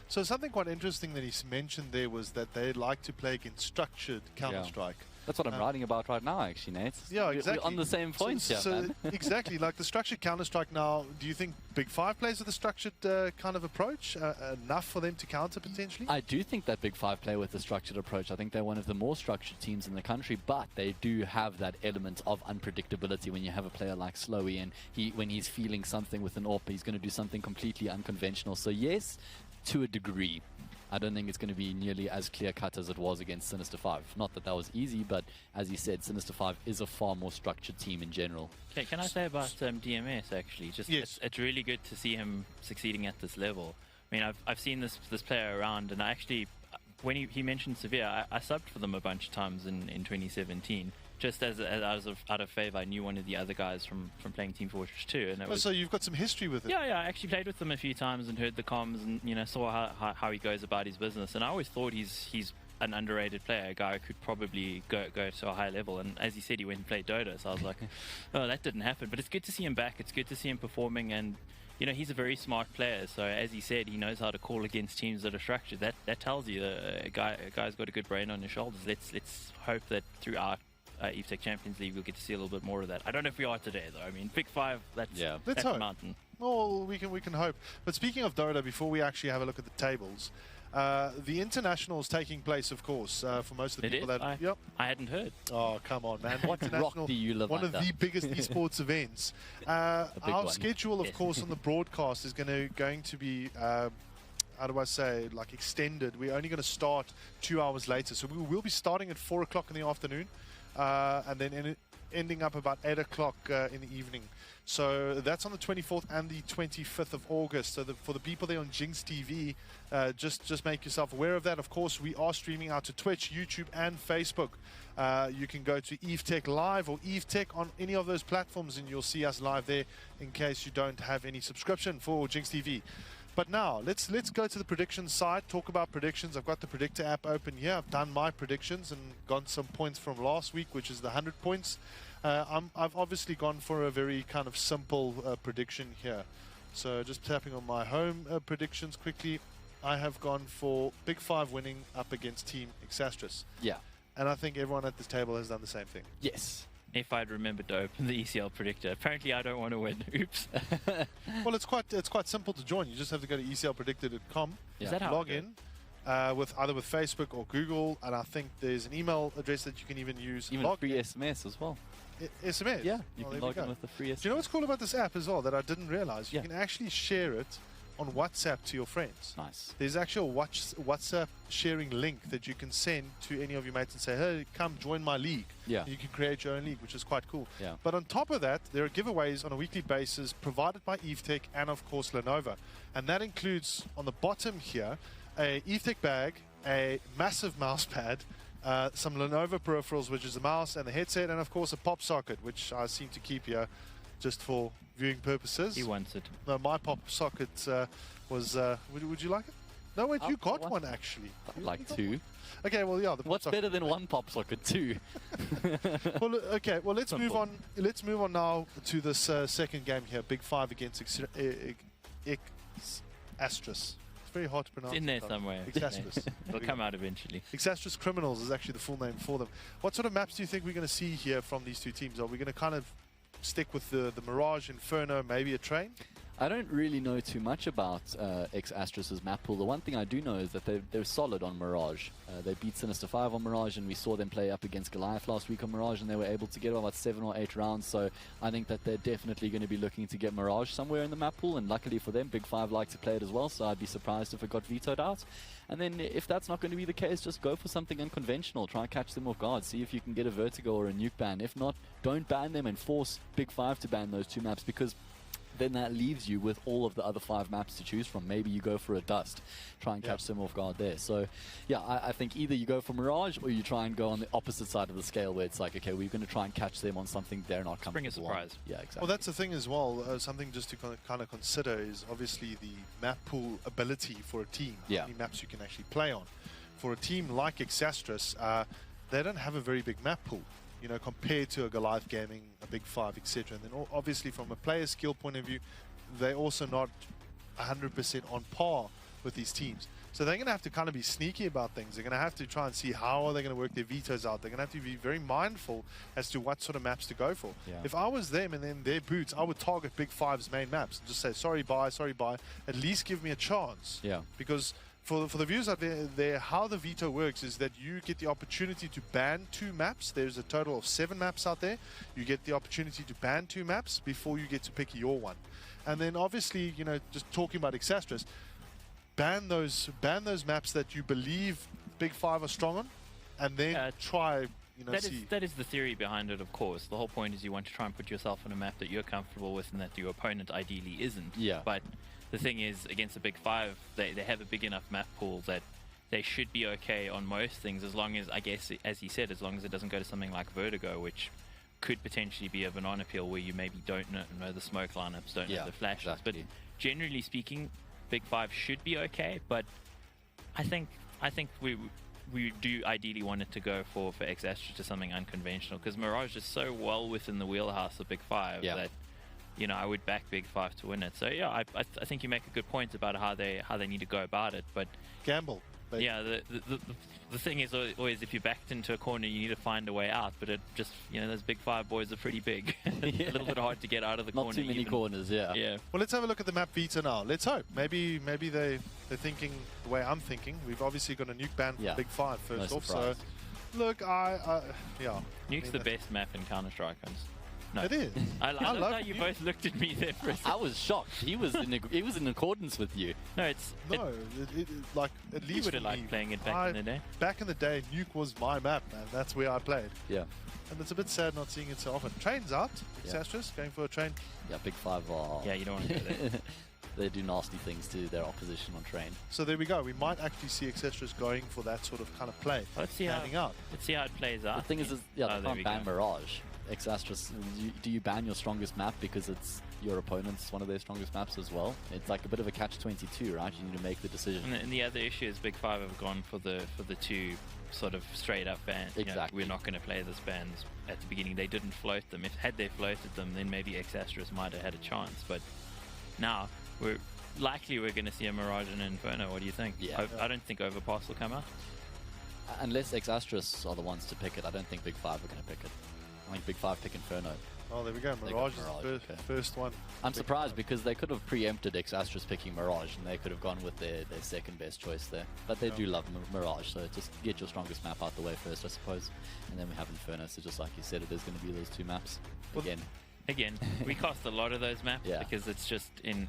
So something quite interesting that he's mentioned there was that they like to play against structured Counter-Strike. That's what I'm writing about right now, actually, Nate. Yeah, exactly. We're on the same points here, man. Exactly, like the structured Counter-Strike now, do you think Big Five plays with a structured kind of approach? Enough for them to counter, potentially? I do think that Big Five play with a structured approach. I think they're one of the more structured teams in the country, but they do have that element of unpredictability when you have a player like Slowey, and when he's feeling something with an AWP, he's going to do something completely unconventional. So yes, to a degree. I don't think it's going to be nearly as clear-cut as it was against Sinister 5. Not that that was easy, but as you said, Sinister 5 is a far more structured team in general. Okay, can I say about DMS, actually? Yes. It's really good to see him succeeding at this level. I mean, I've seen this player around, and I actually, when he mentioned Sevilla, I subbed for them a bunch of times in 2017. Just as I was out of favour, I knew one of the other guys from playing Team Fortress 2. And so you've got some history with it? Yeah, I actually played with him a few times and heard the comms and, saw how he goes about his business. And I always thought he's an underrated player, a guy who could probably go to a high level. And as he said, he went and played Dota, so I was like, oh, that didn't happen. But it's good to see him back. It's good to see him performing, and he's a very smart player. So as he said, he knows how to call against teams that are structured. That tells you a guy's got a good brain on his shoulders. Let's hope that throughout Evetech Champions League we'll get to see a little bit more of that. I don't know if we are today, though. I mean, Big Five, that's a mountain. Well, we can hope. But speaking of Dota, before we actually have a look at the tables, the international is taking place, of course, for most of the people that. I hadn't heard. Oh, come on, man! What rock do you live One under? of the biggest esports events. Our schedule, of course, on the broadcast is going to be. How do I say, like, extended. We're only going to start 2 hours later, so we will be starting at 4 o'clock in the afternoon. And then ending up about 8 o'clock in the evening. So that's on the 24th and the 25th of August. So for the people there on Jinx TV, just make yourself aware of that. Of course, we are streaming out to Twitch, YouTube, and Facebook. You can go to Evetech Live or Evetech on any of those platforms, and you'll see us live there in case you don't have any subscription for Jinx TV. But now, let's go to the predictions side, talk about predictions. I've got the predictor app open here. I've done my predictions and gotten some points from last week, which is the 100 points. I've obviously gone for a very kind of simple prediction here. So just tapping on my home predictions quickly, I have gone for Big Five winning up against Team Exastrus. Yeah. And I think everyone at this table has done the same thing. Yes. If I'd remembered to open the ECL predictor. Apparently I don't want to win. Oops. Well, it's quite simple to join. You just have to go to eclpredictor.com, Is that how log in with either with Facebook or Google, and I think there's an email address that you can even use. Even free SMS as well. SMS? Yeah, you Oh, can there we log in go. with the free SMS. Do you know what's cool about this app as well that I didn't realize? You Yeah. can actually share it on WhatsApp to your friends. Nice. There's actually a WhatsApp sharing link that you can send to any of your mates and say, hey, come join my league. Yeah. You can create your own league, which is quite cool. Yeah. But on top of that, there are giveaways on a weekly basis provided by Evetech and, of course, Lenovo. And that includes, on the bottom here, a Evetech bag, a massive mouse pad, some Lenovo peripherals, which is the mouse and the headset, and, of course, a pop socket, which I seem to keep here just for viewing purposes. He wants it. No, my pop socket was... would you like it? No, wait, you got one, actually. I'd like two. Okay, well, yeah. The pop What's socket. better than one pop socket? Two. Well, okay. Well, let's move Simple. on. Let's move on now to this second game here. Big Five against Exastrus. It's very hard to pronounce. It's in there that. somewhere. Exastrus. It'll come out eventually. Exastrus Criminals is actually the full name for them. What sort of maps do you think we're going to see here from these two teams? Are we going to kind of stick with the Mirage, Inferno, maybe a train? I don't really know too much about Exastrus's map pool. The one thing I do know is that they're solid on Mirage. They beat Sinister 5 on Mirage, and we saw them play up against Goliath last week on Mirage, and they were able to get about 7 or 8 rounds. So I think that they're definitely going to be looking to get Mirage somewhere in the map pool, and luckily for them, Big Five like to play it as well, so I'd be surprised if it got vetoed out. And then if that's not going to be the case, just go for something unconventional. Try and catch them off guard. See if you can get a Vertigo or a Nuke ban. If not, don't ban them and force Big Five to ban those two maps, because then that leaves you with all of the other 5 maps to choose from. Maybe you go for a Dust, try and catch them off guard there. So yeah, I think either you go for Mirage or you try and go on the opposite side of the scale, where it's like, okay, we're going to try and catch them on something they're not comfortable Bring a surprise. on. Yeah, exactly. Well, that's the thing as well. Something just to kind of consider is obviously the map pool ability for a team. Yeah. How many maps you can actually play on. For a team like Exastrus, they don't have a very big map pool, you know, compared to a Goliath Gaming, a Big Five, etc. And then obviously from a player skill point of view, they're also not 100% on par with these teams. So they're going to have to kind of be sneaky about things. They're going to have to try and see how are they going to work their vetoes out. They're going to have to be very mindful as to what sort of maps to go for. Yeah. If I was them and in their boots, I would target Big Five's main maps and just say, sorry, bye. At least give me a chance. Yeah. Because for the viewers out there, how the veto works is that you get the opportunity to ban 2 maps. There's a total of 7 maps out there. You get the opportunity to ban 2 maps before you get to pick your one. And then obviously, you know, just talking about Exastrus, ban those maps that you believe Big Five are strong on, and then try, you know, see. That is the theory behind it, of course. The whole point is you want to try and put yourself on a map that you're comfortable with and that your opponent ideally isn't. Yeah. But the thing is, against the Big Five, they have a big enough map pool that they should be okay on most things, as long as, I guess, as he said, as long as it doesn't go to something like Vertigo, which could potentially be a banana peel where you maybe don't know the smoke lineups, don't know the flashes. Exactly. But generally speaking, Big Five should be okay. But I think we do ideally want it to go for Exastrus to something unconventional, because Mirage is so well within the wheelhouse of Big Five that, you know, I would back Big Five to win it. So yeah, I think you make a good point about how they need to go about it. But Gamble. Baby. yeah, the thing is always, if you're backed into a corner, you need to find a way out. But it just, you know, those Big Five boys are pretty big. A little bit hard to get out of the corner. Not too many corners, yeah. Yeah. Well, let's have a look at the map veto now. Let's hope. Maybe they're thinking the way I'm thinking. We've obviously got a nuke ban for Big Five first No off. surprise. So, look, yeah. Nuke's the best map in Counter-Strike. No. It is. I love love how you both looked at me there for a second. I was shocked. He was in accordance with you. No, it's... No, like, at least You would have for me, liked playing it back in the day. Back in the day, Nuke was my map, man. That's where I played. Yeah. And it's a bit sad not seeing it so often. Train's out. Yeah. Exastris going for a train. Yeah, Big Five are... Yeah, you don't want to go there. They do nasty things to their opposition on train. So there we go. We might actually see Exastris going for that sort of kind of play. Let's see Standing out. Let's see how it plays out. The thing is yeah, Oh, they there we can't ban go. Mirage. Exastris, do you ban your strongest map because it's your opponent's one of their strongest maps as well? It's like a bit of a catch-22, right? You need to make the decision. And the other issue is Big Five have gone for the two sort of straight up bans. Exactly. We're not going to play this bans at the beginning. They didn't float them. Had they floated them, then maybe Exastris might have had a chance. But now we're going to see a Mirage and Inferno. What do you think? Yeah. I don't think Overpass will come out. Unless Exastris are the ones to pick it, I don't think Big Five are going to pick it. I think Big Five pick Inferno. Oh, there we go. They Mirage got is Mirage, the okay. first one. I'm surprised because they could have preempted Exastris picking Mirage and they could have gone with their second best choice there. But they do love Mirage, so just get your strongest map out the way first, I suppose. And then we have Inferno, so just like you said, it is going to be those two maps. Again, we cost a lot of those maps because it's just in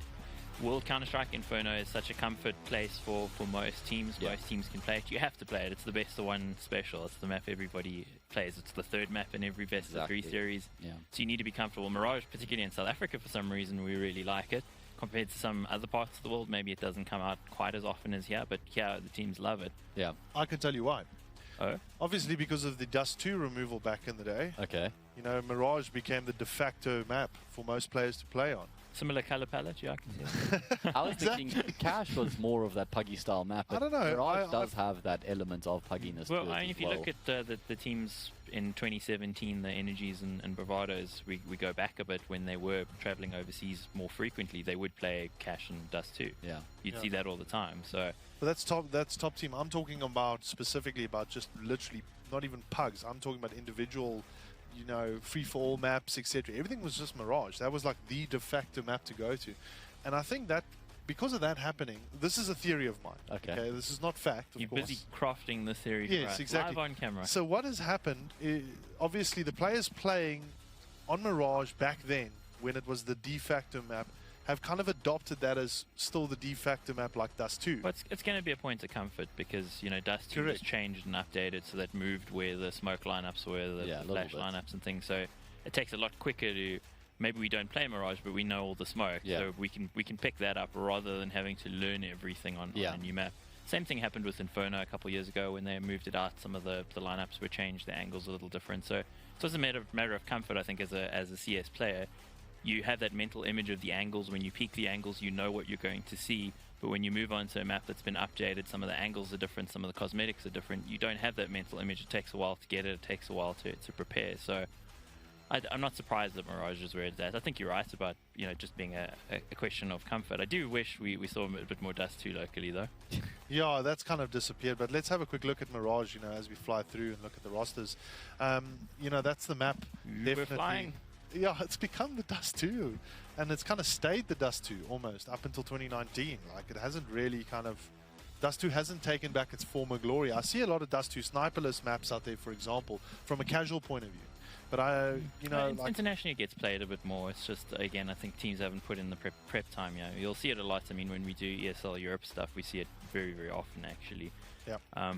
World Counter-Strike. Inferno is such a comfort place for most teams. Yeah. Most teams can play it. You have to play it. It's the best of one special. It's the map everybody plays. It's the third map in every best of 3 series. Yeah. So you need to be comfortable. Mirage, particularly in South Africa, for some reason, we really like it. Compared to some other parts of the world, maybe it doesn't come out quite as often as here, but yeah, the teams love it. Yeah. I can tell you why. Oh? Obviously because of the Dust 2 removal back in the day. Okay. You know, Mirage became the de facto map for most players to play on. Similar color palette, yeah, I can see it. I was thinking Cash was more of that puggy style map. But I don't know. Mirage does have that element of pugginess. Well, to it I mean, as if you look at the teams in 2017, the Energies and Bravados, we go back a bit when they were traveling overseas more frequently. They would play Cash and Dust 2. Yeah. You'd see that all the time. So, But that's top team. I'm talking about specifically about just literally not even pugs. I'm talking about individual, you know, free-for-all maps, etc. Everything was just Mirage. That was like the de facto map to go to. And I think that because of that happening, this is a theory of mine. Okay. This is not fact, of you're course. busy crafting the theory Yes, for us, exactly. live on camera. So what has happened is, obviously, the players playing on Mirage back then, when it was the de facto map, have kind of adopted that as still the de facto map like Dust 2. But it's going to be a point of comfort because, you know, Dust 2 was changed and updated, so that moved where the smoke lineups were, the flash lineups and things. So it takes a lot quicker to... Maybe we don't play Mirage, but we know all the smoke, so we can pick that up rather than having to learn everything on a new map. Same thing happened with Inferno a couple of years ago when they moved it out. Some of the lineups were changed, the angles a little different. So it's a matter of comfort, I think, as a CS player. You have that mental image of the angles. When you peek the angles, you know what you're going to see. But when you move on to a map that's been updated, some of the angles are different, some of the cosmetics are different. You don't have that mental image. It takes a while to get it. It takes a while to prepare. So I'm not surprised that Mirage is where it's at. I think you're right about, you know, just being a question of comfort. I do wish we saw a bit more Dust 2 locally, though. Yeah, that's kind of disappeared. But let's have a quick look at Mirage, you know, as we fly through and look at the rosters. You know, that's the map. We're flying. Yeah, it's become the Dust 2, and it's kind of stayed the Dust 2 almost up until 2019. Like, it hasn't really kind of... Dust 2 hasn't taken back its former glory. I see a lot of Dust 2 sniperless maps out there, for example, from a casual point of view. But you know, like, internationally it gets played a bit more. It's just, again, I think teams haven't put in the prep time. You know, you'll see it a lot. I mean, when we do ESL Europe stuff, we see it very, very often, actually. Yeah.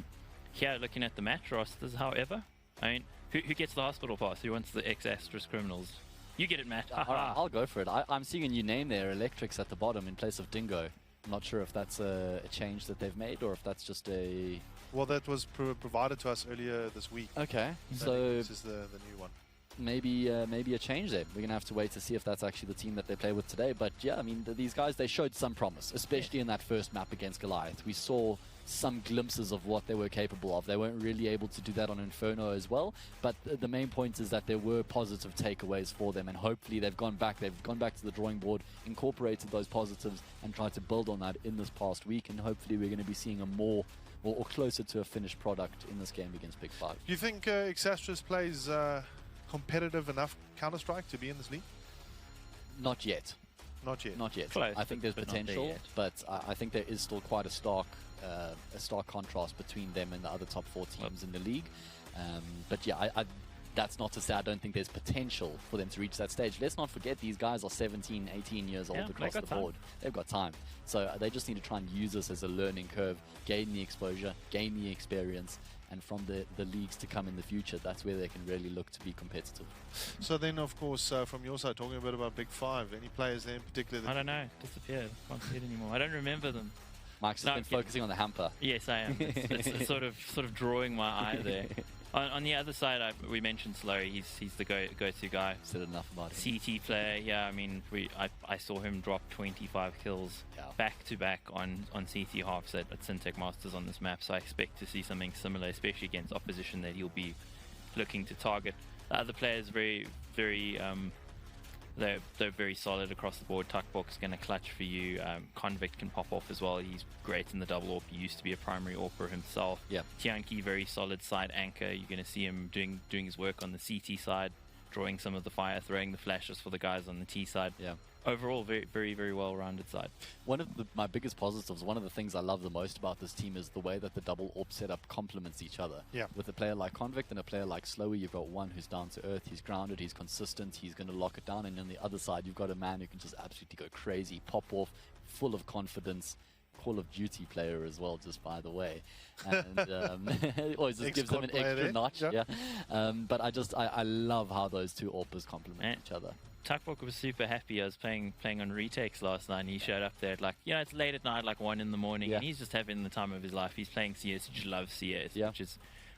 Here, looking at the match rosters, however, I mean, who gets the hospital pass? Who wants the Exastris criminals? You get it, Matt. I'll go for it. I'm seeing a new name there, Electrics at the bottom in place of Dingo. I'm not sure if that's a change that they've made or if that's just a... Well, that was provided to us earlier this week. Okay, so this is the new one. Maybe a change there. We're going to have to wait to see if that's actually the team that they play with today. But yeah, I mean, these guys, they showed some promise, especially in that first map against Goliath. We saw some glimpses of what they were capable of. They weren't really able to do that on Inferno as well, but the main point is that there were positive takeaways for them, and hopefully they've gone back to the drawing board, incorporated those positives and tried to build on that in this past week, and hopefully we're going to be seeing a more or closer to a finished product in this game against Big Five. Do you think Exastris plays competitive enough Counter-Strike to be in this league? Not yet. Not yet. Not yet. Close, I think there's but not there potential, yet. but I think there is still quite a stark contrast between them and the other top 4 teams in the league. But yeah, that's not to say I don't think there's potential for them to reach that stage. Let's not forget these guys are 17, 18 years old across the board. They've got time. So they just need to try and use this as a learning curve, gain the exposure, gain the experience, and from the leagues to come in the future, that's where they can really look to be competitive. So then, of course, from your side, talking a bit about Big Five, any players there in particular? That I don't know. Disappeared. Can't see it anymore. I don't remember them. Mike's just been focusing on the hamper. Yes, I am. It's sort of drawing my eye there. On the other side, we mentioned Slurry. He's the go-to guy. Said enough about him. CT player. Yeah, I mean, I saw him drop 25 kills back to back on CT halves at Syntech Masters on this map. So I expect to see something similar, especially against opposition that he'll be looking to target. The other players very they're very solid across the board. Tuckbox going to clutch for you. Convict can pop off as well. He's great in the double AWP. He used to be a primary AWPer himself. Yeah. Tianqi, very solid side anchor. You're going to see him doing his work on the CT side, drawing some of the fire, throwing the flashes for the guys on the T side. Yeah. Overall, very, very, very well-rounded side. One of my biggest positives, one of the things I love the most about this team is the way that the double AWP setup complements each other. Yeah. With a player like Convict and a player like Slowy, you've got one who's down to earth, he's grounded, he's consistent, he's going to lock it down, and on the other side, you've got a man who can just absolutely go crazy, pop off, full of confidence. Call of Duty player as well, just by the way, and always just gives them an extra notch. Yeah. But I love how those two AWPers complement each other. Tuckbook was super happy. I was playing on retakes last night, and he showed up there at like, it's late at night, like 1 in the morning, and he's just having the time of his life. He's playing CS. He just loves CS,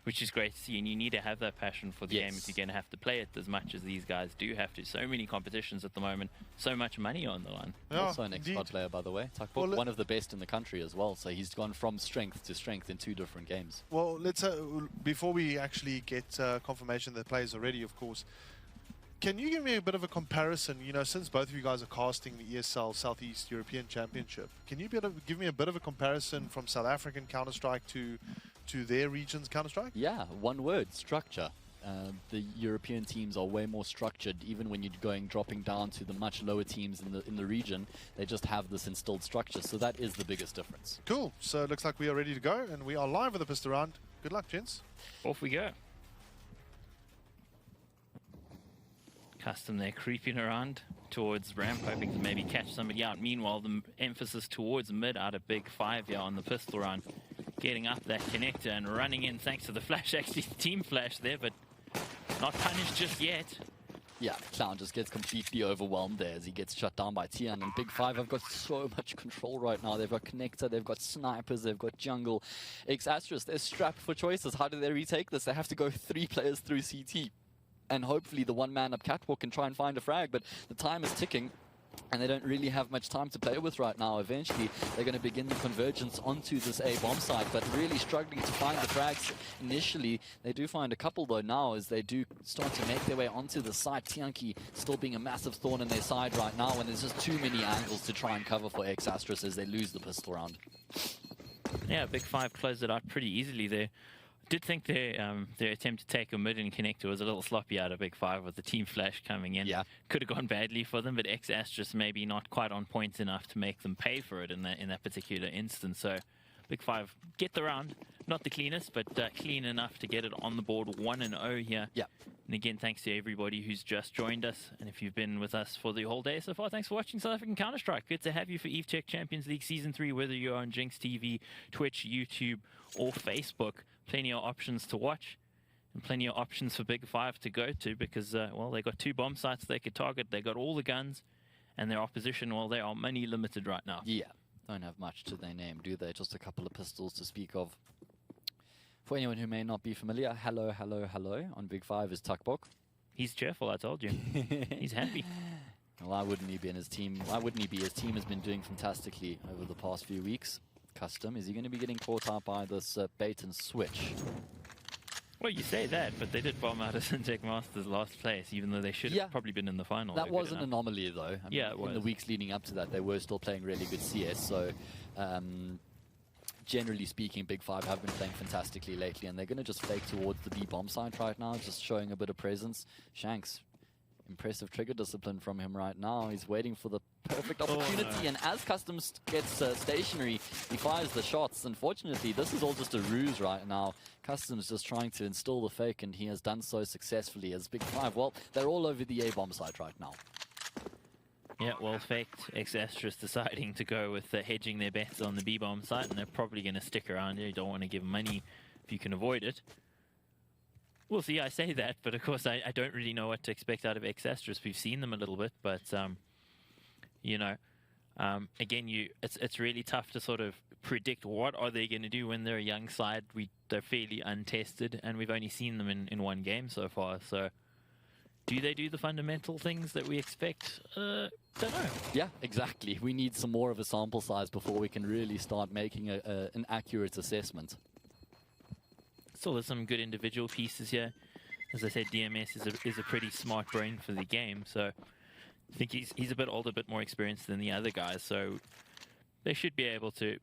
which is great to see. And you need to have that passion for the game if you're going to have to play it as much as these guys do have to. So many competitions at the moment, so much money on the line. Also an X-Squad player, by the way. Tuckbook, one of the best in the country as well. So he's gone from strength to strength in 2 different games. Well, let's before we actually get confirmation that the players are ready, of course. Can you give me a bit of a comparison, since both of you guys are casting the ESL Southeast European Championship, can you give me a bit of a comparison from South African Counter-Strike to their region's Counter-Strike? Yeah, one word, structure. The European teams are way more structured. Even when you're dropping down to the much lower teams in the region, they just have this instilled structure. So that is the biggest difference. Cool. So it looks like we are ready to go, and we are live with the pistol round. Good luck, gents. Off we go. Custom there, creeping around towards ramp, hoping to maybe catch somebody out. Meanwhile, the emphasis towards mid out of Big Five here on the pistol round. Getting up that connector and running in thanks to the flash. Actually, team flash there, but not punished just yet. Yeah, Clown just gets completely overwhelmed there as he gets shut down by Tian. And Big Five have got so much control right now. They've got connector, they've got snipers, they've got jungle. X-Astrus, they're strapped for choices. How do they retake this? They have to go 3 players through CT. And hopefully the one-man up catwalk can try and find a frag, but the time is ticking, and they don't really have much time to play with right now. Eventually, they're going to begin the convergence onto this A-bomb site, but really struggling to find the frags initially. They do find a couple, though, now, as they do start to make their way onto the site. Tianqi still being a massive thorn in their side right now, and there's just too many angles to try and cover for X-Astrus as they lose the pistol round. Yeah, Big Five closed it out pretty easily there. Did think their attempt to take a mid and connector was a little sloppy out of Big Five with the team flash coming in. Yeah. Could have gone badly for them, but X-Ass just maybe not quite on point enough to make them pay for it in that particular instance. So Big Five get the round. Not the cleanest, but clean enough to get it on the board 1-0 here. Yeah. And again, thanks to everybody who's just joined us. And if you've been with us for the whole day so far, thanks for watching South African Counter-Strike. Good to have you for Evetech Champions League Season 3, whether you're on Jinx TV, Twitch, YouTube, or Facebook. Plenty of options to watch and plenty of options for Big Five to go to because, well, they got 2 bomb sites they could target. They got all the guns, and their opposition, well, they are money limited right now. Yeah, don't have much to their name, do they? Just a couple of pistols to speak of. For anyone who may not be familiar, hello, hello, hello on Big Five is Tuckbook. He's cheerful, I told you. He's happy. Well, why wouldn't he be in his team? Why wouldn't he be? His team has been doing fantastically over the past few weeks. Custom, is he going to be getting caught out by this bait and switch? Well, you say that, but they did bomb out of Syntech Masters last place, even though they should have probably been in the final. That was an anomaly, though. I mean, yeah, it was. In the weeks leading up to that, they were still playing really good CS, so generally speaking, Big Five have been playing fantastically lately, and they're going to just fake towards the B bomb site right now, just showing a bit of presence. Shanks Impressive trigger discipline from him right now. He's waiting for the perfect opportunity, and as Customs gets stationary, he fires the shots. Unfortunately, this is all just a ruse right now. Customs just trying to install the fake, and he has done so successfully as Big Five. Well, they're all over the A-bomb site right now. Yeah, well faked. Exastrus deciding to go with hedging their bets on the B-bomb site, and they're probably going to stick around here. You don't want to give money if you can avoid it. We'll see, I say that, but of course I don't really know what to expect out of Exastrus. We've seen them a little bit, but, you know, again, it's really tough to sort of predict what are they going to do when they're a young side. They're fairly untested, and we've only seen them in one game so far, so do they do the fundamental things that we expect? Don't know. Yeah, exactly. We need some more of a sample size before we can really start making an accurate assessment. Still, there's some good individual pieces here. As I said, DMS is a pretty smart brain for the game, so I think he's a bit older, a bit more experienced than the other guys, so they should be able to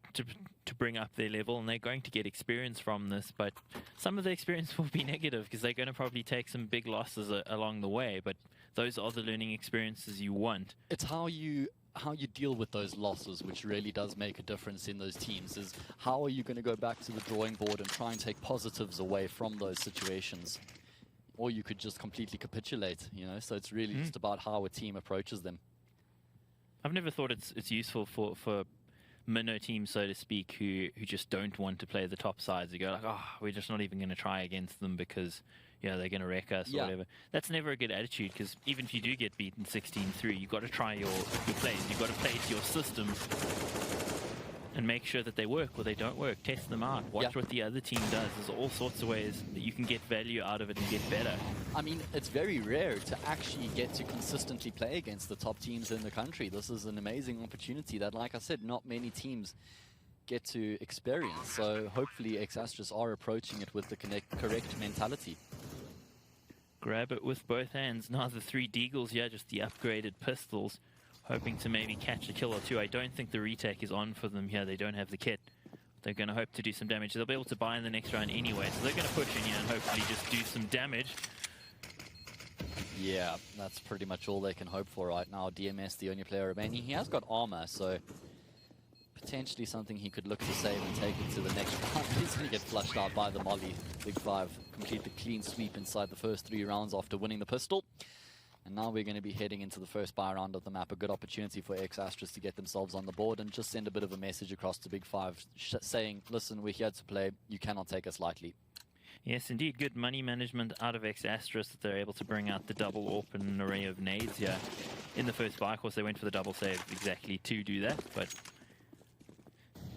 bring up their level, and they're going to get experience from this, but some of the experience will be negative because they're going to probably take some big losses along the way, but those are the learning experiences you want. It's how you deal with those losses, which really does make a difference in those teams, is how are you going to go back to the drawing board and try and take positives away from those situations? Or you could just completely capitulate, you know? So it's really just about how a team approaches them. I've never thought it's useful for minnow teams, so to speak, who just don't want to play the top sides. You go like, oh, we're just not even going to try against them because, you know, they're going to wreck us or whatever. That's never a good attitude, because even if you do get beaten 16-3, you've got to try your plays. You've got to play to your systems and make sure that they work or they don't work. Test them out. Watch what the other team does. There's all sorts of ways that you can get value out of it and get better. I mean, it's very rare to actually get to consistently play against the top teams in the country. This is an amazing opportunity that, like I said, not many teams get to experience. So hopefully Exastrus are approaching it with the correct mentality. Grab it with both hands. Now the 3 Deagles here, just the upgraded pistols, hoping to maybe catch a kill or two. I don't think the retake is on for them here. They don't have the kit. They're going to hope to do some damage. They'll be able to buy in the next round anyway, so they're going to push in here and hopefully just do some damage. Yeah, that's pretty much all they can hope for right now. DMS, the only player remaining. He has got armor, so potentially something he could look to save and take it to the next round. He's going to get flushed out by the molly. Big Five complete the clean sweep inside the first 3 rounds after winning the pistol. And now we're going to be heading into the first buy round of the map. A good opportunity for Exastrus to get themselves on the board and just send a bit of a message across to Big Five saying, listen, we're here to play. You cannot take us lightly. Yes, indeed. Good money management out of Exastrus that they're able to bring out the double AWP and an array of nades here. In the first buy, of course, they went for the double save exactly to do that, but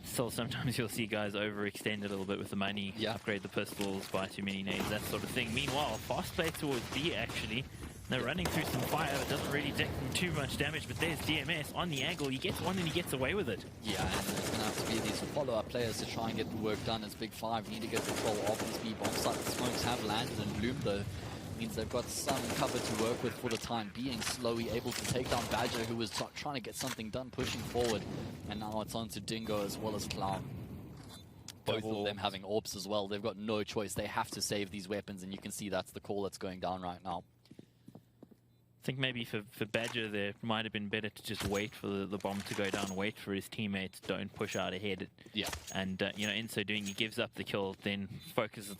still sometimes you'll see guys overextend a little bit with the money, upgrade the pistols, buy too many nades, that sort of thing. Meanwhile, fast play towards B, actually. They're running through some fire that doesn't really deck them too much damage, but there's DMS on the angle. He gets one and he gets away with it. Yeah, and there's going to have to be these follow-up players to try and get the work done as Big Five need to get control of this B-bomb site. The smokes have landed and Bloom, though, means they've got some cover to work with for the time being. Slowly able to take down Badger, who was trying to get something done, pushing forward. And now it's on to Dingo as well as Clown. Both of them having AWPs as well. They've got no choice. They have to save these weapons, and you can see that's the call that's going down right now. I think maybe for Badger there might have been better to just wait for the bomb to go down, wait for his teammates, don't push out ahead. Yeah. And, you know, in so doing, he gives up the kill, then focuses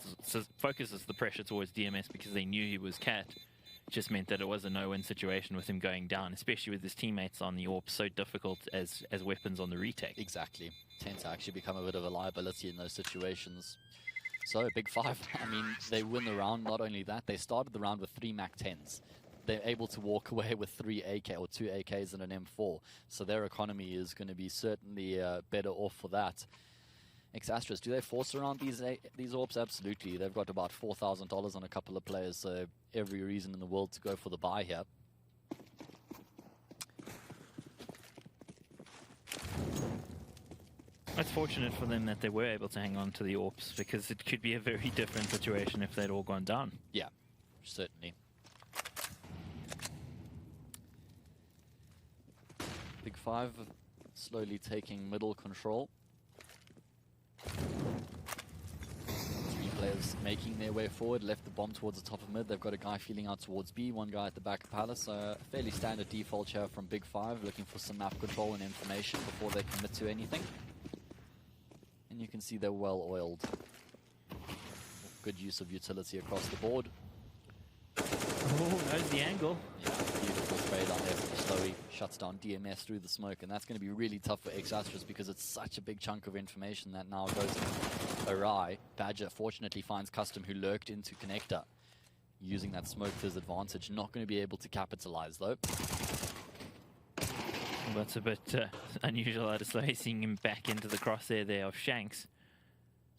the pressure towards DMS because they knew he was Cat. It just meant that it was a no-win situation with him going down, especially with his teammates on the AWP, so difficult as weapons on the retake. Exactly. Tend to actually become a bit of a liability in those situations. So, Big Five, I mean, they win the round. Not only that, they started the round with 3 MAC-10s. They're able to walk away with 3 AK or 2 AKs and an M4. So their economy is going to be certainly better off for that. Exastrus, do they force around these AWPs? Absolutely. They've got about $4,000 on a couple of players, so every reason in the world to go for the buy here. It's fortunate for them that they were able to hang on to the AWPs, because it could be a very different situation if they'd all gone down. Yeah, certainly. Big Five slowly taking middle control. 3 players making their way forward, left the bomb towards the top of mid. They've got a guy feeling out towards B, one guy at the back of Palace. Fairly standard default here from Big Five, looking for some map control and information before they commit to anything. And you can see they're well oiled. Good use of utility across the board. Oh, knows the angle. Yeah, beautiful spray down there from Slowy. Shuts down DMS through the smoke, and that's going to be really tough for X-Astrus because it's such a big chunk of information that now goes awry. Badger fortunately finds Custom, who lurked into Connector, using that smoke to his advantage. Not going to be able to capitalize though. Well, that's a bit unusual out of Slowy, seeing him back into the crosshair there of Shanks.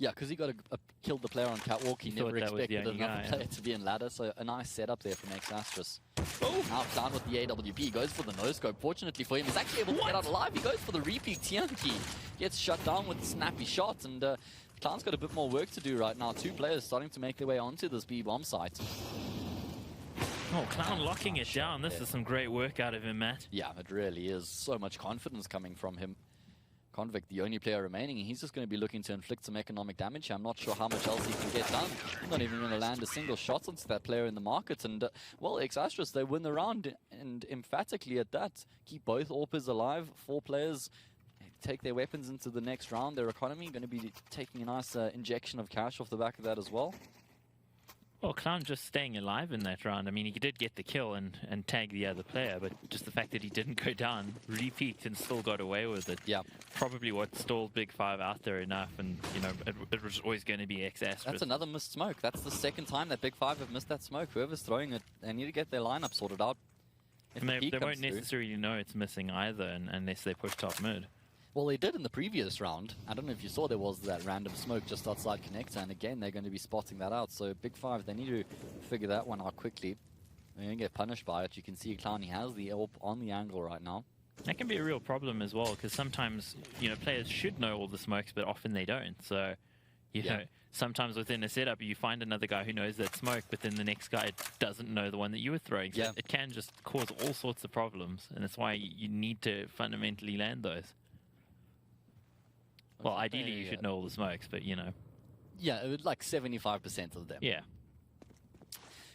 Yeah, because he got killed the player on Catwalk. He never expected another player to be in ladder, so a nice setup there from X-Astrus. Oh! Now Clown with the AWP, goes for the no-scope. Fortunately for him, he's actually able to get out alive. He goes for the repeat Tianki. Gets shut down with the snappy shot, and Clown's got a bit more work to do right now. 2 players starting to make their way onto this B-bomb site. Oh, Clown locking it down. This is some great work out of him, Matt. Yeah, it really is. So much confidence coming from him. Convict, the only player remaining, and he's just going to be looking to inflict some economic damage here. I'm not sure how much else he can get done. He's not even going to land a single shot onto that player in the market. And, well, X-Astrus, they win the round, and emphatically at that. Keep both AWPers alive. 4 players take their weapons into the next round. Their economy going to be taking a nice injection of cash off the back of that as well. Well, Clown just staying alive in that round. I mean, he did get the kill and tag the other player, but just the fact that he didn't go down, repeat, and still got away with it. Yeah. Probably what stalled Big Five out there enough, and, you know, it was always going to be X-Astrus. That's another missed smoke. That's the second time that Big Five have missed that smoke. Whoever's throwing it, they need to get their lineup sorted out. And they won't necessarily know it's missing either unless they push top mid. Well, they did in the previous round. I don't know if you saw, there was that random smoke just outside Connector, and again, they're going to be spotting that out. So Big Five, they need to figure that one out quickly. They're going to get punished by it. You can see Clown, he has the AWP on the angle right now. That can be a real problem as well, because sometimes, you know, players should know all the smokes, but often they don't. So, you know, sometimes within a setup, you find another guy who knows that smoke, but then the next guy doesn't know the one that you were throwing. So it can just cause all sorts of problems, and that's why you need to fundamentally land those. Well, ideally you should know all the smokes, but, you know. Yeah, it would like 75% of them. Yeah.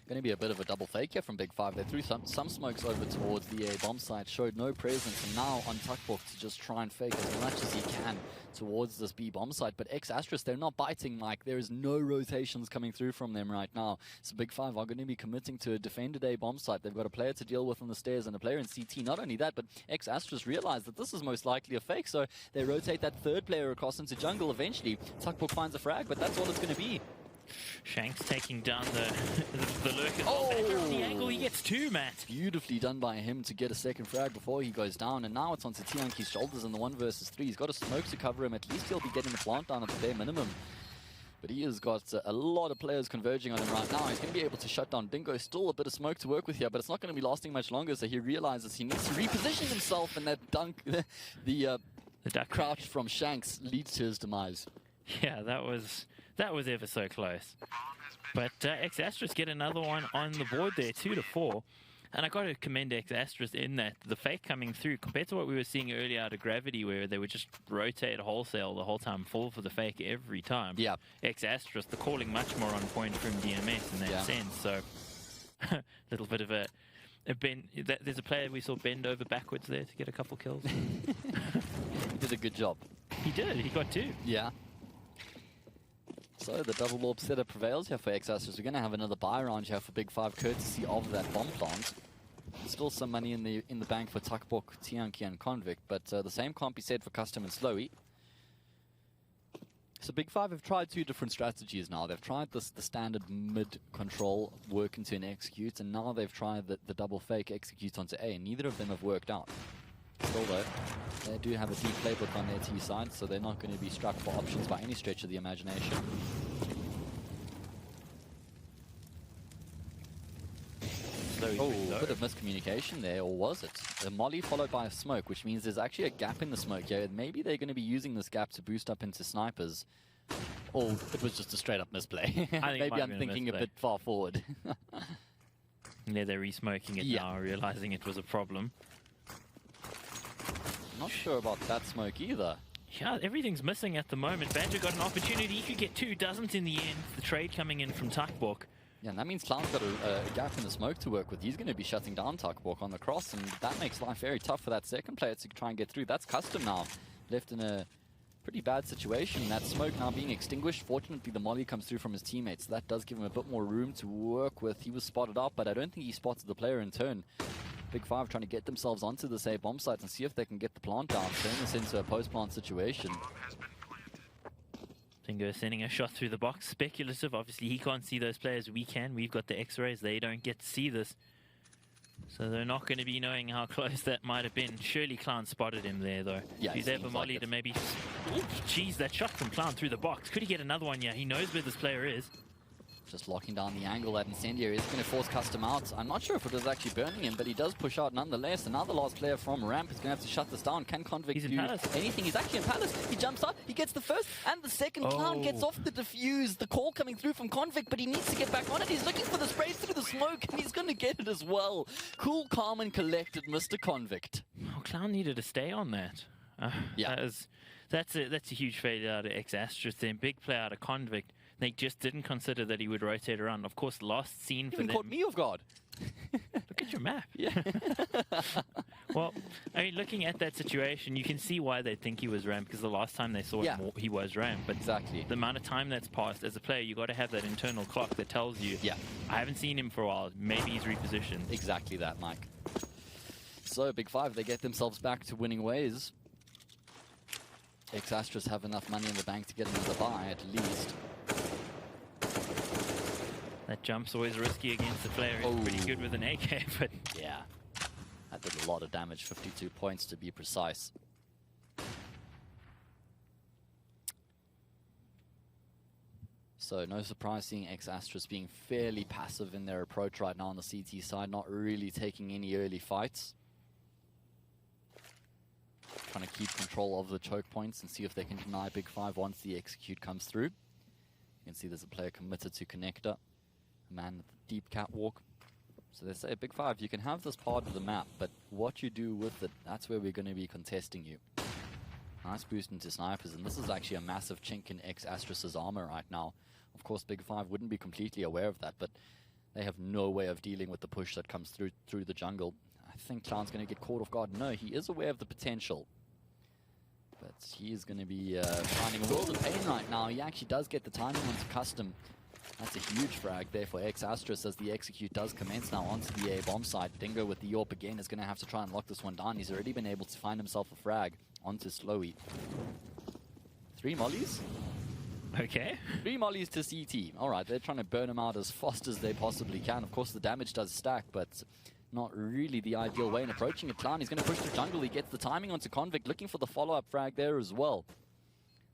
Going to be a bit of a double fake here from Big Five. They threw some smokes over towards the A bomb site, showed no presence, and now on Tuckbook to just try and fake as much as he can towards this B bomb site. But X-Astrus, they're not biting, Mike. There is no rotations coming through from them right now. So Big Five are going to be committing to a defended A bomb site. They've got a player to deal with on the stairs and a player in CT. Not only that, but X-Astrus realize that this is most likely a fake, so they rotate that third player across into jungle eventually. Tuckbook finds a frag, but that's all it's going to be. Shanks taking down the lurker. Oh! The angle, he gets 2, Matt. Beautifully done by him to get a second frag before he goes down, and now it's onto Tianki's shoulders in the 1 versus 3. He's got a smoke to cover him. At least he'll be getting the plant down at the bare minimum. But he has got a lot of players converging on him right now. He's going to be able to shut down Dingo. Still a bit of smoke to work with here, but it's not going to be lasting much longer, so he realizes he needs to reposition himself, and that dunk, the duck crouch from Shanks leads to his demise. Yeah, that was ever so close. But X-Astrus get another one on the board there, 2-4. And I got to commend X-Astrus in that the fake coming through, compared to what we were seeing earlier out of Gravity, where they would just rotate wholesale the whole time, fall for the fake every time. Yeah. X-Astrus, the calling much more on point from DMS in that sense. So, a little bit of a bend. There's a player we saw bend over backwards there to get a couple kills. He did a good job. He did. He got 2. Yeah. So the double orb setup prevails here for X-Astrus. We're going to have another buy round here for Big Five, courtesy of that bomb plant. Still some money in the bank for Tuckbook, Tianki, and Convict, but the same can't be said for Custom and Slowy. So Big Five have tried 2 different strategies now. They've tried the standard mid control, work into an execute, and now they've tried the double fake execute onto A, and neither of them have worked out. Still though, they do have a deep playbook on their T side, so they're not going to be struck for options by any stretch of the imagination. Oh, a bit of miscommunication there, or was it? A molly followed by a smoke, which means there's actually a gap in the smoke here. Maybe they're going to be using this gap to boost up into snipers. Or it was just a straight up misplay. Maybe I'm thinking a bit far forward. Yeah, they're re-smoking it now, realizing it was a problem. Not sure about that smoke either. Yeah, everything's missing at the moment. Badger got an opportunity. He could get 2, doesn't in the end. The trade coming in from Tuckbork. Yeah, and that means Clown's got a gap in the smoke to work with. He's going to be shutting down Tuckbork on the cross, and that makes life very tough for that second player to try and get through. That's Custom now, left in a pretty bad situation. That smoke now being extinguished. Fortunately, the molly comes through from his teammates. So that does give him a bit more room to work with. He was spotted out, but I don't think he spotted the player in turn. Big Five trying to get themselves onto the safe bomb site and see if they can get the plant down, turn this into a post-plant situation. Dingo sending a shot through the box. Speculative. Obviously, he can't see those players. We can. We've got the X-rays. They don't get to see this. So they're not going to be knowing how close that might have been. Surely Clown spotted him there, though. Yeah, he's ever molly to maybe... Jeez, that shot from Clown through the box. Could he get another one? Yeah, he knows where this player is. Just locking down the angle. That Incendiary is going to force Custom out. I'm not sure if it was actually burning him, but he does push out nonetheless. And now the last player from Ramp is going to have to shut this down. Can Convict do anything? He's actually in Palace. He jumps out. He gets the first and the second. Clown gets off the defuse. The call coming through from Convict, but he needs to get back on it. He's looking for the sprays through the smoke, and he's going to get it as well. Cool, calm, and collected, Mr. Convict. Oh, Clown needed to stay on that. Yeah. That's a huge failure out of X-Astrus then. Big play out of Convict. They just didn't consider that he would rotate around. Of course, last scene for them... Even caught me off guard. Look at your map. Yeah. Well, I mean, looking at that situation, you can see why they think he was rammed, because the last time they saw him, he was rammed. But exactly. The amount of time that's passed, as a player, you got to have that internal clock that tells you, I haven't seen him for a while. Maybe he's repositioned. Exactly that, Mike. So, Big Five, they get themselves back to winning ways. X-Astrus have enough money in the bank to get another buy, at least. That jump's always risky against the player who's pretty good with an AK, but... Yeah. That did a lot of damage, 52 points to be precise. So, no surprise seeing X-Astrus being fairly passive in their approach right now on the CT side, not really taking any early fights. Trying to keep control of the choke points and see if they can deny Big Five once the execute comes through. You can see there's a player committed to connector. A man with the deep catwalk. So they say, Big Five, you can have this part of the map, but what you do with it, that's where we're going to be contesting you. Nice boost into snipers, and this is actually a massive chink in X-Astrus's armor right now. Of course, Big Five wouldn't be completely aware of that, but they have no way of dealing with the push that comes through the jungle. I think Clown's going to get caught off guard. No, he is aware of the potential. But he is going to be finding a world of pain right now. He actually does get the timing onto Custom. That's a huge frag there for X-Astrus as the execute does commence now onto the A bomb side. Dingo with the AWP again is going to have to try and lock this one down. He's already been able to find himself a frag onto Slowy. 3 mollies. Okay. 3 mollies to CT. All right, they're trying to burn him out as fast as they possibly can. Of course, the damage does stack, but not really the ideal way in approaching it. Clown, he's going to push through jungle. He gets the timing onto Convict, looking for the follow-up frag there as well.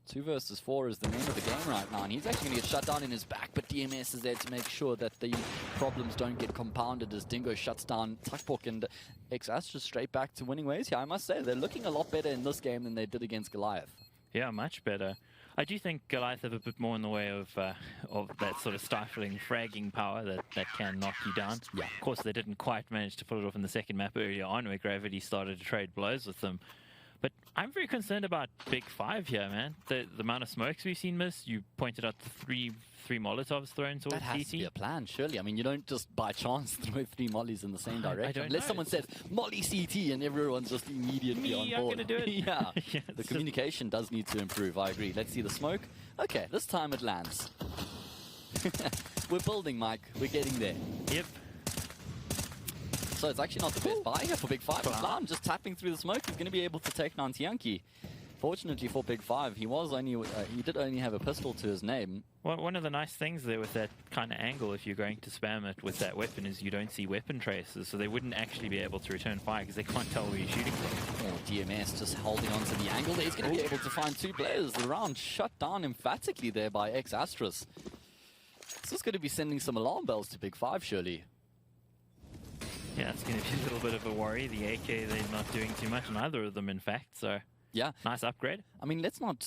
2 versus 4 is the name of the game right now, and he's actually going to get shut down in his back, but DMS is there to make sure that the problems don't get compounded as Dingo shuts down Tuckbork, and X-Astrus straight back to winning ways here. I must say, they're looking a lot better in this game than they did against Goliath. Yeah, much better. I do think Goliath have a bit more in the way of that sort of stifling, fragging power that can knock you down. Yeah. Of course, they didn't quite manage to pull it off in the second map earlier on, where Gravity started to trade blows with them. But I'm very concerned about Big Five here, man. The amount of smokes we've seen miss. You pointed out the three Molotovs thrown towards That has CT. to be a plan, surely. I mean, you don't just by chance throw 3 mollies in the same direction. Unless someone says, molly CT, and everyone's just immediately on board. I'm going to do it. Yeah. Yeah, The communication does need to improve, I agree. Let's see the smoke. Okay, this time it lands. We're building, Mike. We're getting there. Yep. So it's actually not the best buy here for Big Five. Clown just tapping through the smoke. He's going to be able to take down Tianki. Fortunately for Big Five, he did only have a pistol to his name. Well, one of the nice things there with that kind of angle, if you're going to spam it with that weapon, is you don't see weapon traces, so they wouldn't actually be able to return fire because they can't tell where you're shooting from. Oh, DMS just holding on to the angle there. He's going to be able to find 2 players. The round shut down emphatically there by X-Astrus. This is going to be sending some alarm bells to Big Five, surely. Yeah, it's going to be a little bit of a worry. The AK, they're not doing too much, neither of them, in fact, so... Yeah. Nice upgrade. I mean, let's not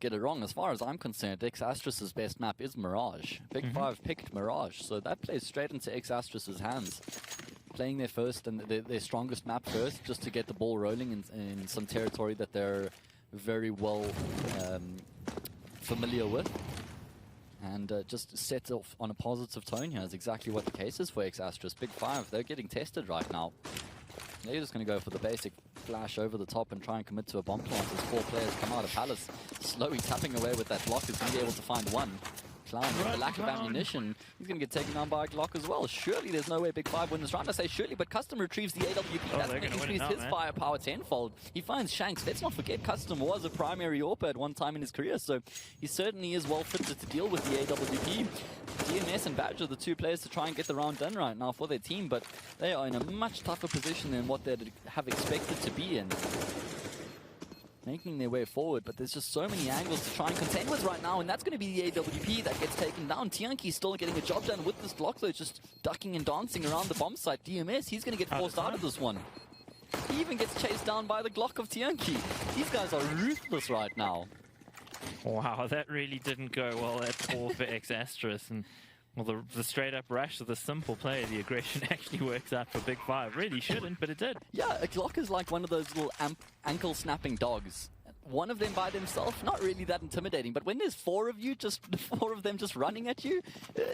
get it wrong. As far as I'm concerned, X-Astrus's best map is Mirage. Big Five picked Mirage, so that plays straight into X-Astrus's hands. Playing their first and their strongest map first, just to get the ball rolling in some territory that they're very well familiar with. And just set off on a positive tone here is exactly what the case is for X-Astrus. Big 5, they're getting tested right now. They're just going to go for the basic flash over the top and try and commit to a bomb plant as 4 players come out of Palace. Slowly tapping away with that block is going to be able to find one. Clown, with the lack of ammunition, he's going to get taken down by a Glock as well. Surely there's no way Big 5 win this round. I say surely, but Custom retrieves the AWP. That's going to increase his firepower tenfold. He finds Shanks. Let's not forget, Custom was a primary AWP at one time in his career, so he certainly is well fitted to deal with the AWP. DMS and Badger are the 2 players to try and get the round done right now for their team, but they are in a much tougher position than what they'd have expected to be in. Making their way forward, but there's just so many angles to try and contend with right now, and that's going to be the AWP that gets taken down. Tianki still getting a job done with this block, though, just ducking and dancing around the bomb site. DMS, he's going to get forced out of this one. He even gets chased down by the Glock of Tianki. These guys are ruthless right now. Wow, that really didn't go well at all for X-Astrus, and well, the straight-up rush of the simple play, the aggression actually works out for Big 5. Really shouldn't, but it did. Yeah, a Glock is like one of those little ankle-snapping dogs. One of them by themselves, not really that intimidating, but when there's 4 of you, just 4 of them just running at you,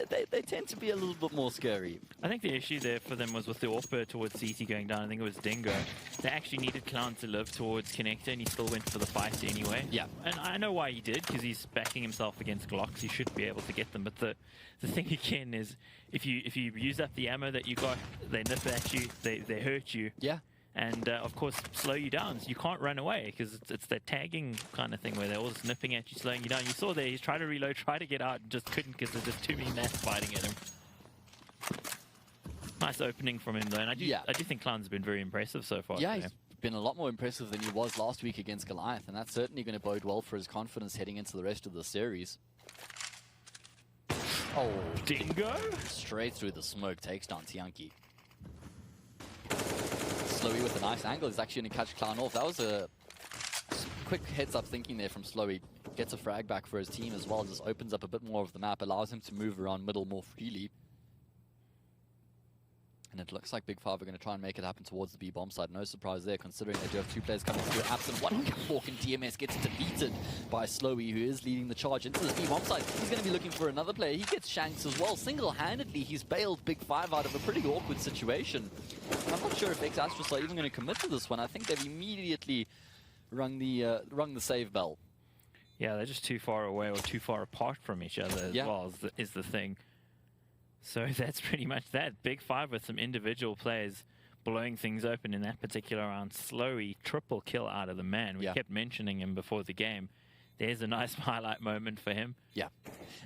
they tend to be a little bit more scary. I think the issue there for them was with the AWP towards CT going down. I think it was Dingo. They actually needed Clown to live towards Connector, and he still went for the fight anyway. Yeah. And I know why he did, because he's backing himself against Glocks. He should be able to get them. But the thing again is, if you use up the ammo that you got, they nip at you, they hurt you. Yeah. And, of course, slow you down. So you can't run away, because it's that tagging kind of thing where they're all just nipping at you, slowing you down. You saw there, he's trying to reload, try to get out, and just couldn't because there's just too many mats fighting at him. Nice opening from him, though. And I do think Clown's been very impressive so far. Yeah, he's been a lot more impressive than he was last week against Goliath, and that's certainly going to bode well for his confidence heading into the rest of the series. Oh, Dingo? Straight through the smoke, takes down Tianki. Slowy with a nice angle is actually going to catch Clown off. That was a quick heads-up thinking there from Slowy. Gets a frag back for his team as well. Just opens up a bit more of the map, allows him to move around middle more freely. And it looks like Big 5 are going to try and make it happen towards the B bomb side. No surprise there, considering they do have 2 players coming through. Absent one walk, and DMS gets defeated by Slowy, who is leading the charge into the B bomb side. He's going to be looking for another player. He gets Shanks as well. Single-handedly, he's bailed Big 5 out of a pretty awkward situation. And I'm not sure if X-Astrus are even going to commit to this one. I think they've immediately rung the save bell. Yeah, they're just too far away or too far apart from each other as well, is the thing. So that's pretty much that. Big 5 with some individual players blowing things open in that particular round. Slowy, triple kill out of the man. We kept mentioning him before the game. There's a nice highlight moment for him. Yeah.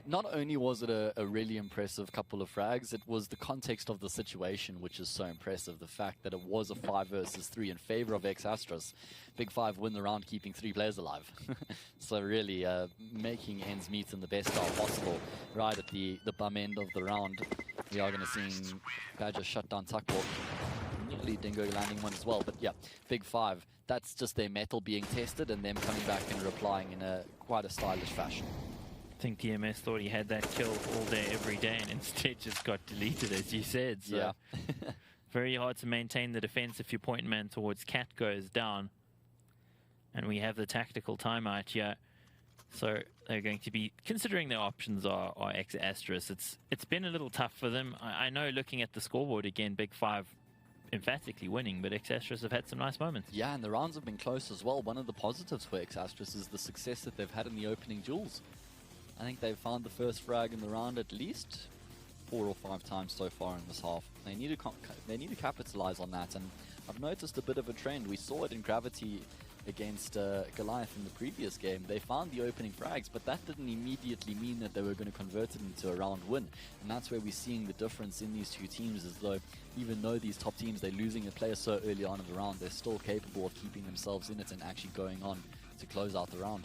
Not only was it a really impressive couple of frags, it was the context of the situation which is so impressive. The fact that it was a 5 versus 3 in favor of X-Astrus. Big 5 win the round, keeping 3 players alive. So really making ends meet in the best style possible. Right at the bum end of the round, we are going to see Badger shut down Tuckball. Nearly Dingo landing one as well, but yeah, Big 5. That's just their metal being tested and them coming back and replying in quite a stylish fashion. I think DMS thought he had that kill all day, every day, and instead just got deleted, as you said. So yeah. Very hard to maintain the defense if your point man towards Cat goes down. And we have the tactical timeout here. So they're going to be, considering their options are X-Astrus, it's been a little tough for them. I know looking at the scoreboard again, Big 5 emphatically winning, but X-Astrus have had some nice moments. Yeah, and the rounds have been close as well. One of the positives for X-Astrus is the success that they've had in the opening duels. I think they've found the first frag in the round at least 4 or 5 times so far in this half. They need to capitalize on that, and I've noticed a bit of a trend. We saw it in Gravity against Goliath in the previous game. They found the opening frags, but that didn't immediately mean that they were going to convert it into a round win. And that's where we're seeing the difference in these two teams, as though even though these top teams, they're losing a player so early on in the round, they're still capable of keeping themselves in it and actually going on to close out the round.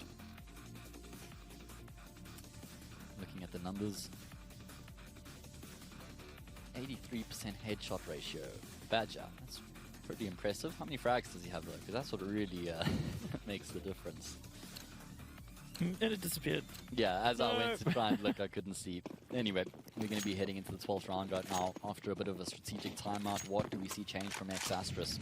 Looking at the numbers, 83% headshot ratio. Badger, that's pretty impressive. How many frags does he have though? Because that's what really makes the difference. And it disappeared. Yeah, as I went to try and look, I couldn't see. Anyway, we're going to be heading into the 12th round right now. After a bit of a strategic timeout, what do we see change from X-Astrus?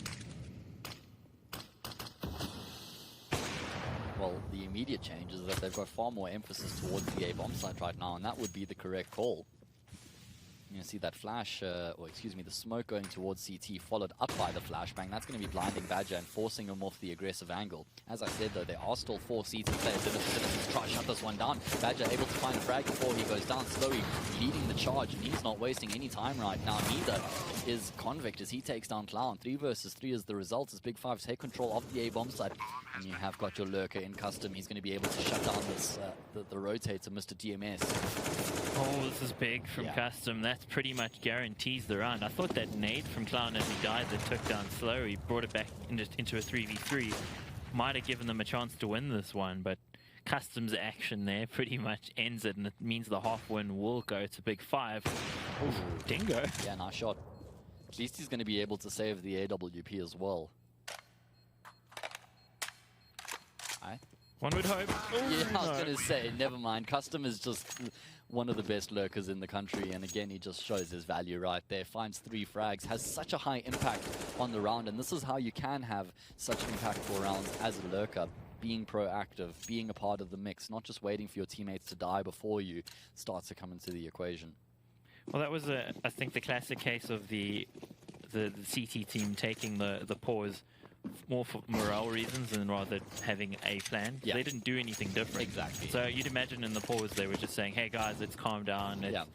Well, the immediate change is that they've got far more emphasis towards the A bomb site right now, and that would be the correct call. You see that flash, or excuse me, the smoke going towards CT, followed up by the flashbang. That's going to be blinding Badger and forcing him off the aggressive angle. As I said, though, there are still 4 CT players. Let's try to shut this one down. Badger able to find a frag before he goes down. Slowly leading the charge, and he's not wasting any time right now. Neither is Convict as he takes down Clown. 3 versus 3 is the result as Big 5 take control of the A bomb site. And you have got your lurker in custom. He's going to be able to shut down this the rotator, Mr. DMS. Oh, this is big from Custom. That pretty much guarantees the round. I thought that nade from Clown as he died that took down Slow, he brought it back into a 3v3. Might have given them a chance to win this one, but Custom's action there pretty much ends it, and it means the half win will go to Big 5. Ooh, Dingo. Yeah, nice shot. At least he's going to be able to save the AWP as well. One would hope. Oh, yeah, I was going to say, never mind. Custom is just one of the best lurkers in the country, and again, he just shows his value right there. Finds 3 frags, has such a high impact on the round, and this is how you can have such impactful rounds as a lurker. Being proactive, being a part of the mix, not just waiting for your teammates to die before you starts to come into the equation. Well, that was, I think, the classic case of the CT team taking the pause more for morale reasons than rather having a plan. Yeah. They didn't do anything different. Exactly. So you'd imagine in the pause they were just saying, hey guys, let's calm down, let's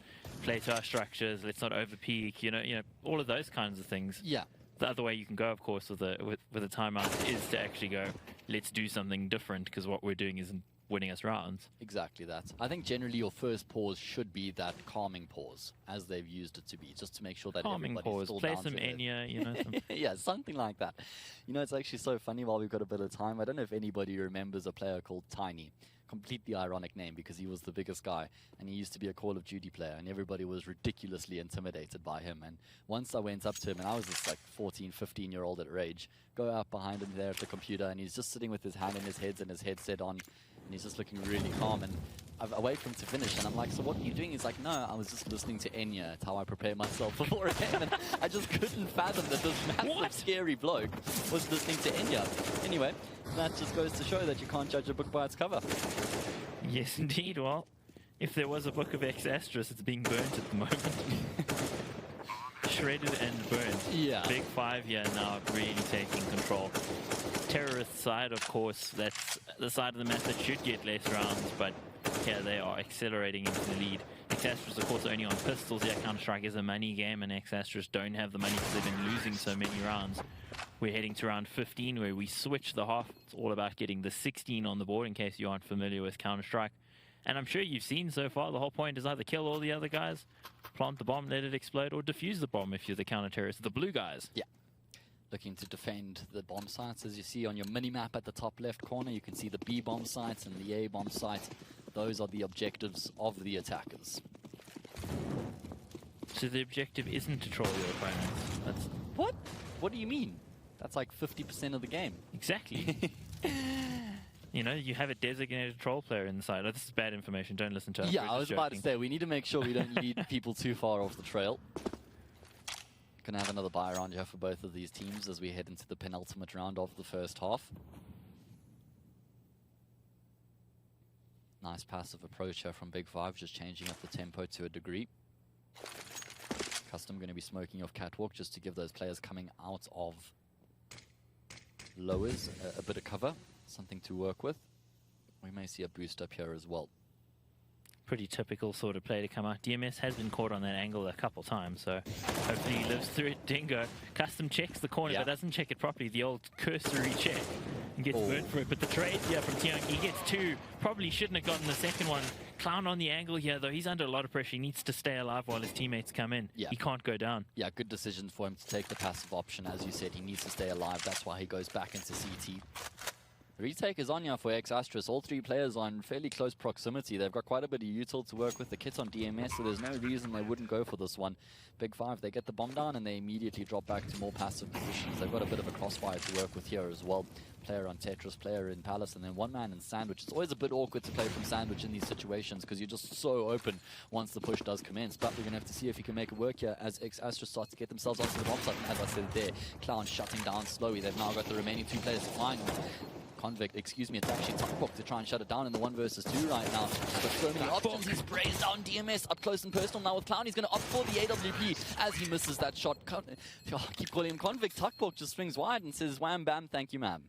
play to our structures, let's not overpeak, you know, all of those kinds of things. Yeah. The other way you can go, of course, with a timeout is to actually go, let's do something different, because what we're doing isn't winning us rounds. Exactly that. I think generally your first pause should be that calming pause, as they've used it to be, just to make sure that calming everybody's pause, still play down some to it. Enya, you know. Some yeah, something like that. You know, it's actually so funny while we've got a bit of time. I don't know if anybody remembers a player called Tiny. Completely ironic name because he was the biggest guy and he used to be a Call of Duty player and everybody was ridiculously intimidated by him. And once I went up to him, and I was this like 14, 15-year-old at Rage, go out behind him there at the computer and he's just sitting with his hand in his head and his headset on and he's just looking really calm. And I wait for him to finish and I'm like, so what are you doing? He's like, no, I was just listening to Enya. It's how I prepare myself before a game. And I just couldn't fathom that this massive, scary bloke was listening to Enya. Anyway, that just goes to show that you can't judge a book by its cover. Yes, indeed. Well, if there was a book of X Asterisk, it's being burnt at the moment. Shredded and burnt. Yeah. Big 5 here now really taking control. Terrorist side, of course, that's the side of the map that should get less rounds, but here they are accelerating into the lead. X Asterisk, of course, only on pistols. Yeah, Counter-Strike is a money game, and X Asterisk don't have the money because they've been losing so many rounds. We're heading to round 15 where we switch the half. It's all about getting the 16 on the board in case you aren't familiar with Counter-Strike. And I'm sure you've seen so far the whole point is either kill all the other guys, plant the bomb, let it explode, or defuse the bomb if you're the counter-terrorist, the blue guys. Yeah. Looking to defend the bomb sites. As you see on your mini-map at the top left corner, you can see the B bomb sites and the A bomb sites. Those are the objectives of the attackers. So the objective isn't to troll your opponents. That's What? What do you mean? That's like 50% of the game. exactly. You know, you have a designated troll player inside. Oh, this is bad information. Don't listen to us. Yeah, I was about to say, we need to make sure we don't lead people too far off the trail. Gonna have another buy round here for both of these teams as we head into the penultimate round of the first half. Nice passive approach here from Big 5, just changing up the tempo to a degree. Custom going to be smoking off Catwalk just to give those players coming out of lowers a bit of cover, something to work with. We may see a boost up here as well. Pretty typical sort of play to come out. DMS has been caught on that angle a couple times, so hopefully he lives through it. Dingo, Custom checks the corner, but doesn't check it properly. The old cursory check and gets burnt for it. But the trade here from Tiang, he gets 2. Probably shouldn't have gotten the second one. Clown on the angle here, though. He's under a lot of pressure. He needs to stay alive while his teammates come in. Yeah. He can't go down. Yeah, good decision for him to take the passive option. As you said, he needs to stay alive. That's why he goes back into CT. Retake is on here for X Asterisk. All 3 players are in fairly close proximity. They've got quite a bit of util to work with. The kit on DMS, so there's no reason they wouldn't go for this one. Big 5, they get the bomb down and they immediately drop back to more passive positions. They've got a bit of a crossfire to work with here as well. Player on Tetris, player in Palace, and then one man in Sandwich. It's always a bit awkward to play from Sandwich in these situations because you're just so open once the push does commence. But we're going to have to see if he can make it work here as X Asterisk starts to get themselves onto the bomb site. And as I said there, Clown shutting down slowly. They've now got the remaining 2 players to find. Convict. Excuse me, it's actually Tuckbook to try and shut it down in the 1 versus 2 right now. But so many options. He sprays down DMS up close and personal now with Clown. He's going to opt for the AWP as he misses that shot. I keep calling him Convict. Tuckbook just swings wide and says, wham, bam, thank you, ma'am.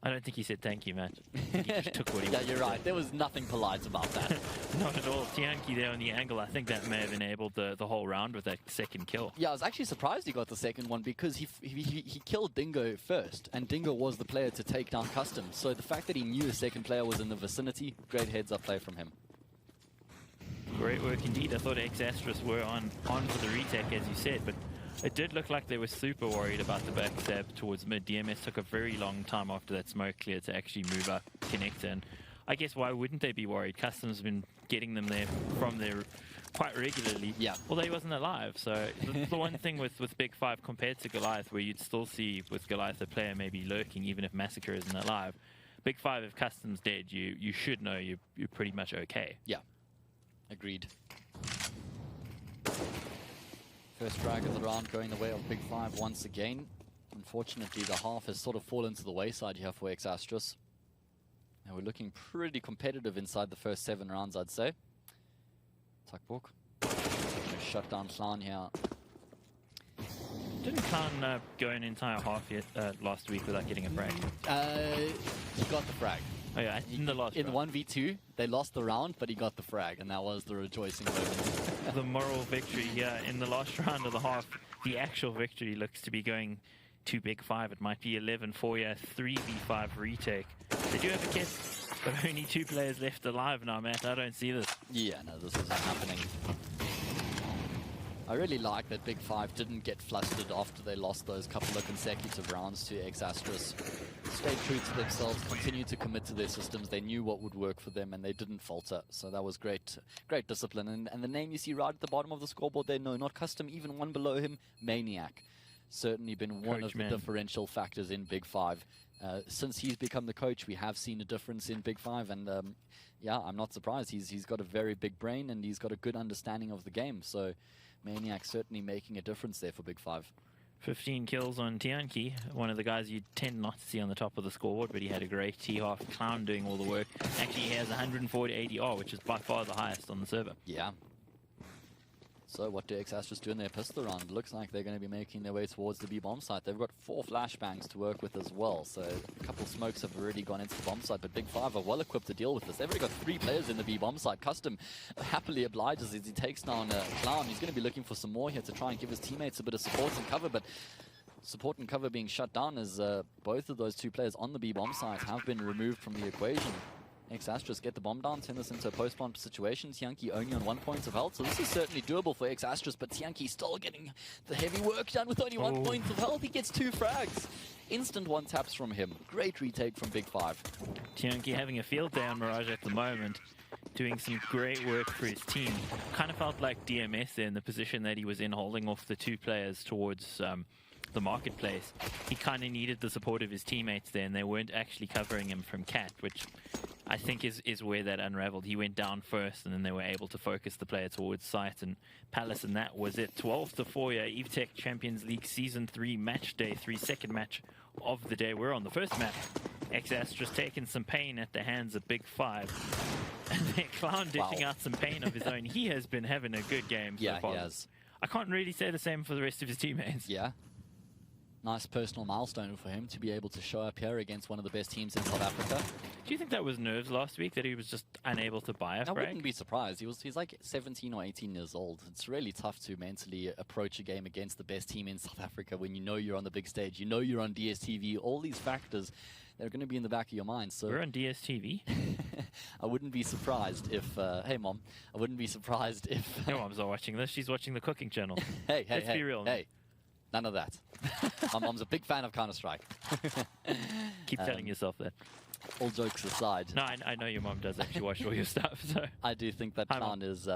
I don't think he said thank you, man. He just took what he Yeah, wanted. you're right. There was nothing polite about that. Not at all. Tianki there on the angle, I think that may have enabled the whole round with that second kill. Yeah, I was actually surprised he got the second one because he killed Dingo first, and Dingo was the player to take down Custom. So the fact that he knew a second player was in the vicinity, great heads-up play from him. Great work indeed. I thought X-Astrus were on for the retake, as you said, but it did look like they were super worried about the backstab towards mid. DMS took a very long time after that smoke clear to actually move up connector, and I guess why wouldn't they be worried? Custom's been getting them there from there quite regularly. Yeah. Although he wasn't alive, so the one thing with Big 5 compared to Goliath, where you'd still see with Goliath a player maybe lurking even if Massacre isn't alive. Big 5, if Custom's dead, you should know you're pretty much okay. Yeah, agreed. First frag of the round going the way of Big 5 once again. Unfortunately, the half has sort of fallen to the wayside here for X-Astrus. And we're looking pretty competitive inside the first 7 rounds, I'd say. Tuckbook. Shut down Clown here. Didn't Clown go an entire half yet last week without getting a frag? He got the frag. Oh yeah, in the last In round. the 1v2, they lost the round, but he got the frag, and that was the rejoicing moment. The moral victory, yeah, in the last round of the half, the actual victory looks to be going to Big 5. It might be 11-4, yeah, 3v5 retake. They do have a kit, but only 2 players left alive now, Matt. I don't see this. Yeah, no, this isn't happening. I really like that Big 5 didn't get flustered after they lost those couple of consecutive rounds to X-Astrus. Stayed true to themselves, continued to commit to their systems. They knew what would work for them, and they didn't falter. So that was great discipline. And the name you see right at the bottom of the scoreboard there, no, not Custom, even one below him, Maniac. Certainly been one of the differential factors in Big 5. Since he's become the coach, we have seen a difference in Big 5, and yeah, I'm not surprised. He's got a very big brain, and he's got a good understanding of the game. So Maniac certainly making a difference there for Big 5. 15 kills on Tianki, one of the guys you tend not to see on the top of the scoreboard, but he had a great T-half. Clown doing all the work. Actually, he has 140 ADR, which is by far the highest on the server. Yeah. So what do X-Astrus do in their pistol round? Looks like they're going to be making their way towards the B-bomb site. They've got 4 flashbangs to work with as well, so a couple of smokes have already gone into the bomb site, but Big 5 are well equipped to deal with this. They've already got 3 players in the B-bomb site. Custom happily obliges as he takes down Clown. He's going to be looking for some more here to try and give his teammates a bit of support and cover, but support and cover being shut down as both of those 2 players on the B-bomb site have been removed from the equation. X-Astrus get the bomb down, turn this into a post-bomb situation. Tianki only on 1 point of health, so this is certainly doable for X-Astrus, but Tianki still getting the heavy work done with only 1 point of health. He gets 2 frags. Instant 1 taps from him. Great retake from Big 5. Tianki having a field day on Mirage at the moment, doing some great work for his team. Kind of felt like DMS in the position that he was in, holding off the 2 players towards the marketplace. He kind of needed the support of his teammates there, and they weren't actually covering him from Cat, which I think is where that unraveled. He went down first, and then they were able to focus the player towards Sight and Palace, and that was it. 12-4, yeah, Evetech Champions League Season 3 match day 3, second match of the day. We're on the first map. X-Astrus taking some pain at the hands of Big 5. And then Clown dishing out some pain of his own. He has been having a good game so far. He has. I can't really say the same for the rest of his teammates. Yeah. Nice personal milestone for him to be able to show up here against one of the best teams in South Africa. Do you think that was nerves last week, that he was just unable to buy a frag? I wouldn't be surprised. He's like 17 or 18 years old. It's really tough to mentally approach a game against the best team in South Africa when you know you're on the big stage, you know you're on DSTV, all these factors, they're going to be in the back of your mind. So we're on DSTV? I wouldn't be surprised if, hey Mom, I wouldn't be surprised if... Your mom's not watching this, she's watching the cooking channel. Let's be real. Hey. None of that. My mom's a big fan of Counter-Strike. Keep telling yourself that. All jokes aside. No, I know your mom does actually watch all your stuff. So I do think that Clown is...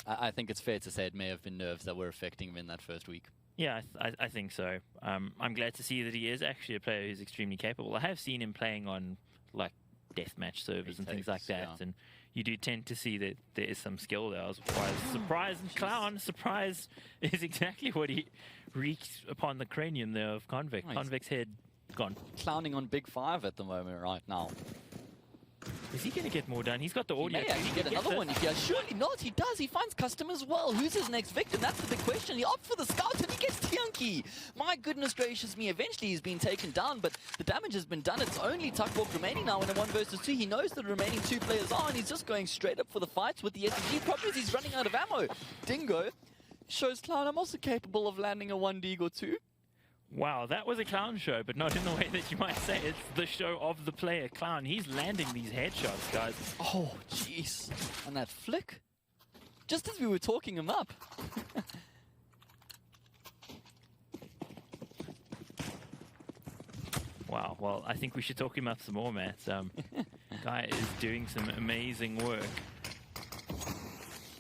I think it's fair to say it may have been nerves that were affecting him in that first week. Yeah, I think so. I'm glad to see that he is actually a player who's extremely capable. I have seen him playing on like deathmatch servers and things like that. Yeah. And you do tend to see that there is some skill there. I was surprised. And Clown, surprise is exactly what he wreaked upon the cranium there of Convict. Convict's head Gone. Clowning on Big Five at the moment right now. Is he going to get more done? He's got the audio. He may actually get another one here. Surely not. He does. He finds custom as well. Who's his next victim? That's the big question. He opts for the scout and he gets Tianki. My goodness gracious me. Eventually he's been taken down, but the damage has been done. It's only Tuckborg remaining now in a 1 versus 2. He knows the remaining 2 players are, and he's just going straight up for the fights with the SMG. Problem is he's running out of ammo. Dingo shows Clown I'm also capable of landing a 1 dig or 2. Wow, that was a Clown show, but not in the way that you might say. It's the show of the player, Clown. He's landing these headshots, guys. Oh, jeez. And that flick. Just as we were talking him up. Wow, well, I think we should talk him up some more, Matt. Guy is doing some amazing work.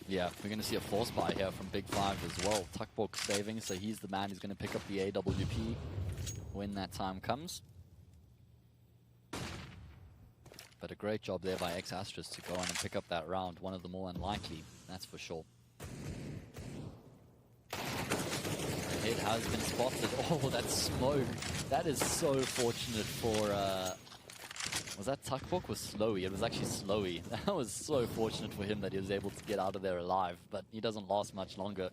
Yeah, we're going to see a force buy here from Big Five as well. Tuckborg saving, so he's the man who's going to pick up the AWP when that time comes. But a great job there by X-Astris to go on and pick up that round. One of the more unlikely, that's for sure. The hit has been spotted. Oh, that smoke. That is so fortunate for... was that Tuckborg or Slowy? It was actually Slowy. That was so fortunate for him that he was able to get out of there alive, but he doesn't last much longer.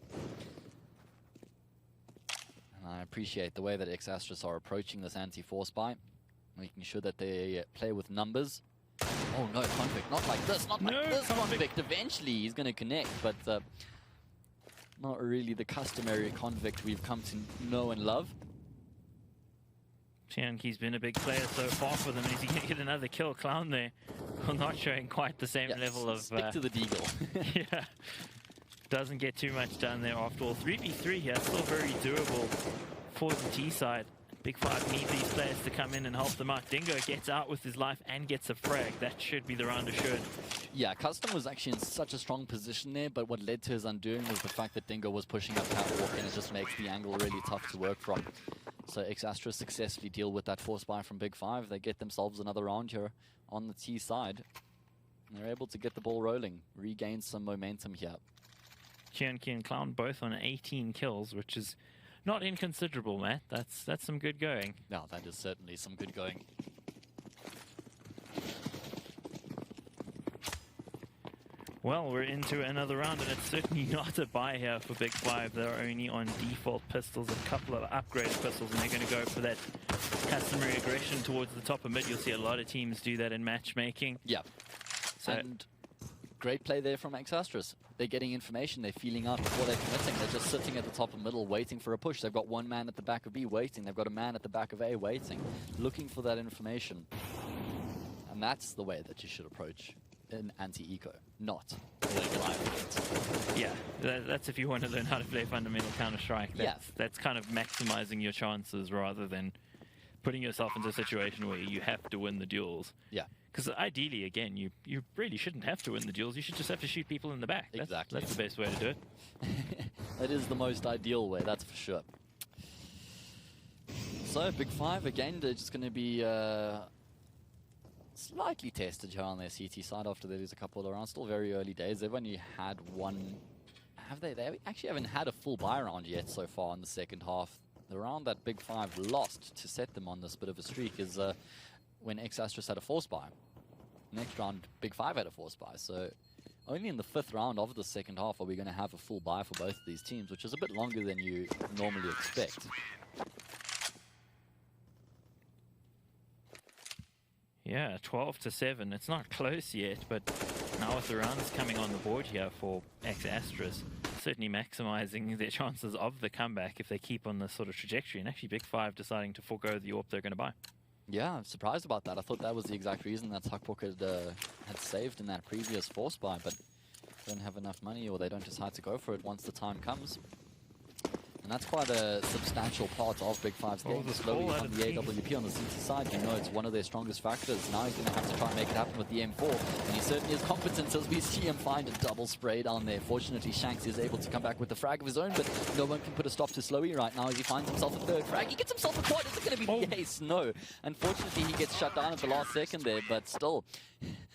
And I appreciate the way that X-Astris are approaching this anti-force buy, making sure that they play with numbers. Oh no, Convict, not like this, not like this, Convict. Eventually he's going to connect, but not really the customary Convict we've come to know and love. Tianki's been a big player so far for them. Is he going to get another kill? Clown there. Well, not showing quite the same level of... Stick to the deagle. Yeah. Doesn't get too much done there after all. 3v3 here, still very doable for the T side. Big Five need these players to come in and help them out. Dingo gets out with his life and gets a frag. That should be the round assured. Yeah, Custom was actually in such a strong position there, but what led to his undoing was the fact that Dingo was pushing up catwalk, and it just makes the angle really tough to work from. So X-Astris successfully deal with that force buy from Big Five. They get themselves another round here on the T side. And they're able to get the ball rolling, regain some momentum here. Tianki and Clown both on 18 kills, which is not inconsiderable, Matt. That's some good going. No, that is certainly some good going. Well, we're into another round, and it's certainly not a buy here for Big Five. They're only on default pistols, a couple of upgraded pistols, and they're going to go for that customary aggression towards the top of mid. You'll see a lot of teams do that in matchmaking. Yeah. So, and great play there from X-Astris. They're getting information, they're feeling out before they're committing. They're just sitting at the top of middle waiting for a push. They've got one man at the back of B waiting. They've got a man at the back of A waiting, looking for that information. And that's the way that you should approach an anti-eco, not playing live. Yeah, that's if you want to learn how to play fundamental Counter-Strike. That's kind of maximizing your chances rather than putting yourself into a situation where you have to win the duels. Yeah. Because ideally, again, you really shouldn't have to win the duels. You should just have to shoot people in the back. Exactly. That's the best way to do it. That is the most ideal way, that's for sure. So, Big Five, again, they're just going to be slightly tested here on their CT side after they lose a couple of rounds. Still very early days. They've only had one... Have they? They actually haven't had a full buy round yet so far in the second half. The round that Big Five lost to set them on this bit of a streak is when X-Astris had a force buy. Next round, Big Five had a force buy. So only in the 5th round of the second half are we going to have a full buy for both of these teams, which is a bit longer than you normally expect. Yeah, 12-7. It's not close yet, but now with the rounds coming on the board here for X-Astris, certainly maximizing their chances of the comeback if they keep on this sort of trajectory. And actually Big Five deciding to forego the AWP they're going to buy. Yeah, I'm surprised about that. I thought that was the exact reason that Tuckborg had saved in that previous force buy, but don't have enough money, or they don't decide to go for it once the time comes. And that's quite a substantial part of Big Five's game. Slowly on the AWP on the CT side, you know it's one of their strongest factors. Now he's going to have to try and make it happen with the M4, and he certainly is competent as we see him find a double spray down there. Fortunately, Shanks is able to come back with the frag of his own, but no one can put a stop to Slowy right now as he finds himself a 3rd frag. He gets himself a quad. Is it going to be the ace? No. Unfortunately, he gets shut down at the last second there, but still,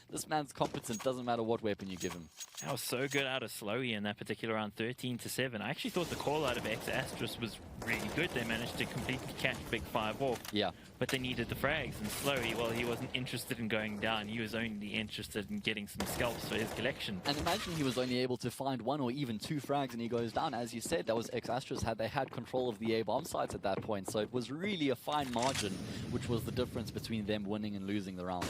This man's competent, doesn't matter what weapon you give him. That was so good out of Slowy in that particular round, 13-7. I actually thought the call out of X-Astrus was really good. They managed to completely catch Big 5 off. Yeah. But they needed the frags, and Slowy, well, he wasn't interested in going down. He was only interested in getting some scalps for his collection. And imagine he was only able to find 1 or even 2 frags and he goes down. As you said, that was X-Astrus. They had control of the A-bomb sites at that point, so it was really a fine margin, which was the difference between them winning and losing the round.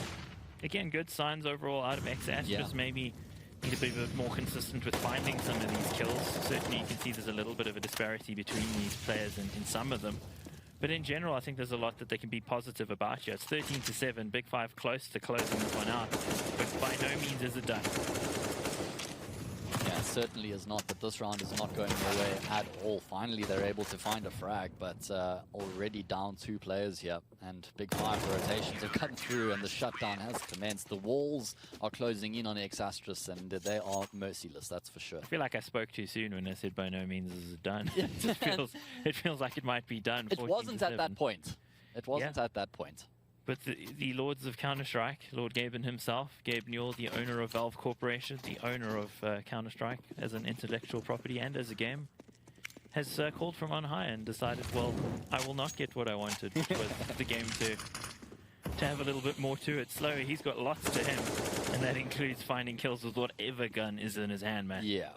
Again, good signs overall out of X-Astrus. Yeah. Maybe need to be a bit more consistent with finding some of these kills. Certainly you can see there's a little bit of a disparity between these players in some of them. But in general, I think there's a lot that they can be positive about here. It's 13-7, Big 5 close to closing this one out, but by no means is it done. Yeah, it certainly is not, but this round is not going their way at all. Finally, they're able to find a frag, but already down 2 players here, and Big 5 rotations have come through, and the shutdown has commenced. The walls are closing in on X-Astrus, and they are merciless, that's for sure. I feel like I spoke too soon when I said by no means is it done. It feels like it might be done. It wasn't at that point. It wasn't at that point. But the Lords of Counter-Strike, Lord Gaben himself, Gabe Newell, the owner of Valve Corporation, the owner of Counter-Strike as an intellectual property and as a game, has called from on high and decided, well, I will not get what I wanted, which was the game to have a little bit more to it. Slowy, he's got lots to him, and that includes finding kills with whatever gun is in his hand, man. Yeah.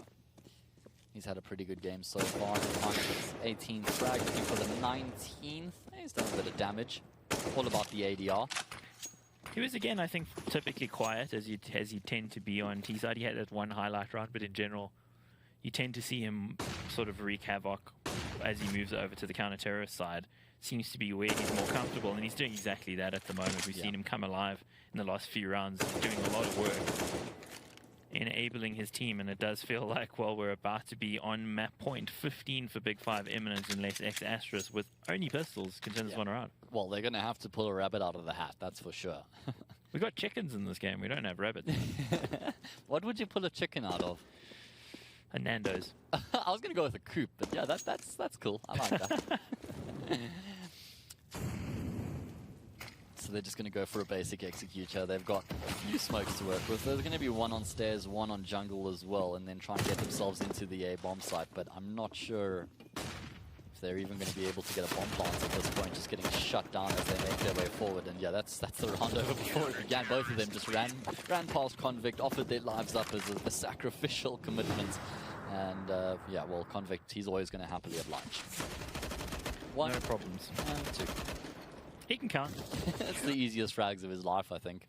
He's had a pretty good game so far. 18th frag, looking for the 19th. He's done a bit of damage. All about the ADR. He was, again, I think, typically quiet, as you tend to be on T-side. He had that one highlight round, but in general, you tend to see him sort of wreak havoc as he moves over to the counter-terrorist side. Seems to be where he's more comfortable, and he's doing exactly that at the moment. We've seen him come alive in the last few rounds, doing a lot of work, enabling his team, and it does feel like, well, we're about to be on map point 15 for Big 5 imminent unless X-Astrus with only pistols can turn this one around. Well, they're going to have to pull a rabbit out of the hat, that's for sure. We got chickens in this game, we don't have rabbits. What would you pull a chicken out of? A Nando's. I was going to go with a coop, but yeah, that's cool. I like that. So they're just going to go for a basic executor. They've got a few smokes to work with. There's going to be 1 on stairs, 1 on jungle as well, and then try and get themselves into the A-bomb site. But I'm not sure if they're even going to be able to get a bomb plant at this point, just getting shut down as they make their way forward. And yeah, that's the round over before it began. Both of them just ran past Convict, offered their lives up as a sacrificial commitment. And yeah, well, Convict, he's always going to happily oblige. 1, no problems. And 2. He can count. That's the easiest frags of his life, I think.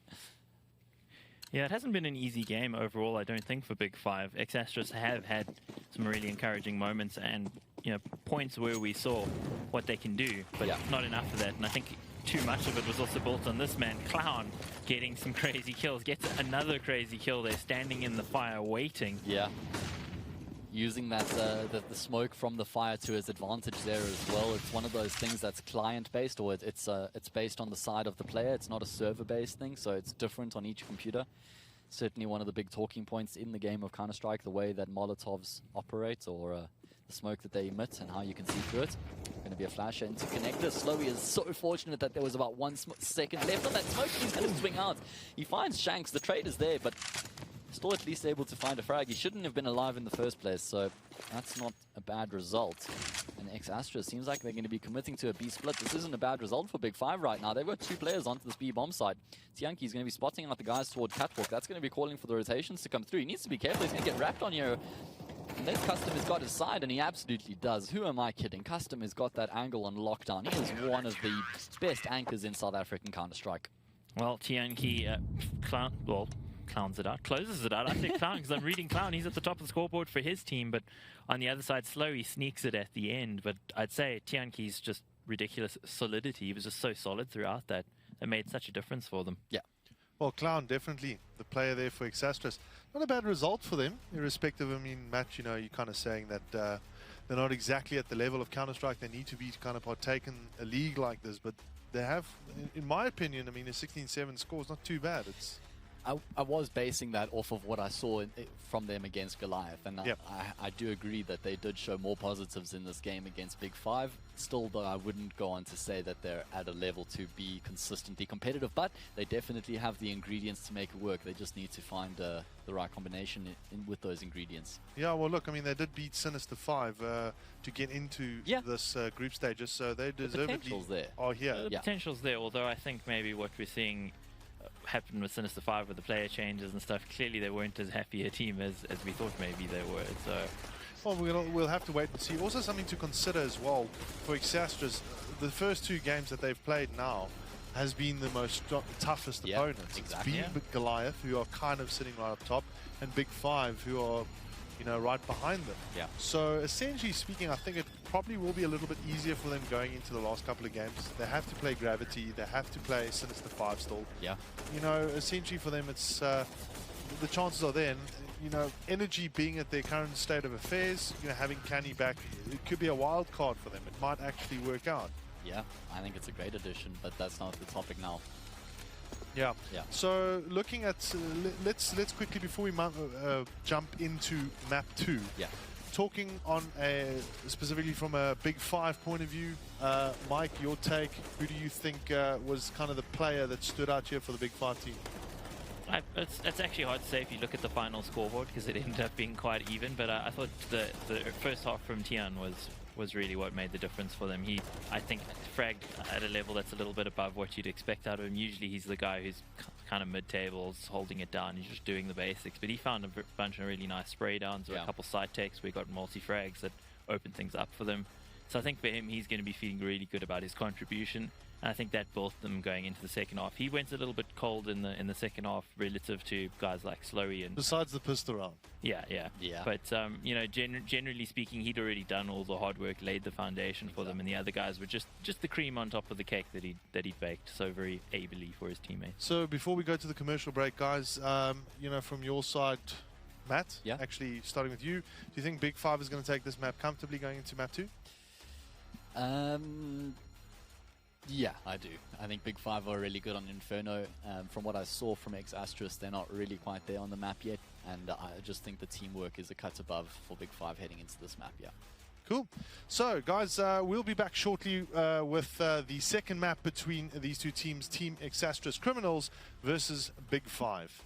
Yeah, it hasn't been an easy game overall, I don't think, for Big 5. X-Astrus have had some really encouraging moments and, you know, points where we saw what they can do, but not enough of that. And I think too much of it was also built on this man, Clown, getting some crazy kills. Gets another crazy kill there, standing in the fire, waiting. Yeah. Using that the smoke from the fire to his advantage there as well. It's one of those things that's client-based, or it's based on the side of the player. It's not a server-based thing, so it's different on each computer. Certainly one of the big talking points in the game of Counter-Strike, the way that Molotovs operate, or the smoke that they emit and how you can see through it. Going to be a flasher into connector. Slowy is so fortunate that there was about 1 second left on that smoke. He's going to swing out. He finds Shanks. The trade is there, but still at least able to find a frag. He shouldn't have been alive in the first place, so that's not a bad result. And X-Astrus seems like they're going to be committing to a B split. This isn't a bad result for Big 5 right now. They've got 2 players onto this B bomb side. Tianki's going to be spotting out the guys toward Catwalk. That's going to be calling for the rotations to come through. He needs to be careful. He's going to get wrapped on here. Unless Custom has got his side, and he absolutely does. Who am I kidding? Custom has got that angle on lockdown. He is one of the best anchors in South African Counter-Strike. Well, Tianki, clowns it out, closes it out. I say Clown because I'm reading Clown. He's at the top of the scoreboard for his team, but on the other side, Slowy sneaks it at the end. But I'd say Tianki's just ridiculous solidity. He was just so solid throughout that it made such a difference for them. Yeah. Well, Clown, definitely the player there for X-Astrus. Not a bad result for them, irrespective. I mean, Matt, you know, you're kind of saying that they're not exactly at the level of Counter-Strike they need to be to kind of partake in a league like this, but they have, in my opinion, I mean, a 16-7 score is not too bad. I was basing that off of what I saw from them against Goliath, and Yep. I do agree that they did show more positives in this game against Big Five. Still, though, I wouldn't go on to say that they're at a level to be consistently competitive, but they definitely have the ingredients to make it work. They just need to find the right combination with those ingredients. Yeah, well, look, I mean, they did beat Sinister 5 to get into this group stages, so they deservedly potential's there. are here. The potential's there, although I think maybe what we're seeing happen with Sinister 5 with the player changes and stuff, clearly they weren't as happy a team as we thought maybe they were. So, Well, we'll have to wait and see. Also, something to consider as well for Exastras, the first 2 games that they've played now has been the most toughest opponents. Exactly. It's been Goliath, who are kind of sitting right up top, and Big Five, who are, you know, right behind them. Yeah. So essentially speaking, I think it probably will be a little bit easier for them going into the last couple of games. They have to play Gravity, they have to play Sinister 5 still. Yeah. You know, essentially for them, it's the chances are there. And, you know, Energy being at their current state of affairs, you know, having Canny back, it could be a wild card for them. It might actually work out. Yeah, I think it's a great addition, but that's not the topic now. Yeah. Yeah. So looking at, let's quickly, before we jump into map 2, Yeah. talking on specifically from a Big Five point of view, Mike, your take, who do you think was kind of the player that stood out here for the Big Five team? it's actually hard to say if you look at the final scoreboard because it ended up being quite even, but I thought the first half from Tian was really what made the difference for them. He, I think, fragged at a level that's a little bit above what you'd expect out of him. Usually he's the guy who's kind of mid-tables, holding it down, he's just doing the basics, but he found a bunch of really nice spray downs or a couple side takes where he got multi-frags that opened things up for them. So I think for him, he's going to be feeling really good about his contribution. And I think that built them going into the second half. He went a little bit cold in the second half relative to guys like Slowey and... Besides the pistol round. Yeah. But, you know, generally speaking, he'd already done all the hard work, laid the foundation for them, and the other guys were just the cream on top of the cake that he'd baked so very ably for his teammates. So before we go to the commercial break, guys, you know, from your side, Matt, actually starting with you, do you think Big Five is going to take this map comfortably going into map 2? Yeah, I do. I think Big Five are really good on Inferno. From what I saw from Exastras, they're not really quite there on the map yet, and I just think the teamwork is a cut above for Big Five heading into this map, Cool. So, guys, we'll be back shortly with the second map between these two teams, Team Exastras Criminals versus Big Five.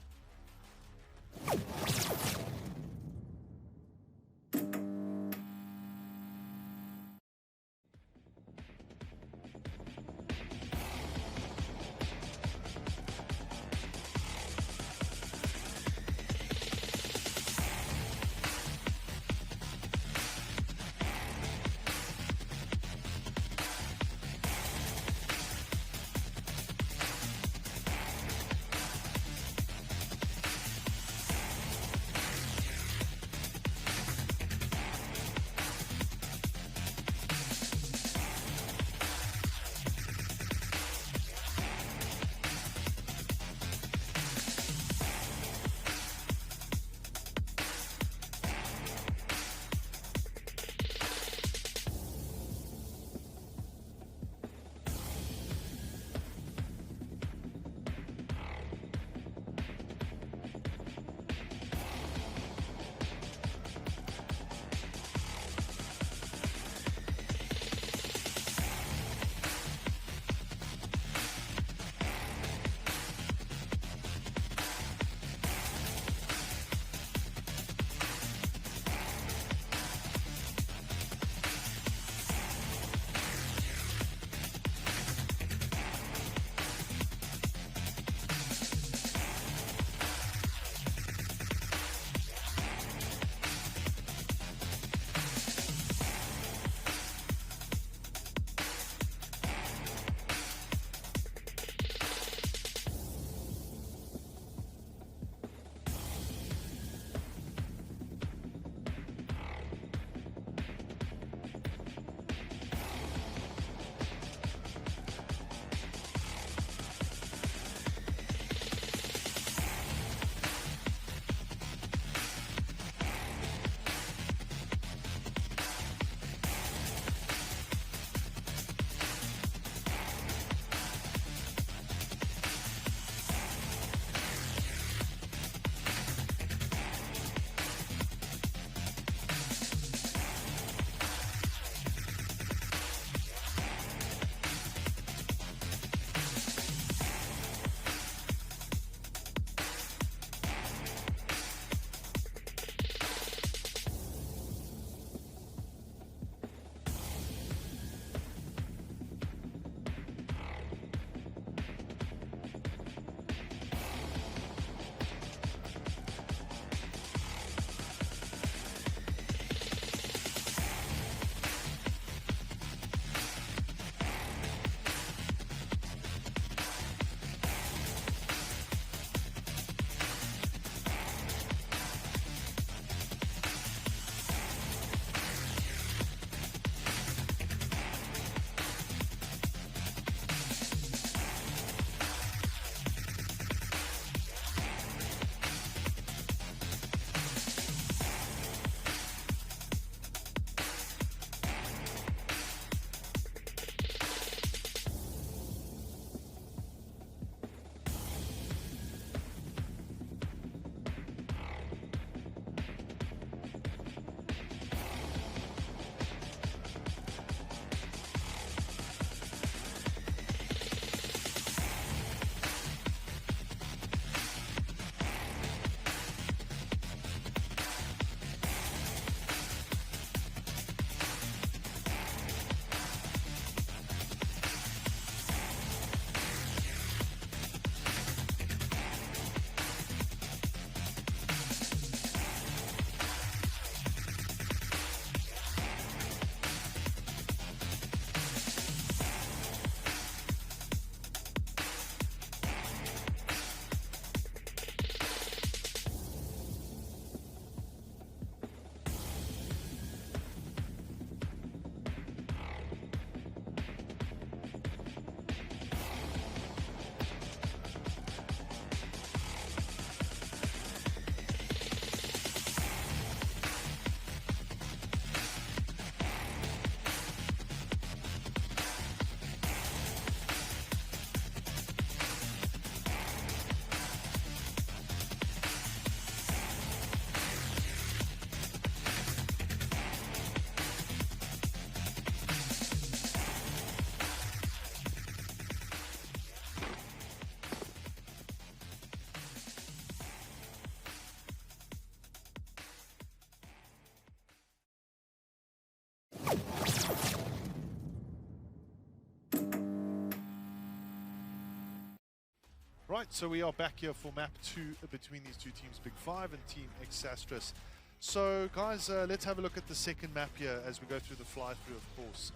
Right, so we are back here for map 2 between these two teams, Big 5 and Team Exastrus. So guys, let's have a look at the second map here as we go through the fly-through, of course.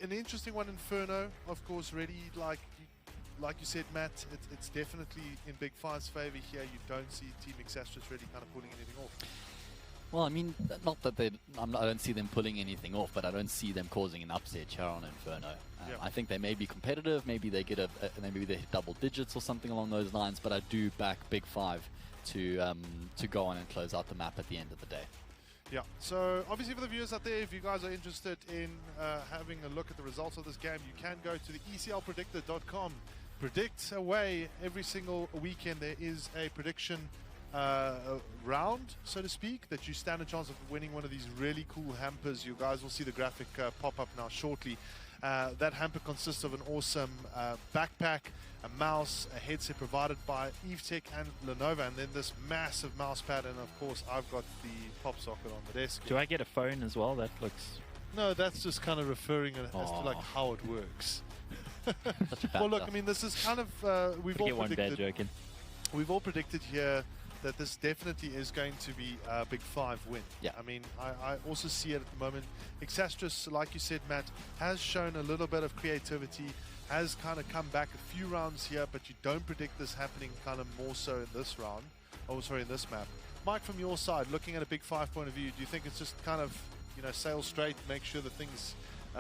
An interesting one, Inferno, of course, really, like you said, Matt, it's definitely in Big 5's favor here. You don't see Team Exastrus really kind of pulling anything off. Well, I mean, not that I don't see them pulling anything off, but I don't see them causing an upset here on Inferno. I think they may be competitive, maybe they get maybe they hit double digits or something along those lines, but I do back Big 5 to go on and close out the map at the end of the day. Yeah, so obviously for the viewers out there, if you guys are interested in having a look at the results of this game, you can go to the ECLpredictor.com. Predict away every single weekend. There is a prediction round, so to speak, that you stand a chance of winning one of these really cool hampers. You guys will see the graphic pop up now shortly. That hamper consists of an awesome backpack, a mouse, a headset provided by Evetech and Lenovo, and then this massive mouse pad, and of course I've got the pop socket on the desk. Do I get a phone as well? That looks... No, that's just kind of referring as to like how it works. Well, look, I mean, this is kind of we've all predicted. We've all predicted here that this definitely is going to be a Big 5 win. Yeah. I mean, I also see it at the moment. Exastrus, like you said, Matt, has shown a little bit of creativity, has kind of come back a few rounds here, but you don't predict this happening kind of more so in this round. Oh, sorry, in this map. Mike, from your side, looking at a Big 5 point of view, do you think it's just kind of, you know, sail straight, make sure that things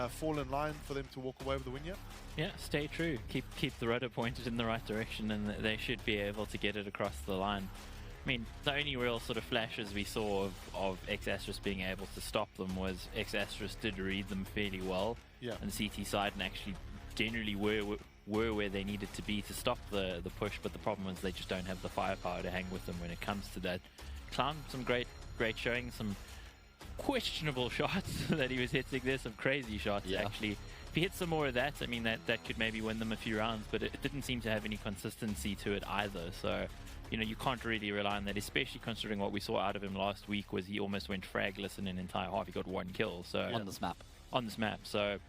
fall in line for them to walk away with the win here? Yeah, stay true. Keep the rudder pointed in the right direction, and they should be able to get it across the line. I mean, the only real sort of flashes we saw of Exastrus being able to stop them was Exastrus did read them fairly well, and CT side and actually generally were where they needed to be to stop the push, but the problem is they just don't have the firepower to hang with them when it comes to that. Clown, some great showing, some questionable shots that he was hitting. There's some crazy shots actually. If he hits some more of that, I mean, that could maybe win them a few rounds, but it didn't seem to have any consistency to it either. So, you know, you can't really rely on that, especially considering what we saw out of him last week was he almost went fragless in an entire half. He got 1 kill. So on this map. So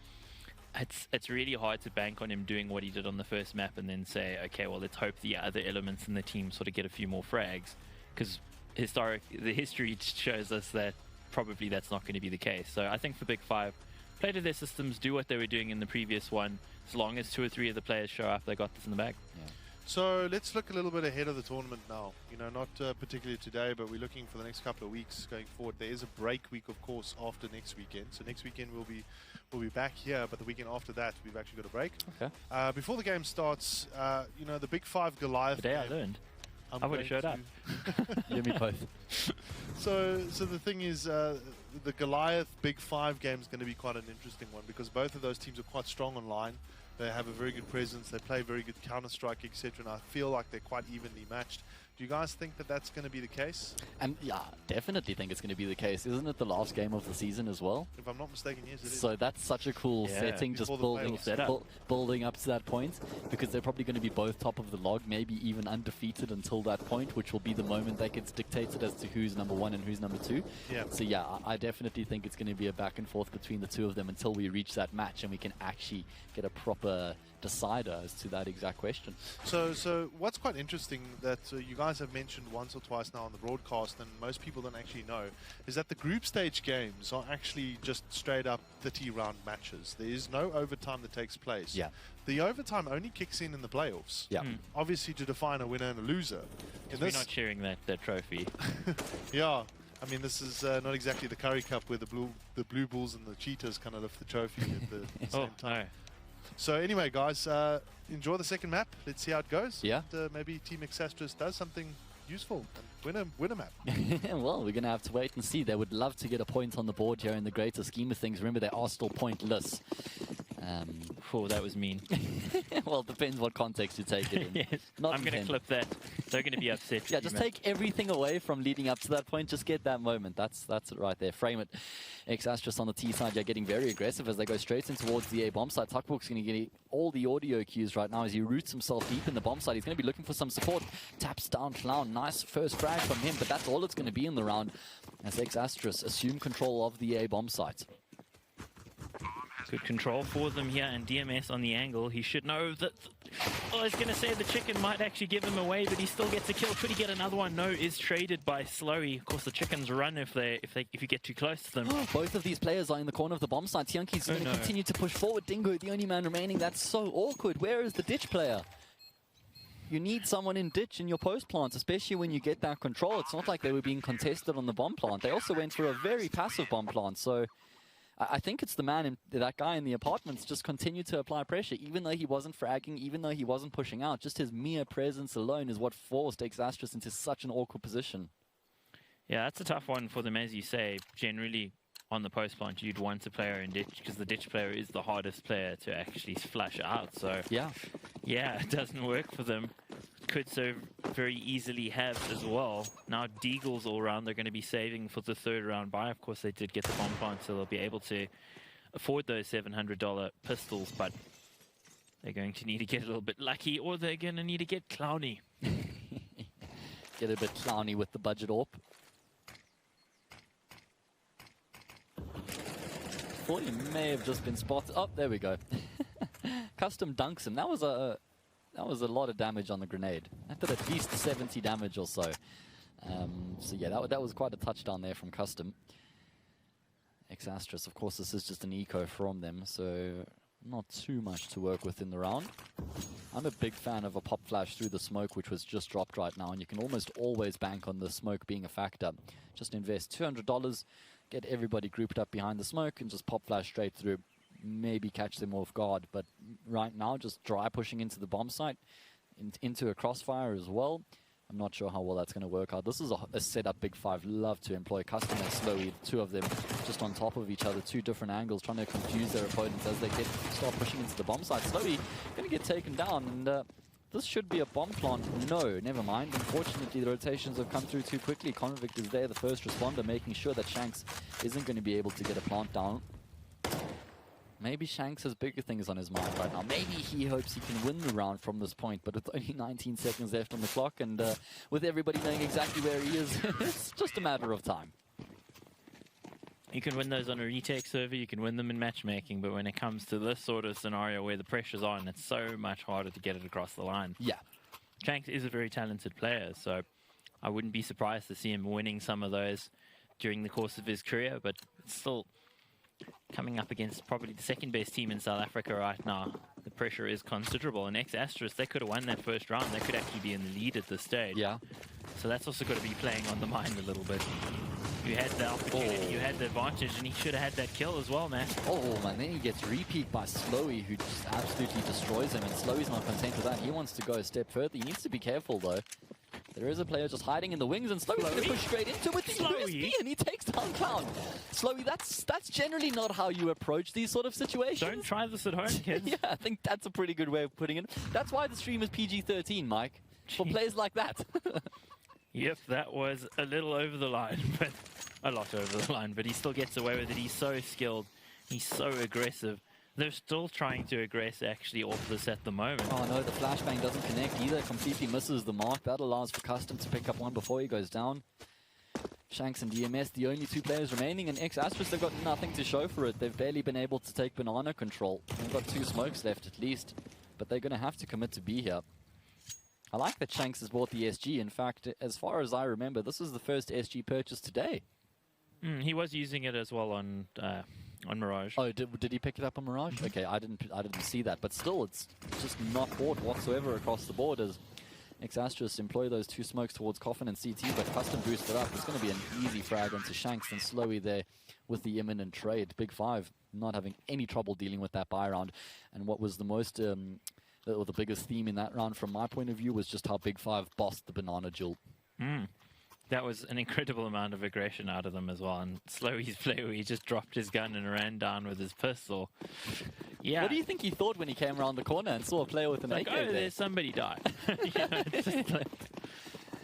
it's really hard to bank on him doing what he did on the first map and then say, okay, well, let's hope the other elements in the team sort of get a few more frags, because the history shows us that probably that's not going to be the case. So I think for Big 5, play to their systems, do what they were doing in the previous one. As long as 2 or 3 of the players show up, they got this in the bag. Yeah. So let's look a little bit ahead of the tournament now. You know, not particularly today, but we're looking for the next couple of weeks going forward. There is a break week, of course, after next weekend. So next weekend we'll be back here, but the weekend after that we've actually got a break. Okay. Before the game starts, you know, the Big 5 Goliath Today game, I learned. I would have showed up. You and me both. So the thing is, the Goliath Big 5 game is going to be quite an interesting one because both of those teams are quite strong online. They have a very good presence. They play very good Counter-Strike, etc. And I feel like they're quite evenly matched. Do you guys think that that's going to be the case? And yeah, definitely think it's going to be the case. Isn't it the last game of the season as well? If I'm not mistaken, yes, it is. So that's such a cool setting, just building up to that point, because they're probably going to be both top of the log, maybe even undefeated until that point, which will be the moment that gets dictated as to who's number 1 and who's number 2. Yeah. So yeah, I definitely think it's going to be a back and forth between the two of them until we reach that match and we can actually get a proper decider as to that exact question. So what's quite interesting that you guys have mentioned once or twice now on the broadcast, and most people don't actually know, is that the group stage games are actually just straight up 30-round matches. There is no overtime that takes place. Yeah. The overtime only kicks in the playoffs. Yeah. Obviously to define a winner and a loser. We're not sharing that trophy. Yeah. I mean, this is not exactly the Curry Cup where the Blue Bulls and the Cheetahs kind of lift the trophy at the same time. No. So anyway, guys, enjoy the second map. Let's see how it goes. Yeah. And, maybe Team Exastrus does something useful and win a map. Well, we're going to have to wait and see. They would love to get a point on the board here in the greater scheme of things. Remember, they are still pointless. That was mean. Well, it depends what context you take it in. Yes. I'm going to clip that. They're going to be upset. Yeah, just take everything away from leading up to that point. Just get that moment. That's it right there. Frame it. Exastrus on the T side, getting very aggressive as they go straight in towards the A bomb side. Tuckbook's going to get all the audio cues right now as he roots himself deep in the bomb side. He's going to be looking for some support. Taps down Clown. Nice first frag from him, but that's all it's going to be in the round as Exastrus assume control of the A bomb site. Good control for them here, and DMS on the angle. He should know that... Oh, I was going to say the chicken might actually give him away, but he still gets a kill. Could he get another one? No, is traded by Slowy. Of course, the chickens run if you get too close to them. Both of these players are in the corner of the bomb site. Tianki's going to continue to push forward. Dingo, the only man remaining. That's so awkward. Where is the ditch player? You need someone in ditch in your post plants, especially when you get that control. It's not like they were being contested on the bomb plant. They also went for a very passive bomb plant. So I think it's the man, that guy in the apartments just continued to apply pressure, even though he wasn't fragging, even though he wasn't pushing out. Just his mere presence alone is what forced Exastris into such an awkward position. Yeah, that's a tough one for them, as you say. Generally, on the post plant, you'd want a player in ditch, because the ditch player is the hardest player to actually flush out. So yeah, it doesn't work for them. Could so very easily have as well. Now Deagles all round, they're going to be saving for the third round buy. Of course, they did get the bomb plant, so they'll be able to afford those $700 pistols, but they're going to need to get a little bit lucky, or they're going to need to get clowny. Get a bit clowny with the budget AWP. Thought he may have just been spotted. Oh, there we go. Custom dunks him. That was a lot of damage on the grenade. That did at least 70 damage or so. So yeah, that was quite a touchdown there from Custom. Exastris, of course, this is just an eco from them, so not too much to work with in the round. I'm a big fan of a pop flash through the smoke, which was just dropped right now, and you can almost always bank on the smoke being a factor. Just invest $200, get everybody grouped up behind the smoke, and just pop flash straight through. Maybe catch them off guard, but right now just dry pushing into the bomb site, into a crossfire as well. I'm not sure how well that's going to work out. This is a setup Big Five love to employ. Custom and Slowy, two of them just on top of each other, two different angles, trying to confuse their opponents as they start pushing into the bomb site. Slowy going to get taken down, and this should be a bomb plant. No, never mind. Unfortunately, the rotations have come through too quickly. Convict is there, the first responder, making sure that Shanks isn't going to be able to get a plant down. Maybe Shanks has bigger things on his mind right now. Maybe he hopes he can win the round from this point, but with only 19 seconds left on the clock, and with everybody knowing exactly where he is, it's just a matter of time. You can win those on a retake server, you can win them in matchmaking, but when it comes to this sort of scenario where the pressure's on, it's so much harder to get it across the line. Yeah. Shanks is a very talented player, so I wouldn't be surprised to see him winning some of those during the course of his career, but it's still coming up against probably the second best team in South Africa right now. The pressure is considerable, and Exastris, they could have won that first round. They could actually be in the lead at this stage. Yeah. So that's also got to be playing on the mind a little bit. You had the opportunity, you had the advantage, and he should have had that kill as well, man. Oh, man, then he gets repeat by Slowy, who just absolutely destroys him, and Slowy's not content with that. He wants to go a step further. He needs to be careful, though. There is a player just hiding in the wings, and Slowy's going to push straight into with the USP, and he takes down Clown. Slowy, that's generally not how you approach these sort of situations. Don't try this at home, kids. Yeah, I think that's a pretty good way of putting it. That's why the stream is PG-13, Mike, for players like that. Yep, that was a little over the line, but a lot over the line, but he still gets away with it. He's so skilled. He's so aggressive. They're still trying to aggress actually off this at the moment. Oh no, the flashbang doesn't connect either. Completely misses the mark. That allows for Custom to pick up one before he goes down. Shanks and DMS, the only two players remaining, and Exastris, they've got nothing to show for it. They've barely been able to take banana control. They've got 2 smokes left at least, but they're going to have to commit to be here. I like that Shanks has bought the SG. In fact, as far as I remember, this is the first SG purchase today. He was using it as well on Mirage. Oh, did he pick it up on Mirage? Okay, I didn't see that, but still, it's just not bought whatsoever across the board as Exastris employ those 2 smokes towards Coffin and CT, but Custom boosted up. It's going to be an easy frag onto Shanks and Slowy there with the imminent trade. Big Five not having any trouble dealing with that buy round, and what was the most or the biggest theme in that round from my point of view was just how Big Five bossed the banana duel. That was an incredible amount of aggression out of them as well. And Slowy's play where he just dropped his gun and ran down with his pistol. Yeah. What do you think he thought when he came around the corner and saw a player with an AK there? Somebody died. You know, it's just like,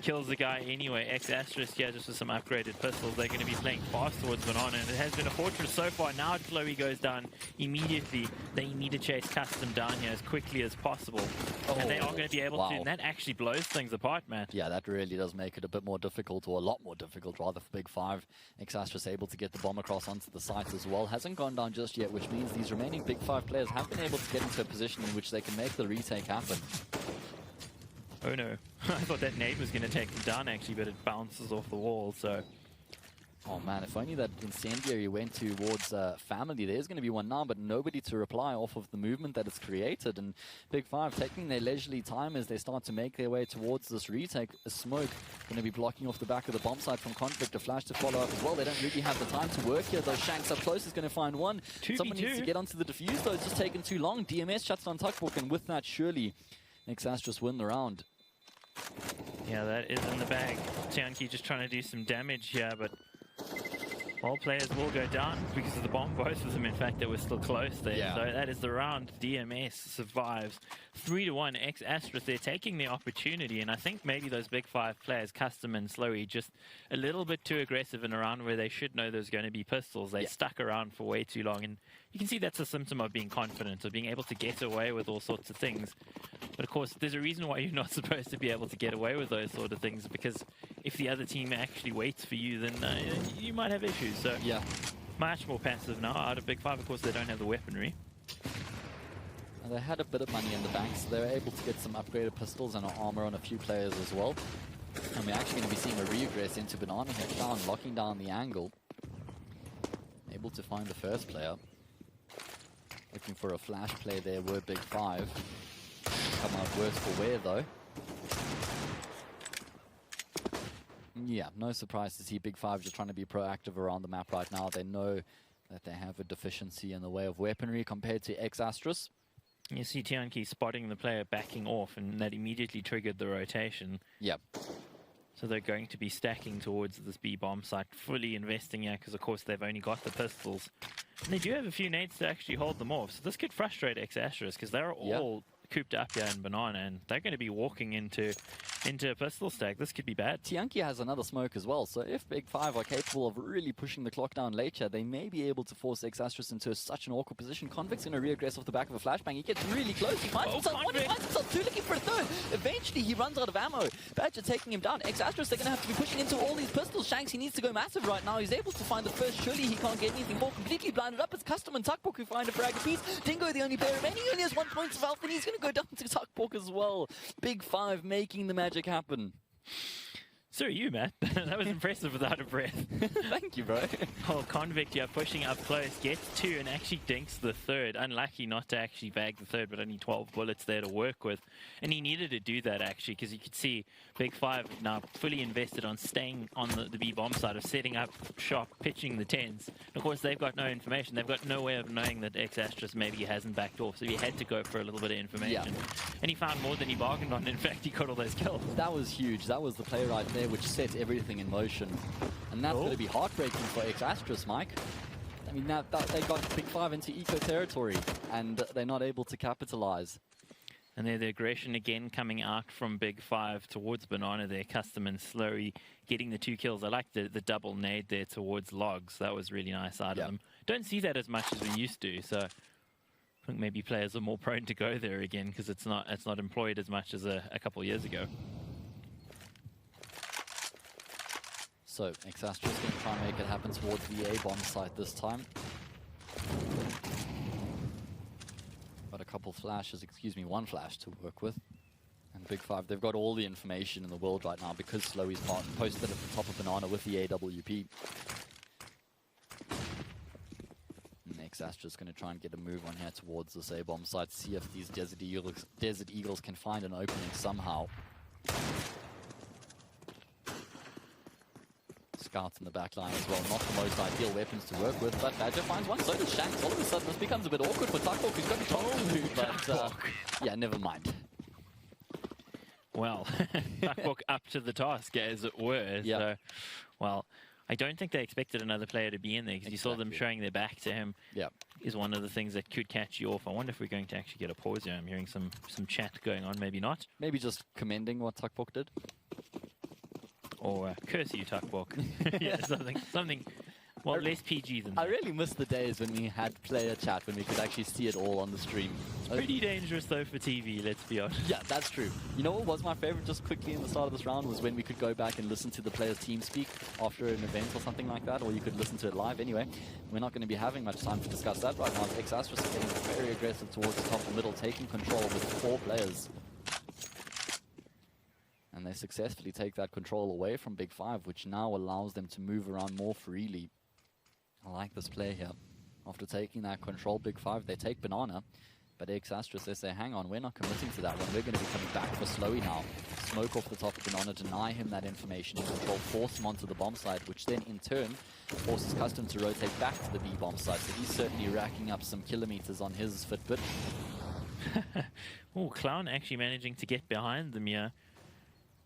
kills the guy anyway. X-Asterisk here just with some upgraded pistols. They're going to be playing fast towards Banana, and it has been a fortress so far. Now Chloe goes down immediately. They need to chase Custom down here as quickly as possible. And they are going to be able to, and that actually blows things apart, Matt. Yeah, that really does make it a bit more difficult, or a lot more difficult, rather, for Big 5. X-Asterisk able to get the bomb across onto the site as well. Hasn't gone down just yet, which means these remaining Big 5 players have been able to get into a position in which they can make the retake happen. Oh no, I thought that nade was going to take them down actually, but it bounces off the wall, so... Oh man, if only that incendiary went towards family. There's going to be one now, but nobody to reply off of the movement that it's created. And Big 5 taking their leisurely time as they start to make their way towards this retake. A smoke going to be blocking off the back of the bomb site from Convict. A flash to follow up as well. They don't really have the time to work here. Those Shanks up close is going to find one. Someone needs to get onto the defuse though. It's just taken too long. DMS shuts down Tuckbook, and with that, surely X-Asterisk win the round. Yeah, that is in the bag. Tianqi just trying to do some damage here, but all players will go down because of the bomb. Both of them, in fact, that were still close there. Yeah. So that is the round. DMS survives. 3-1. X-Asterisk, they're taking the opportunity, and I think maybe those Big 5 players, Custom and Slowy, just a little bit too aggressive in a round where they should know there's going to be pistols. They stuck around for way too long, and you can see that's a symptom of being confident, of being able to get away with all sorts of things. But of course, there's a reason why you're not supposed to be able to get away with those sort of things, because if the other team actually waits for you, then you might have issues. So yeah, much more passive now. Out of Big 5, of course, they don't have the weaponry. And they had a bit of money in the bank, so they were able to get some upgraded pistols and armor on a few players as well. And we're actually going to be seeing a regress into Banana head down, locking down the angle. Able to find the first player. Looking for a flash play there were Big 5. Come out worse for wear though. Yeah, no surprise to see Big 5 just trying to be proactive around the map right now. They know that they have a deficiency in the way of weaponry compared to X-Asterisk. You see Tianqi spotting the player backing off, and that immediately triggered the rotation. Yep. So they're going to be stacking towards this B-bomb site, fully investing here, because of course they've only got the pistols. And they do have a few nades to actually hold them off. So this could frustrate X-Asterisk, because they're all cooped up here in Banana, and they're going to be walking into a pistol stack. This could be bad. Tianqi has another smoke as well, so if Big 5 are capable of really pushing the clock down later, they may be able to force X-Asterisk into such an awkward position. Convict's going to reaggress off the back of a flashbang. He gets really close. He finds himself one, he finds himself two, looking for a third. Eventually, he runs out of ammo. Badger taking him down. X-Asterisk, they're going to have to be pushing into all these pistols. Shanks, he needs to go massive right now. He's able to find the first. Surely he can't get anything more. Completely blinded up. It's Custom and Tuckbook who find a frag apiece. Dingo, the only player remaining, only has 1 point of health, and he's going to go down to Tuckbook as well. Big 5 making the magic happen. So are you, Matt. That was impressive without a breath. Thank you, bro. Oh, Convict, yeah, pushing up close, gets 2 and actually dinks the third. Unlucky not to actually bag the third, but only 12 bullets there to work with. And he needed to do that, actually, because you could see Big 5 now fully invested on staying on the B-bomb side, of setting up shop, pitching the 10s. Of course, they've got no information. They've got no way of knowing that X-Asterisk maybe hasn't backed off, so he had to go for a little bit of information. Yeah. And he found more than he bargained on. In fact, he got all those kills. That was huge. That was the play right there, which set everything in motion. And that's going to be heartbreaking for X-Asterisk, Mike. I mean, now they got Big 5 into eco territory, and they're not able to capitalize. And the aggression again coming out from Big 5 towards Banana there. Custom and Slurry getting the 2 kills. I like the double nade there towards Logs. That was really nice out of them. Don't see that as much as we used to, so I think maybe players are more prone to go there again, because it's not employed as much as a couple of years ago. So X-Asterisk going to try and make it happen towards the A-bomb site this time. Got a couple flashes, excuse me, 1 flash to work with. And Big 5, they've got all the information in the world right now because Slowy's posted at the top of Banana with the AWP. And X-Asterisk going to try and get a move on here towards this A-bomb site, see if these Desert Eagles can find an opening somehow. Scouts in the back line as well. Not the most ideal weapons to work with, but Badger finds one. So does Shanks. All of a sudden, this becomes a bit awkward for Tuckbook, who's got to but yeah, never mind. Well, Tuckbook up to the task, as it were. Yeah. So, well, I don't think they expected another player to be in there, because you saw them showing their back to him. Yeah, is one of the things that could catch you off. I wonder if we're going to actually get a pause here. I'm hearing some chat going on. Maybe not. Maybe just commending what Tuckbook did. Or curse you, Tuckbalk. Yeah, something. Well, less PG than that. I really miss the days when we had player chat, when we could actually see it all on the stream. Pretty dangerous though for TV, let's be honest. Yeah, that's true. You know what was my favorite just quickly in the start of this round was when we could go back and listen to the players' team speak after an event or something like that, or you could listen to it live anyway. We're not going to be having much time to discuss that right now. X-Astros is getting very aggressive towards the top of the middle, taking control with 4 players. And they successfully take that control away from Big Five, which now allows them to move around more freely. I like this play here. After taking that control, Big Five, they take Banana. But X-Astros, they say, hang on, we're not committing to that one. We're going to be coming back for Slowy now. Smoke off the top of Banana, deny him that information and control, force him onto the bomb site, which then in turn forces Custom to rotate back to the B bomb site. So he's certainly racking up some kilometers on his Fitbit. Oh, Clown actually managing to get behind them here.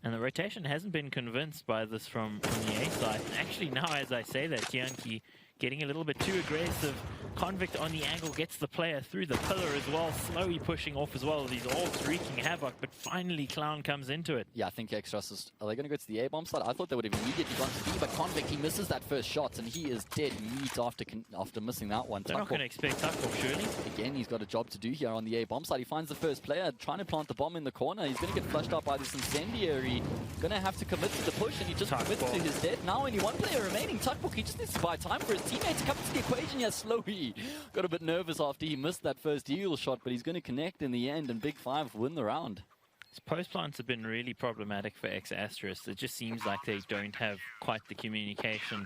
And the rotation hasn't been convinced by this from the A side. And actually now, as I say that, Tianqi getting a little bit too aggressive. Convict on the angle gets the player through the pillar as well. Slowy pushing off as well. These Orcs wreaking havoc, but finally Clown comes into it. Yeah, I think X-Astros, are they going to go to the A-bomb side? I thought they would have immediately gone to B, but Convict, he misses that first shot, and he is dead meat after missing that one. They're not going to expect Tuckbalk, surely. Again, he's got a job to do here on the A-bomb side. He finds the first player, trying to plant the bomb in the corner. He's going to get flushed out by this incendiary. Going to have to commit to the push, and he just commits to his death. Now only one player remaining. Tuckbalk, he just needs to buy time for his teammate to come to the equation. Yes, Slowy got a bit nervous after he missed that first eagle shot, but he's going to connect in the end, and Big Five win the round. His post plants have been really problematic for X-Astros. It just seems like they don't have quite the communication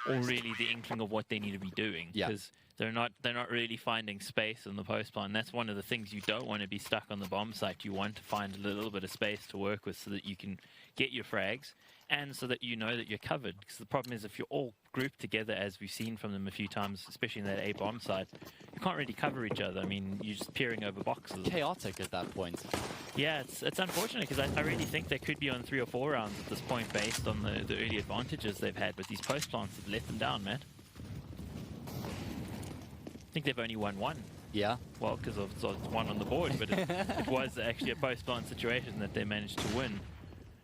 or really the inkling of what they need to be doing. Because they're not really finding space in the post plant. That's one of the things you don't want to be stuck on the bomb site. You want to find a little bit of space to work with so that you can get your frags and so that you know that you're covered. Because the problem is if you're all grouped together, as we've seen from them a few times, especially in that A bomb site, you can't really cover each other. I mean, you're just peering over boxes. Chaotic at that point. Yeah, it's unfortunate because I really think they could be on 3 or 4 rounds at this point based on the early advantages they've had, but these post plants have let them down, man. I think they've only won 1. Yeah. Well, because of 1 on the board, but it was actually a post plant situation that they managed to win.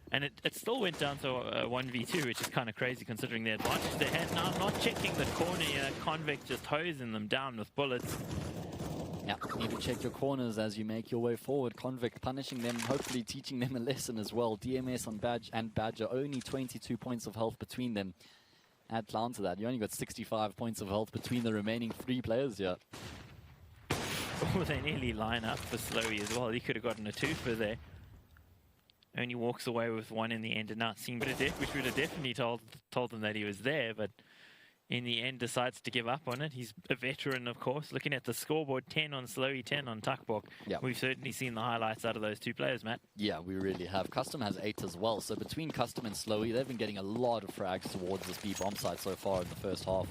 And it still went down to 1v2, which is kind of crazy considering the advantage they had. Now, not checking the corner here, Convict just hosing them down with bullets. Yeah, need to check your corners as you make your way forward. Convict punishing them, hopefully teaching them a lesson as well. DMS on Badge and Badger, only 22 points of health between them. Add Clown to that, you only got 65 points of health between the remaining 3 players here. Oh, they nearly line up for Slowy as well. He could have gotten a 2 for there. Only walks away with 1 in the end and not seeing, but which would have definitely told them that he was there, but in the end decides to give up on it. He's a veteran, of course. Looking at the scoreboard, 10 on Slowy, 10 on Tuckbalk. Yeah. We've certainly seen the highlights out of those 2 players, Matt. Yeah, we really have. Custom has 8 as well, so between Custom and Slowy, they've been getting a lot of frags towards this B bomb site so far in the first half.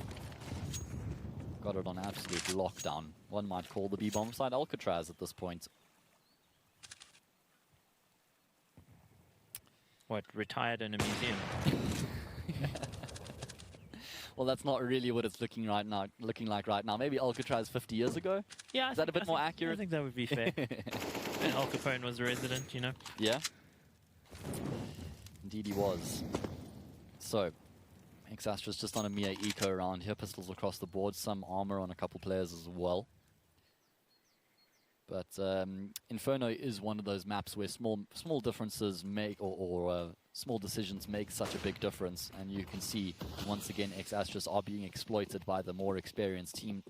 Got it on absolute lockdown. One might call the B bomb site Alcatraz at this point. What, retired in a museum? Well, that's not really what it's looking like right now. Maybe Alcatraz 50 years ago? Yeah, Is that a bit more accurate? I think that would be fair. And Al Capone was a resident, you know? Yeah. Indeed he was. So, X-Astros just on a mere eco around here. Pistols across the board. Some armor on a couple players as well. But Inferno is one of those maps where small differences make, or small decisions make such a big difference. And you can see, once again, X-Astros are being exploited by the more experienced team.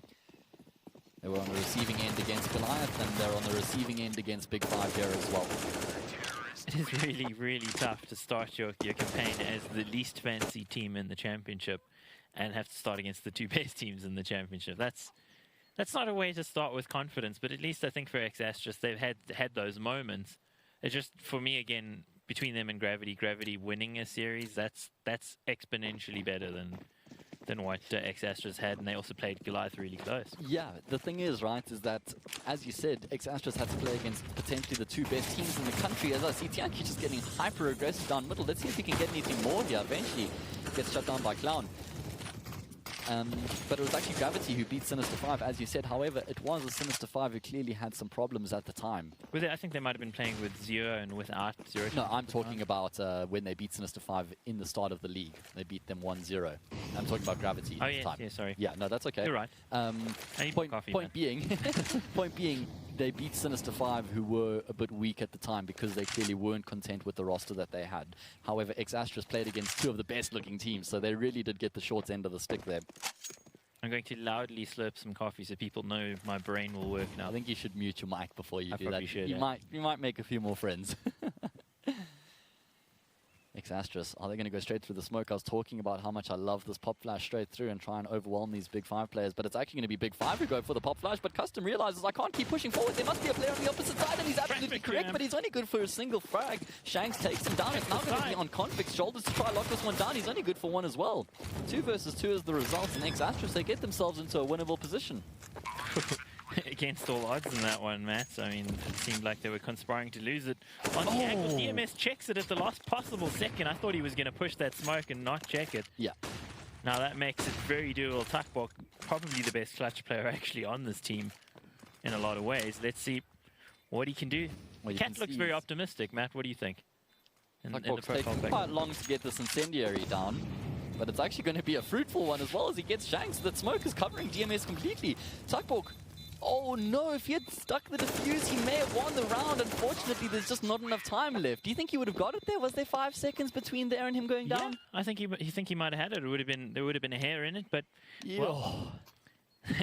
They were on the receiving end against Goliath, and they're on the receiving end against Big Five here as well. It is really, really tough to start your campaign as the least fancy team in the championship and have to start against the 2 best teams in the championship. That's not a way to start with confidence, but at least I think for X-Astros, they've had those moments. It's just, for me, again, between them and Gravity winning a series, that's exponentially better than what X-Astros had, and they also played Goliath really close. Yeah, the thing is, right, is that, as you said, X-Astros had to play against potentially the 2 best teams in the country. As I see Tianqi just getting hyper-aggressive down middle. Let's see if he can get anything more here. Eventually gets shut down by Clown. But it was actually Gravity who beat Sinister 5, as you said. However, it was a Sinister 5 who clearly had some problems at the time. I think they might have been playing with Zero and without Zero. No, I'm talking about when they beat Sinister 5 in the start of the league. They beat them 1-0. I'm talking about Gravity at the time. Yeah, sorry. Yeah, no, that's okay. You're right. Point being, they beat Sinister 5, who were a bit weak at the time because they clearly weren't content with the roster that they had. However, Exastrus played against two of the best-looking teams, so they really did get the short end of the stick there. I'm going to loudly slurp some coffee so people know my brain will work now. I think you should mute your mic before you do that. Should, you might make a few more friends. Exastrus, are they going to go straight through the smoke? I was talking about how much I love this pop flash straight through and try and overwhelm these big 5 players, but it's actually going to be big 5 who go for the pop flash, but Custom realizes I can't keep pushing forward. There must be a player on the opposite side, and he's absolutely correct, but he's only good for a single frag. Shanks takes him down. It's now going to be on Convict's shoulders to try lock this one down. He's only good for 1 as well. 2 versus 2 is the result, and Exastrus, they get themselves into a winnable position. Against all odds in that one, Matt. I mean, it seemed like they were conspiring to lose it. On the angle, DMS checks it at the last possible second. I thought he was going to push that smoke and not check it. Yeah. Now that makes it very doable. Takbok, probably the best clutch player actually on this team in a lot of ways. Let's see what he can do. Cat looks very optimistic. Matt, what do you think? Takbok's taking quite long to get this incendiary down, but it's actually going to be a fruitful one as well as he gets Shanks. That smoke is covering DMS completely. Takbok, oh no, if he had stuck the defuse, he may have won the round. Unfortunately, there's just not enough time left. Do you think he would have got it there? Was there 5 seconds between there and him going down? Yeah, I think he might have had it. There would have been a hair in it, but well,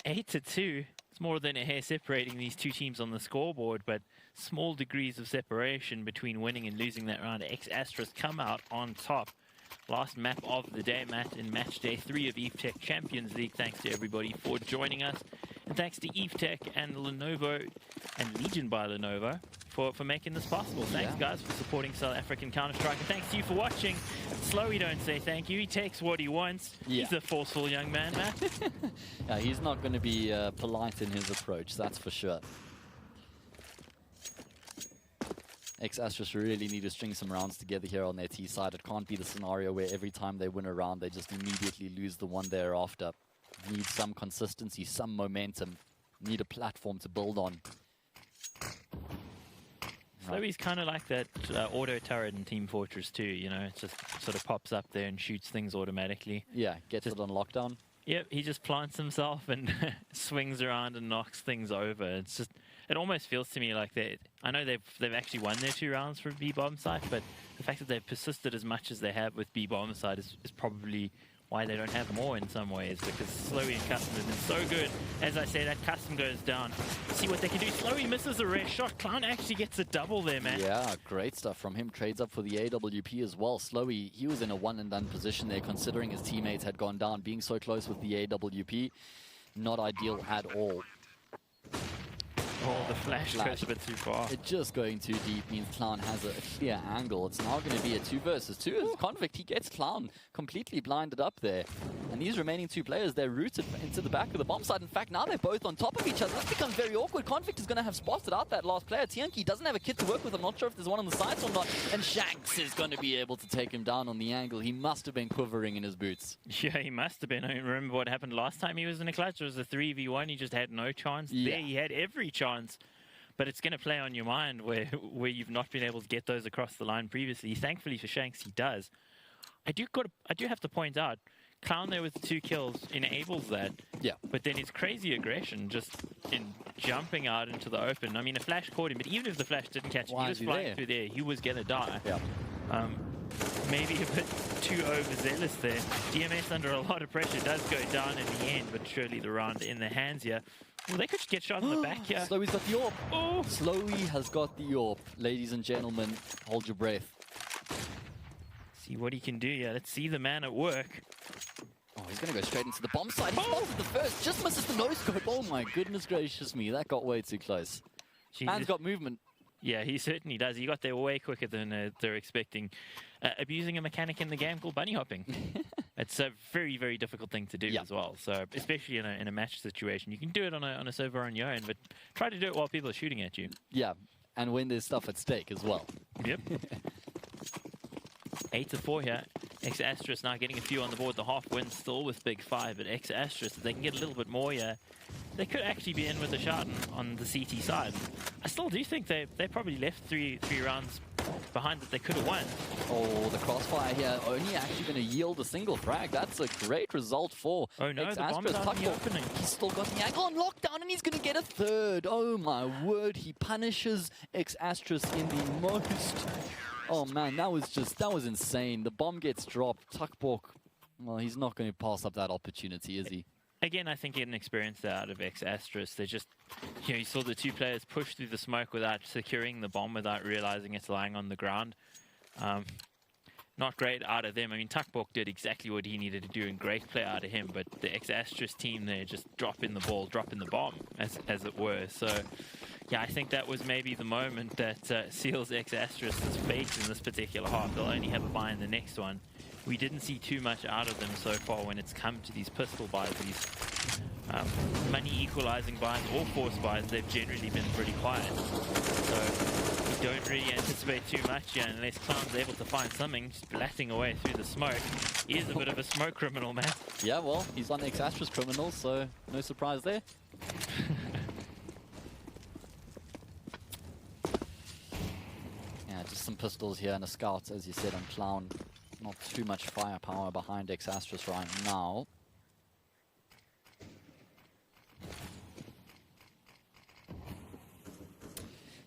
8-2. It's more than a hair separating these two teams on the scoreboard, but small degrees of separation between winning and losing that round. Exastrus come out on top. Last map of the day, Matt, in Matchday 3 of Evetech Champions League. Thanks to everybody for joining us. And thanks to Evetech and Lenovo and Legion by Lenovo for making this possible. Thanks, guys, for supporting South African Counter-Strike. And thanks to you for watching. Slowy don't say thank you. He takes what he wants. He's a forceful young man, Matt. Yeah, he's not going to be polite in his approach, that's for sure. Exastrus really need to string some rounds together here on their T side. It can't be the scenario where every time they win a round, they just immediately lose the one thereafter. Need some consistency, some momentum. Need a platform to build on. So he's kind of like that auto turret in Team Fortress 2, you know, it just sort of pops up there and shoots things automatically. Yeah, gets it on lockdown. Yep, he just plants himself and swings around and knocks things over. It's just, it almost feels to me like I know they've actually won their 2 rounds for B-Bomb side, but the fact that they've persisted as much as they have with B-Bomb side is probably why they don't have more in some ways, because Slowy and Custom have been so good. As I say, that Custom goes down. See what they can do. Slowy misses a rare shot. Clown actually gets a double there, man. Yeah, great stuff from him. Trades up for the AWP as well. Slowy, he was in a one-and-done position there, considering his teammates had gone down. Being so close with the AWP, not ideal at all. Oh, the flash goes a bit too far. It just going too deep means Clown has a clear angle. It's now going to be a 2 versus 2. As Convict, he gets Clown completely blinded up there. And these remaining 2 players, they're rooted into the back of the bomb side. In fact, now they're both on top of each other. That becomes very awkward. Convict is going to have spotted out that last player. Tianki doesn't have a kit to work with. I'm not sure if there's one on the sides or not. And Shanks is going to be able to take him down on the angle. He must have been quivering in his boots. Yeah, he must have been. I don't remember what happened last time he was in a clutch. It was a 3v1. He just had no chance. Yeah. There he had every chance. But it's going to play on your mind where you've not been able to get those across the line previously. Thankfully for Shanks, he does. I do have to point out, Clown there with 2 kills enables that. Yeah. But then his crazy aggression just in jumping out into the open. I mean, a flash caught him, but even if the flash didn't catch him, he was flying through there. He was going to die. Yeah. Maybe a bit too overzealous there. DMS under a lot of pressure does go down in the end, but surely the round in the hands here. Well, they could get shot in the back here. Slowy's got the AWP. Oh. Slowy has got the AWP. Ladies and gentlemen, hold your breath. See what he can do here. Let's see the man at work. Oh, he's going to go straight into the bomb side. He spotted the first, just misses the no-scope. Oh my goodness gracious me, that got way too close. Man's got movement. Yeah, he certainly does. He got there way quicker than they're expecting. Abusing a mechanic in the game called bunny hopping. It's a very, very difficult thing to do as well. So, especially in a match situation. You can do it on a server on your own, but try to do it while people are shooting at you. Yeah, and when there's stuff at stake as well. Yep. 8-4 here. X Asterisk now getting a few on the board. The half win still with Big 5, but X Asterisk, if they can get a little bit more here, they could actually be in with a shot on the CT side. I still do think they probably left three rounds behind that they could have won. Oh, the crossfire here only actually going to yield a single frag. That's a great result for Oh no, X the bomb's Asterisk. out in the opening. He's still got the angle on lockdown, and he's going to get a third. Oh my word, he punishes X Asterisk in the most... Oh man, that was insane. The bomb gets dropped. Tuckbork, well, he's not going to pass up that opportunity, is he? Again, I think getting experience out of X Asterisk. They just, you saw the two players push through the smoke without securing the bomb, without realizing it's lying on the ground. Not great out of them. I mean, Tuckbork did exactly what he needed to do, and great play out of him. But the X Asterisk team there just dropping the ball, dropping the bomb, as it were. So, yeah, I think that was maybe the moment that seals X Asterisk's fate in this particular half. They'll only have a bye in the next one. We didn't see too much out of them so far when it's come to these pistol buys, these money equalizing buys or force buys. They've generally been pretty quiet. So we don't really anticipate too much here unless Clown's able to find something, just blasting away through the smoke. He is a bit of a smoke criminal, man. Yeah, well, he's on X Asterisk criminal, so no surprise there. Yeah, just some pistols here and a scout, as you said, on Clown. Not too much firepower behind X Asterisk right now.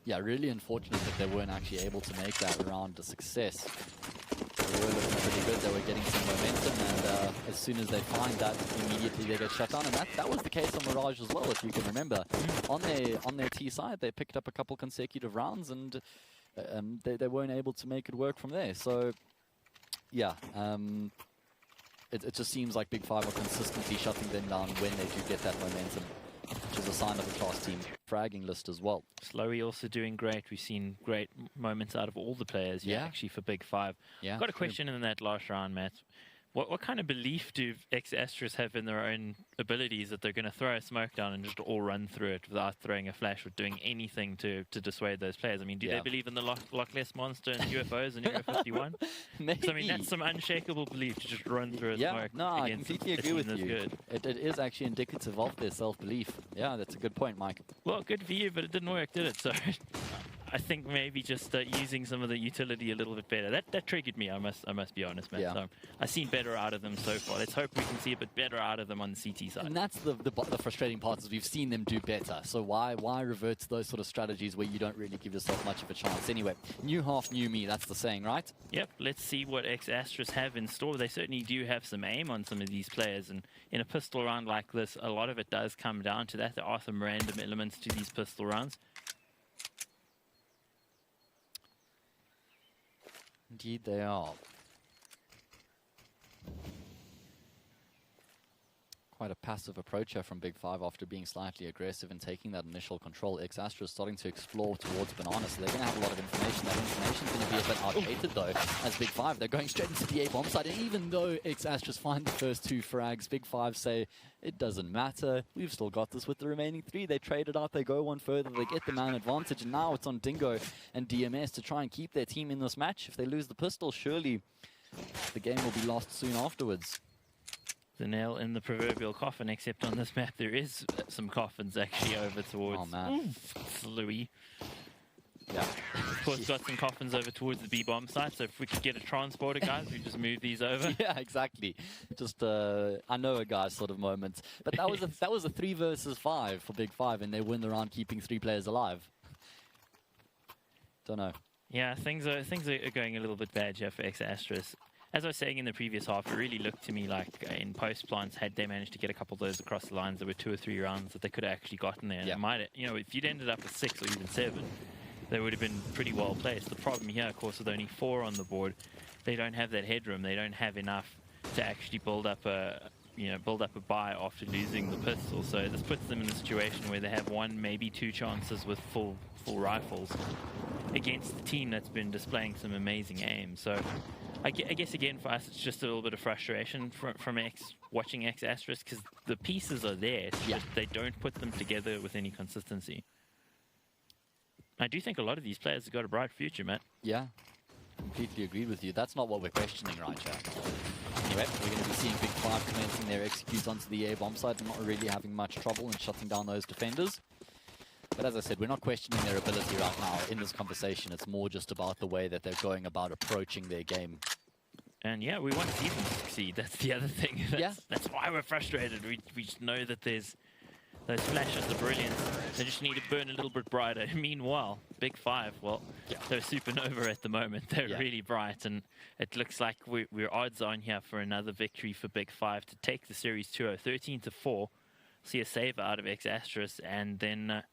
Yeah, really unfortunate that they weren't actually able to make that round a success. They were looking pretty good, they were getting some momentum, and as soon as they find that, immediately they get shut down. And that was the case on Mirage as well, if you can remember. On their T side, they picked up a couple consecutive rounds, and they weren't able to make it work from there. So, yeah, it just seems like Big 5 are consistently shutting them down when they do get that momentum, which is a sign of a class team. Fragging list as well. Slowey also doing great. We've seen great moments out of all the players, yeah, actually, for Big 5. Yeah, got a question in that last round, Matt. What kind of belief do X Asterisk have in their own abilities that they're going to throw a smoke down and just all run through it without throwing a flash or doing anything to dissuade those players? I mean, do they believe in the Loch Ness Monster and UFOs and Area 51? Maybe. I mean, that's some unshakable belief to just run through a smoke. No, I completely agree with you. It is actually indicative of their self-belief. Yeah, that's a good point, Mike. Well, good for you, but it didn't work, did it? So I think maybe just using some of the utility a little bit better. That triggered me, I must be honest, man. Yeah. So I've seen better out of them so far. Let's hope we can see a bit better out of them on the CT side. And that's the frustrating part, is we've seen them do better. So why revert to those sort of strategies where you don't really give yourself much of a chance? Anyway, new half, new me, that's the saying, right? Yep, let's see what X Asterisk have in store. They certainly do have some aim on some of these players, and in a pistol round like this, a lot of it does come down to that. There are some random elements to these pistol rounds. Indeed they are. Quite a passive approach here from Big 5 after being slightly aggressive and taking that initial control. X Astra is starting to explore towards Banana, so they're going to have a lot of information. That information's going to be a bit outdated though, as Big 5, they're going straight into the A-bomb side. And even though X Astras find the first 2 frags, Big 5 say, it doesn't matter, we've still got this with the remaining 3. They trade it out, they go one further, they get the man advantage, and now it's on Dingo and DMS to try and keep their team in this match. If they lose the pistol, surely the game will be lost soon afterwards. The nail in the proverbial coffin, except on this map there is some coffins actually over towards Louis. Yeah. Of course, got some coffins over towards the B-bomb site, so if we could get a transporter, guys, we just move these over. Yeah, exactly. Just I know a guy sort of moment. But that was a 3 versus 5 for Big 5, and they win the round keeping 3 players alive. Don't know. Yeah, things are going a little bit bad here for X Asterisk. As I was saying in the previous half, it really looked to me like in post plants, had they managed to get a couple of those across the lines, there were 2 or 3 rounds that they could have actually gotten there. And it might, if you'd ended up with 6 or even 7, they would have been pretty well placed. The problem here, of course, with only 4 on the board, they don't have that headroom. They don't have enough to actually build up a buy after losing the pistol. So this puts them in a situation where they have 1, maybe 2 chances with full rifles against the team that's been displaying some amazing aim. So I guess again for us it's just a little bit of frustration from watching X Asterisk, because the pieces are there, it's just they don't put them together with any consistency. I do think a lot of these players have got a bright future, Matt. Yeah. completely agreed with you. That's not what we're questioning right here. Anyway, we're going to be seeing Big 5 commencing their executes onto the A bomb side and not really having much trouble in shutting down those defenders. But as I said, we're not questioning their ability right now in this conversation. It's more just about the way that they're going about approaching their game. And yeah, we want to see them succeed. That's the other thing. That's why we're frustrated. We just know that there's those flashes of brilliance. They just need to burn a little bit brighter. Meanwhile, Big 5, well, they're supernova at the moment. They're really bright, and it looks like we're odds on here for another victory for Big 5 to take the series 2-0, 13-4. See a save out of X-Astrus, and then,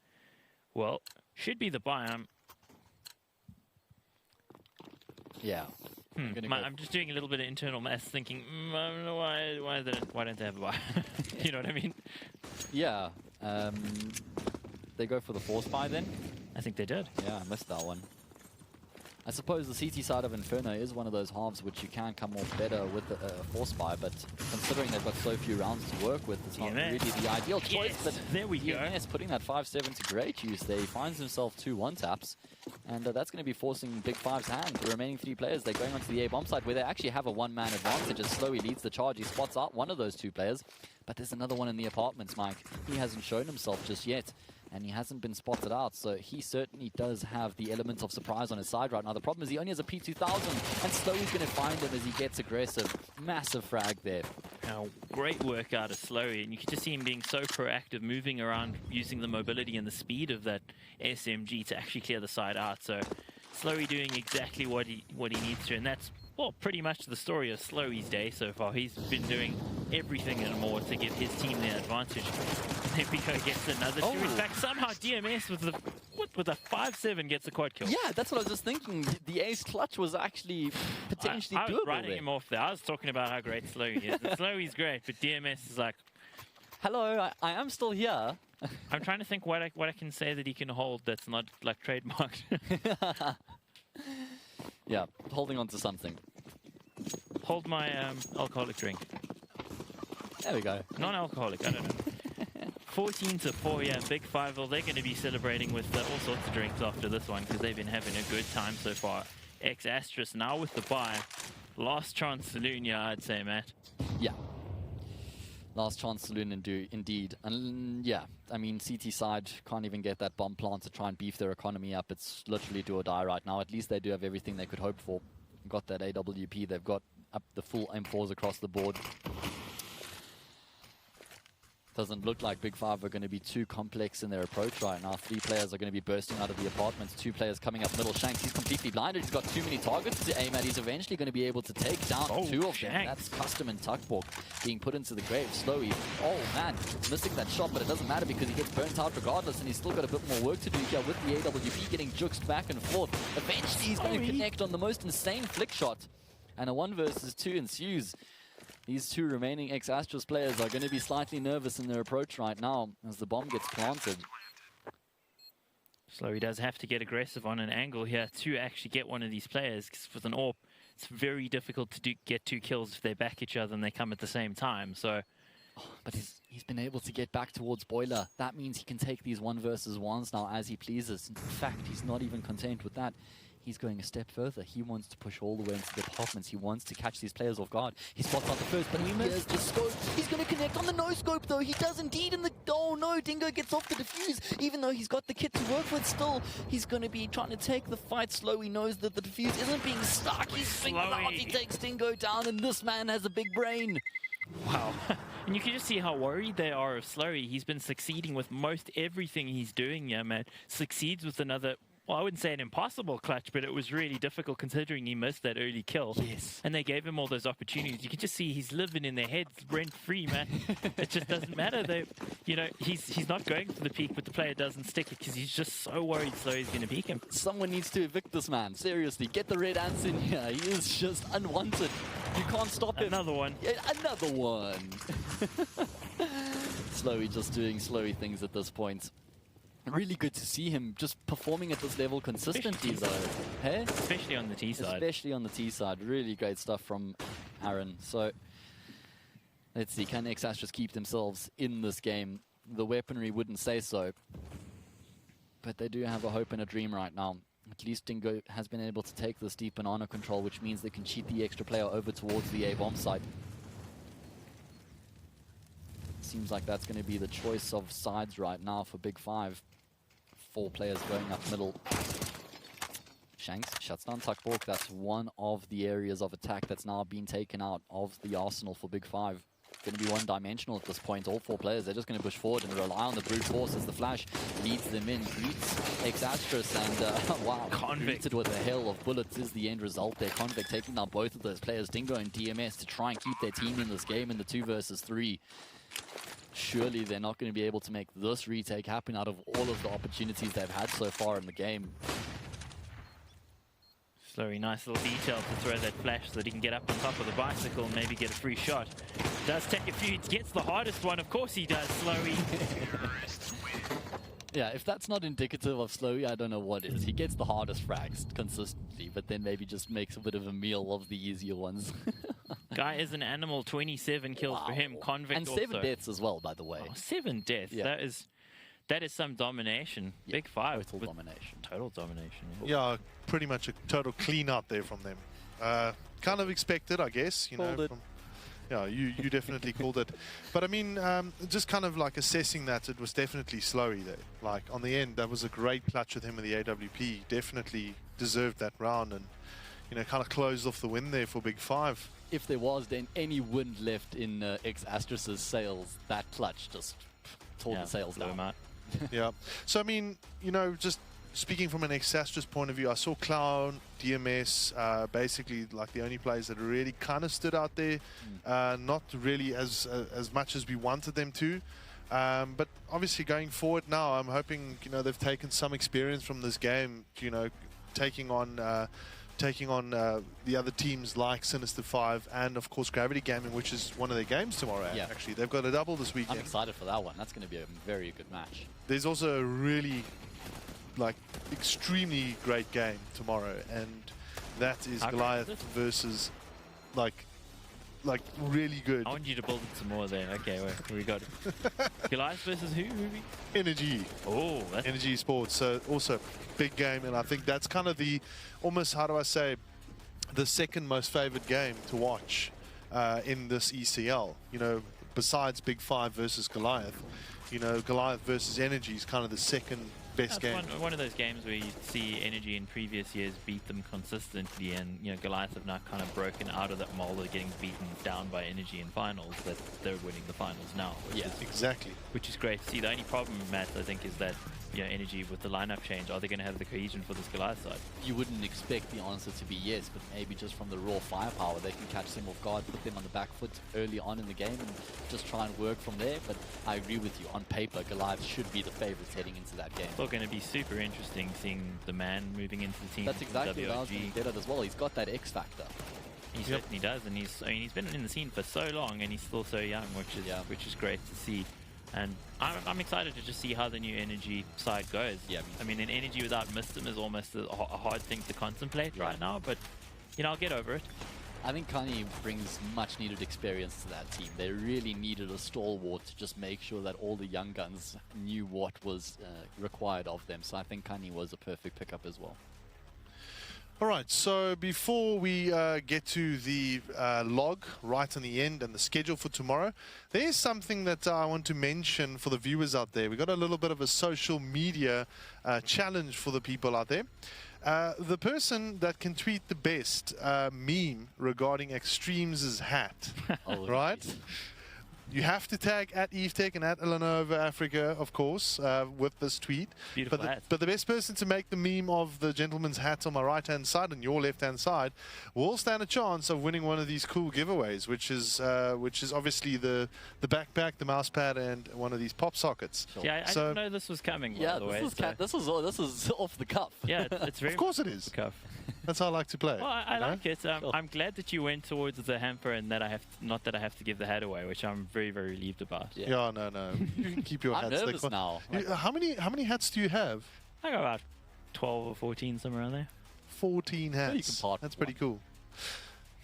well, should be the buy. Yeah. I'm just doing a little bit of internal maths, thinking, I don't know why don't they have a buy? You know what I mean? Yeah. They go for the force buy then? I think they did. Yeah, I missed that one. I suppose the CT side of Inferno is one of those halves which you can come off better with a force buy, but considering they've got so few rounds to work with, it's not really the ideal choice. Yes, but there we go. Yes, putting that 5-7 to great use there. He finds himself 2 1-taps, and that's going to be forcing Big 5's hand. The remaining 3 players, they're going onto the A bomb side where they actually have a one-man advantage as Slowey leads the charge. He spots out one of those 2 players, but there's another one in the apartments, Mike. He hasn't shown himself just yet, and he hasn't been spotted out, so he certainly does have the element of surprise on his side right now. The problem is he only has a P2000, and Slowey's going to find him as he gets aggressive. Massive frag there. Now, great work out of Slowey, and you can just see him being so proactive, moving around, using the mobility and the speed of that SMG to actually clear the side out. So Slowey doing exactly what he needs to, and that's, well, pretty much the story of Slowey's day so far. He's been doing everything and more to give his team the advantage. There we go, gets another 2. In fact, somehow DMS with a 5-7 gets a quad kill. Yeah, that's what I was just thinking. The ace clutch was actually potentially doable. I was writing him off there. I was talking about how great Slowey is. Slowey's great, but DMS is like, hello, I am still here. I'm trying to think what I can say that he can hold that's not like trademarked. Yeah, holding on to something. Hold my alcoholic drink. There we go. Non-alcoholic, I don't know. 14-4, yeah, Big 5. Well, they're going to be celebrating with all sorts of drinks after this one because they've been having a good time so far. X-Astrus now with the buy. Last chance saloon, yeah, I'd say, Matt. Yeah. Last chance saloon indeed. And yeah, I mean, CT side can't even get that bomb plant to try and beef their economy up. It's literally do or die right now. At least they do have everything they could hope for. Got that AWP. They've got up the full M4s across the board. Doesn't look like Big 5 are going to be too complex in their approach right now. 3 players are going to be bursting out of the apartments. 2 players coming up middle. Shanks, he's completely blinded. He's got too many targets to aim at. He's eventually going to be able to take down 2 of them. That's Custom and Tuckborg being put into the grave. Slowly. Oh, man. Missing that shot, but it doesn't matter because he gets burnt out regardless, and he's still got a bit more work to do here with the AWP getting juked back and forth. Eventually, he's going to connect on the most insane flick shot. And a 1 versus 2 ensues. These 2 remaining X-Astrus players are going to be slightly nervous in their approach right now as the bomb gets planted. Slowey does have to get aggressive on an angle here to actually get one of these players, because with an AWP, it's very difficult to get 2 kills if they back each other and they come at the same time. So, but he's been able to get back towards Boiler. That means he can take these 1 versus 1s now as he pleases. In fact, he's not even content with that. He's going a step further. He wants to push all the way into the apartments. He wants to catch these players off guard. He spots out the first, but he missed the scope. He's going to connect on the no-scope, though. He does indeed. Oh, no. Dingo gets off the defuse. Even though he's got the kit to work with still, he's going to be trying to take the fight slow. He knows that the defuse isn't being stuck. He's figured out. He takes Dingo down, and this man has a big brain. Wow. And you can just see how worried they are of Slowey. He's been succeeding with most everything he's doing, yeah, man. Succeeds with another... Well, I wouldn't say an impossible clutch, but it was really difficult considering he missed that early kill. Yes. And they gave him all those opportunities. You can just see he's living in their heads rent-free, man. It just doesn't matter. He's not going for the peak, but the player doesn't stick it because he's just so worried Slowey's going to peak him. Someone needs to evict this man. Seriously, get the red ants in here. He is just unwanted. You can't stop him. Another one. Yeah, another one. Slowey just doing Slowey things at this point. Really good to see him just performing at this level consistently, though. Hey? Especially on the T side. Especially on the T side. Really great stuff from Aaron. So, let's see. Can X-Astrus keep themselves in this game? The weaponry wouldn't say so. But they do have a hope and a dream right now. At least Dingo has been able to take this deep banana control, which means they can cheat the extra player over towards the A-bomb site. Seems like that's going to be the choice of sides right now for Big Five. 4 players going up middle. Shanks shuts down Tuckborg. That's one of the areas of attack that's now been taken out of the arsenal for Big Five. Going to be one-dimensional at this point. All 4 players, they're just going to push forward and rely on the brute force as the flash leads them in. Greets Exastrus and wow, greeted with a hail of bullets is the end result there. Convict taking down both of those players, Dingo and DMS, to try and keep their team in this game in the 2 versus 3. Surely they're not going to be able to make this retake happen out of all of the opportunities they've had so far in the game. Slurry, nice little detail to throw that flash so that he can get up on top of the bicycle and maybe get a free shot. Does take a few, gets the hardest one, of course he does, Slurry. Yeah, if that's not indicative of Slurry, I don't know what is. He gets the hardest frags consistently, but then maybe just makes a bit of a meal of the easier ones. Guy is an animal, 27 kills for him, Convict and also. 7 deaths as well, by the way. Oh, 7 deaths, Yeah. That is some domination. Yeah, Big Five. total domination. Total domination. Yeah, pretty much a total clean out there from them. Kind of expected, I guess. You Called know. it. Yeah, you definitely called it. But I mean, just kind of like assessing that, it was definitely Slurry there. Like on the end, that was a great clutch with him in the AWP. Definitely deserved that round and, you know, kind of closed off the win there for Big Five. If there was then any wind left in Exastrus's sails, that clutch just tore the sails blew him down. out. Yeah. So I mean, you know, just speaking from an Exastrus point of view, I saw Clown, DMS, basically like the only players that really kind of stood out there. Not really as much as we wanted them to. But obviously going forward now, I'm hoping, you know, they've taken some experience from this game, you know, taking on the other teams like Sinister 5 and of course Gravity Gaming, which is one of their games tomorrow. Yeah. Actually, they've got a double this weekend. I'm excited for that one. That's going to be a very good match. There's also a really, like, extremely great game tomorrow, and that is How great Goliath is it? versus, like really good I want you to build it some more there. Okay, we got it. Goliath versus who? Energy. Oh, that's Energy Sports. So also big game, and I think that's kind of the almost, how do I say, the second most favored game to watch in this ECL. You know, besides Big Five versus Goliath, you know, Goliath versus Energy is kind of the second best game. one of those games where you see Energy in previous years beat them consistently, and you know Goliath have now kind of broken out of that mold of getting beaten down by Energy in finals. That they're winning the finals now, Exactly. which is great to see. The only problem, Matt, I think, is that you know Energy with the lineup change, are they going to have the cohesion for this Goliath side? You wouldn't expect the answer to be yes, but maybe just from the raw firepower, they can catch them off guard, put them on the back foot early on in the game, and just try and work from there. But I agree with you. On paper, Goliath should be the favorites heading into that game. It's going to be super interesting seeing the man moving into the team. That's exactly what I was going WOG. to get at as well. He's got that X factor. He certainly does, and he's been in the scene for so long, and he's still so young, which is great to see. And I'm excited to just see how the new Energy side goes. Yeah, I mean, an Energy without Mistim is almost a hard thing to contemplate right now, but you know, I'll get over it. I think Kanye brings much needed experience to that team. They really needed a stalwart to just make sure that all the young guns knew what was required of them. So I think Kanye was a perfect pickup as well. All right, so before we get to the log right on the end and the schedule for tomorrow, there's something that I want to mention for the viewers out there. We got a little bit of a social media challenge for the people out there. The person that can tweet the best meme regarding Extremes' hat, Oh, right? You have to tag at Evetech and at Ilanova Africa, of course, with this tweet. Beautiful But hat. the best person to make the meme of the gentleman's hat on my right-hand side and your left-hand side will stand a chance of winning one of these cool giveaways, which is obviously the backpack, the mouse pad, and one of these pop sockets. Yeah, I didn't know this was coming. By Yeah, the way, this is off the cuff. yeah, it's very Of course it is. cuff. That's how I like to play. Well, I you know? like it. I'm glad that you went towards the hamper and that I have not that I have to give the hat away, which I'm very, very relieved about. Yeah, no. You can keep your I'm hats. nervous now. How many hats do you have? I got about 12 or 14 somewhere around there. 14 hats. you can part That's with pretty cool.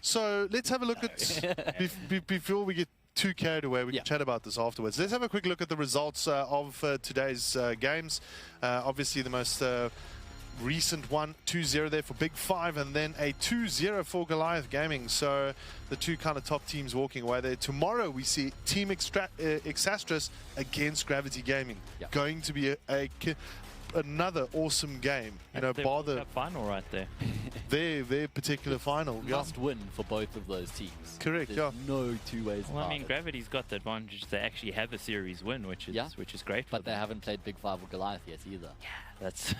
So let's have a look at before we get too carried away. We can chat about this afterwards. Let's have a quick look at the results of today's games. Obviously, the most recent one, 2-0 there for Big Five, and then a 2-0 for Goliath Gaming. So the two kind of top teams walking away there. Tomorrow we see Team Exastris against Gravity Gaming. Yep. Going to be another awesome game. You know, That's bar their World Cup final right there. their particular final. Yeah. Must win for both of those teams. Correct, There's yeah. no two ways Well, I about mean, it. Gravity's got the advantage they actually have a series win, which is great. But they haven't played Big Five or Goliath yet either. That's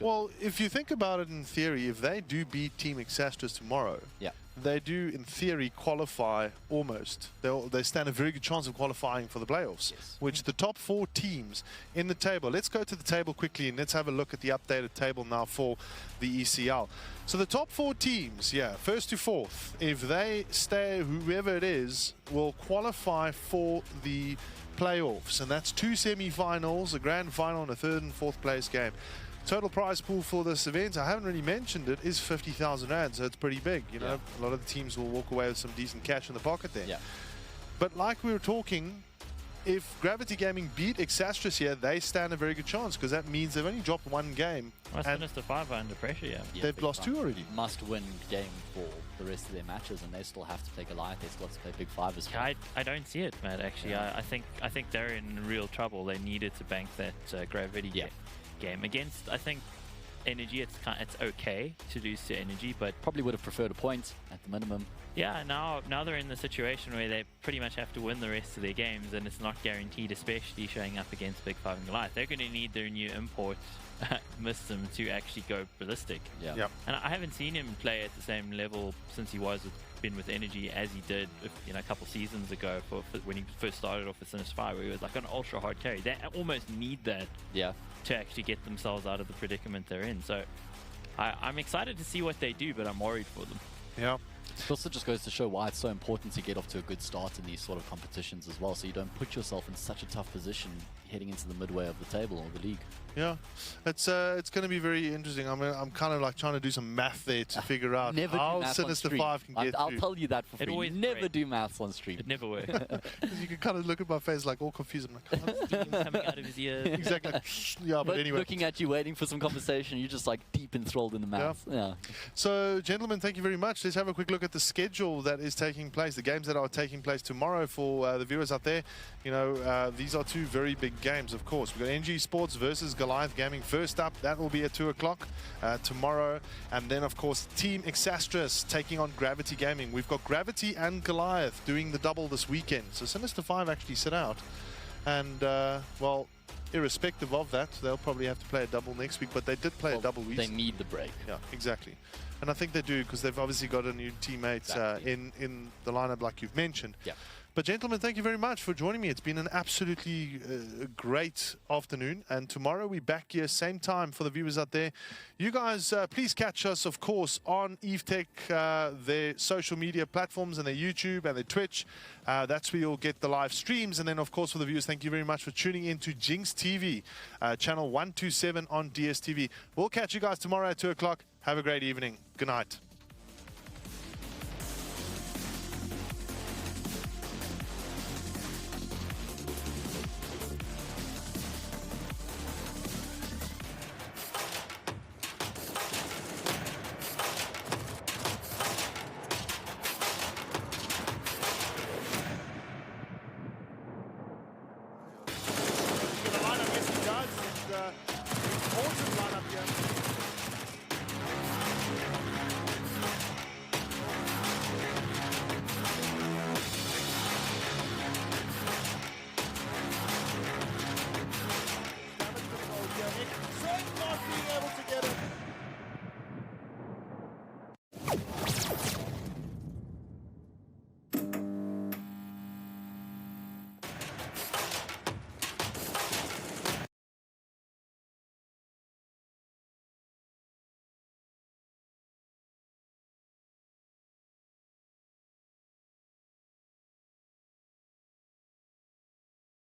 Well, if you think about it in theory, if they do beat Team Exastris tomorrow, Yeah. they do, in theory, qualify almost. They stand a very good chance of qualifying for the playoffs, Yes. which the top 4 teams in the table. Let's go to the table quickly and let's have a look at the updated table now for the ECL. So the top 4 teams, first to fourth, if they stay, whoever it is, will qualify for the playoffs. And that's 2 semi-finals, a grand final, and a 3rd and 4th place game. Total prize pool for this event, I haven't really mentioned it, is 50,000 rand, so it's pretty big. You know, a lot of the teams will walk away with some decent cash in the pocket there. Yeah. But like we were talking, if Gravity Gaming beat Exastris here, they stand a very good chance, because that means they've only dropped 1 game. Well, and Sinister 5 are under pressure, Yeah, they've Big lost Five 2 already. Must win game for the rest of their matches, and they still have to play Goliath. They still have to play Big Five as well. I don't see it, Matt. Actually, Yeah. I think they're in real trouble. They needed to bank that Gravity game against. I think Energy. It's okay to lose to Energy, but Probably would have preferred a point at the minimum. yeah, now they're in the situation where they pretty much have to win the rest of their games, and it's not guaranteed, especially showing up against Big Five and Goliath. They're going to need their new import, Mistim, to actually go ballistic. Yeah. Yep. And I haven't seen him play at the same level since he been with Energy as he did, a couple seasons ago for when he first started off with Sinister 5, where he was like an ultra hard carry. They almost need that Yeah. to actually get themselves out of the predicament they're in. So I'm excited to see what they do, but I'm worried for them. Yeah. It also just goes to show why it's so important to get off to a good start in these sort of competitions as well, so you don't put yourself in such a tough position heading into the midway of the table or the league. Yeah, it's going to be very interesting. I'm kind of like trying to do some math there to figure out Never do how maths on Sinister stream. 5 can get I'll through. tell you that for It free. always Never breaks. do maths on stream. It never works. 'Cause you can kind of look at my face like all confused. I'm like, "Oh, that's Coming out of his ears. exactly. Yeah, but anyway. Looking at you, waiting for some conversation, you're just like deep enthralled in the maths. Yeah. So, gentlemen, thank you very much. Let's have a quick look at the schedule that is taking place, the games that are taking place tomorrow for the viewers out there. You know, these are 2 very big games, of course. We've got NG Sports versus Goliath Gaming first up. That will be at 2 o'clock tomorrow. And then, of course, Team Exastris taking on Gravity Gaming. We've got Gravity and Goliath doing the double this weekend. So Sinister 5 actually sit out. And, well, irrespective of that, they'll probably have to play a double next week. But they did play a double They recently. need the break. Yeah, exactly. And I think they do, because they've obviously got a new teammate Exactly. in the lineup like you've mentioned. Yeah. But gentlemen, thank you very much for joining me. It's been an absolutely great afternoon. And tomorrow we're back here, same time for the viewers out there. You guys, please catch us, of course, on Evetech, their social media platforms and their YouTube and their Twitch. That's where you'll get the live streams. And then, of course, for the viewers, thank you very much for tuning in to Jinx TV, channel 127 on DSTV. We'll catch you guys tomorrow at 2 o'clock. Have a great evening. Good night. The lineup, yes, it does. It's an important lineup here.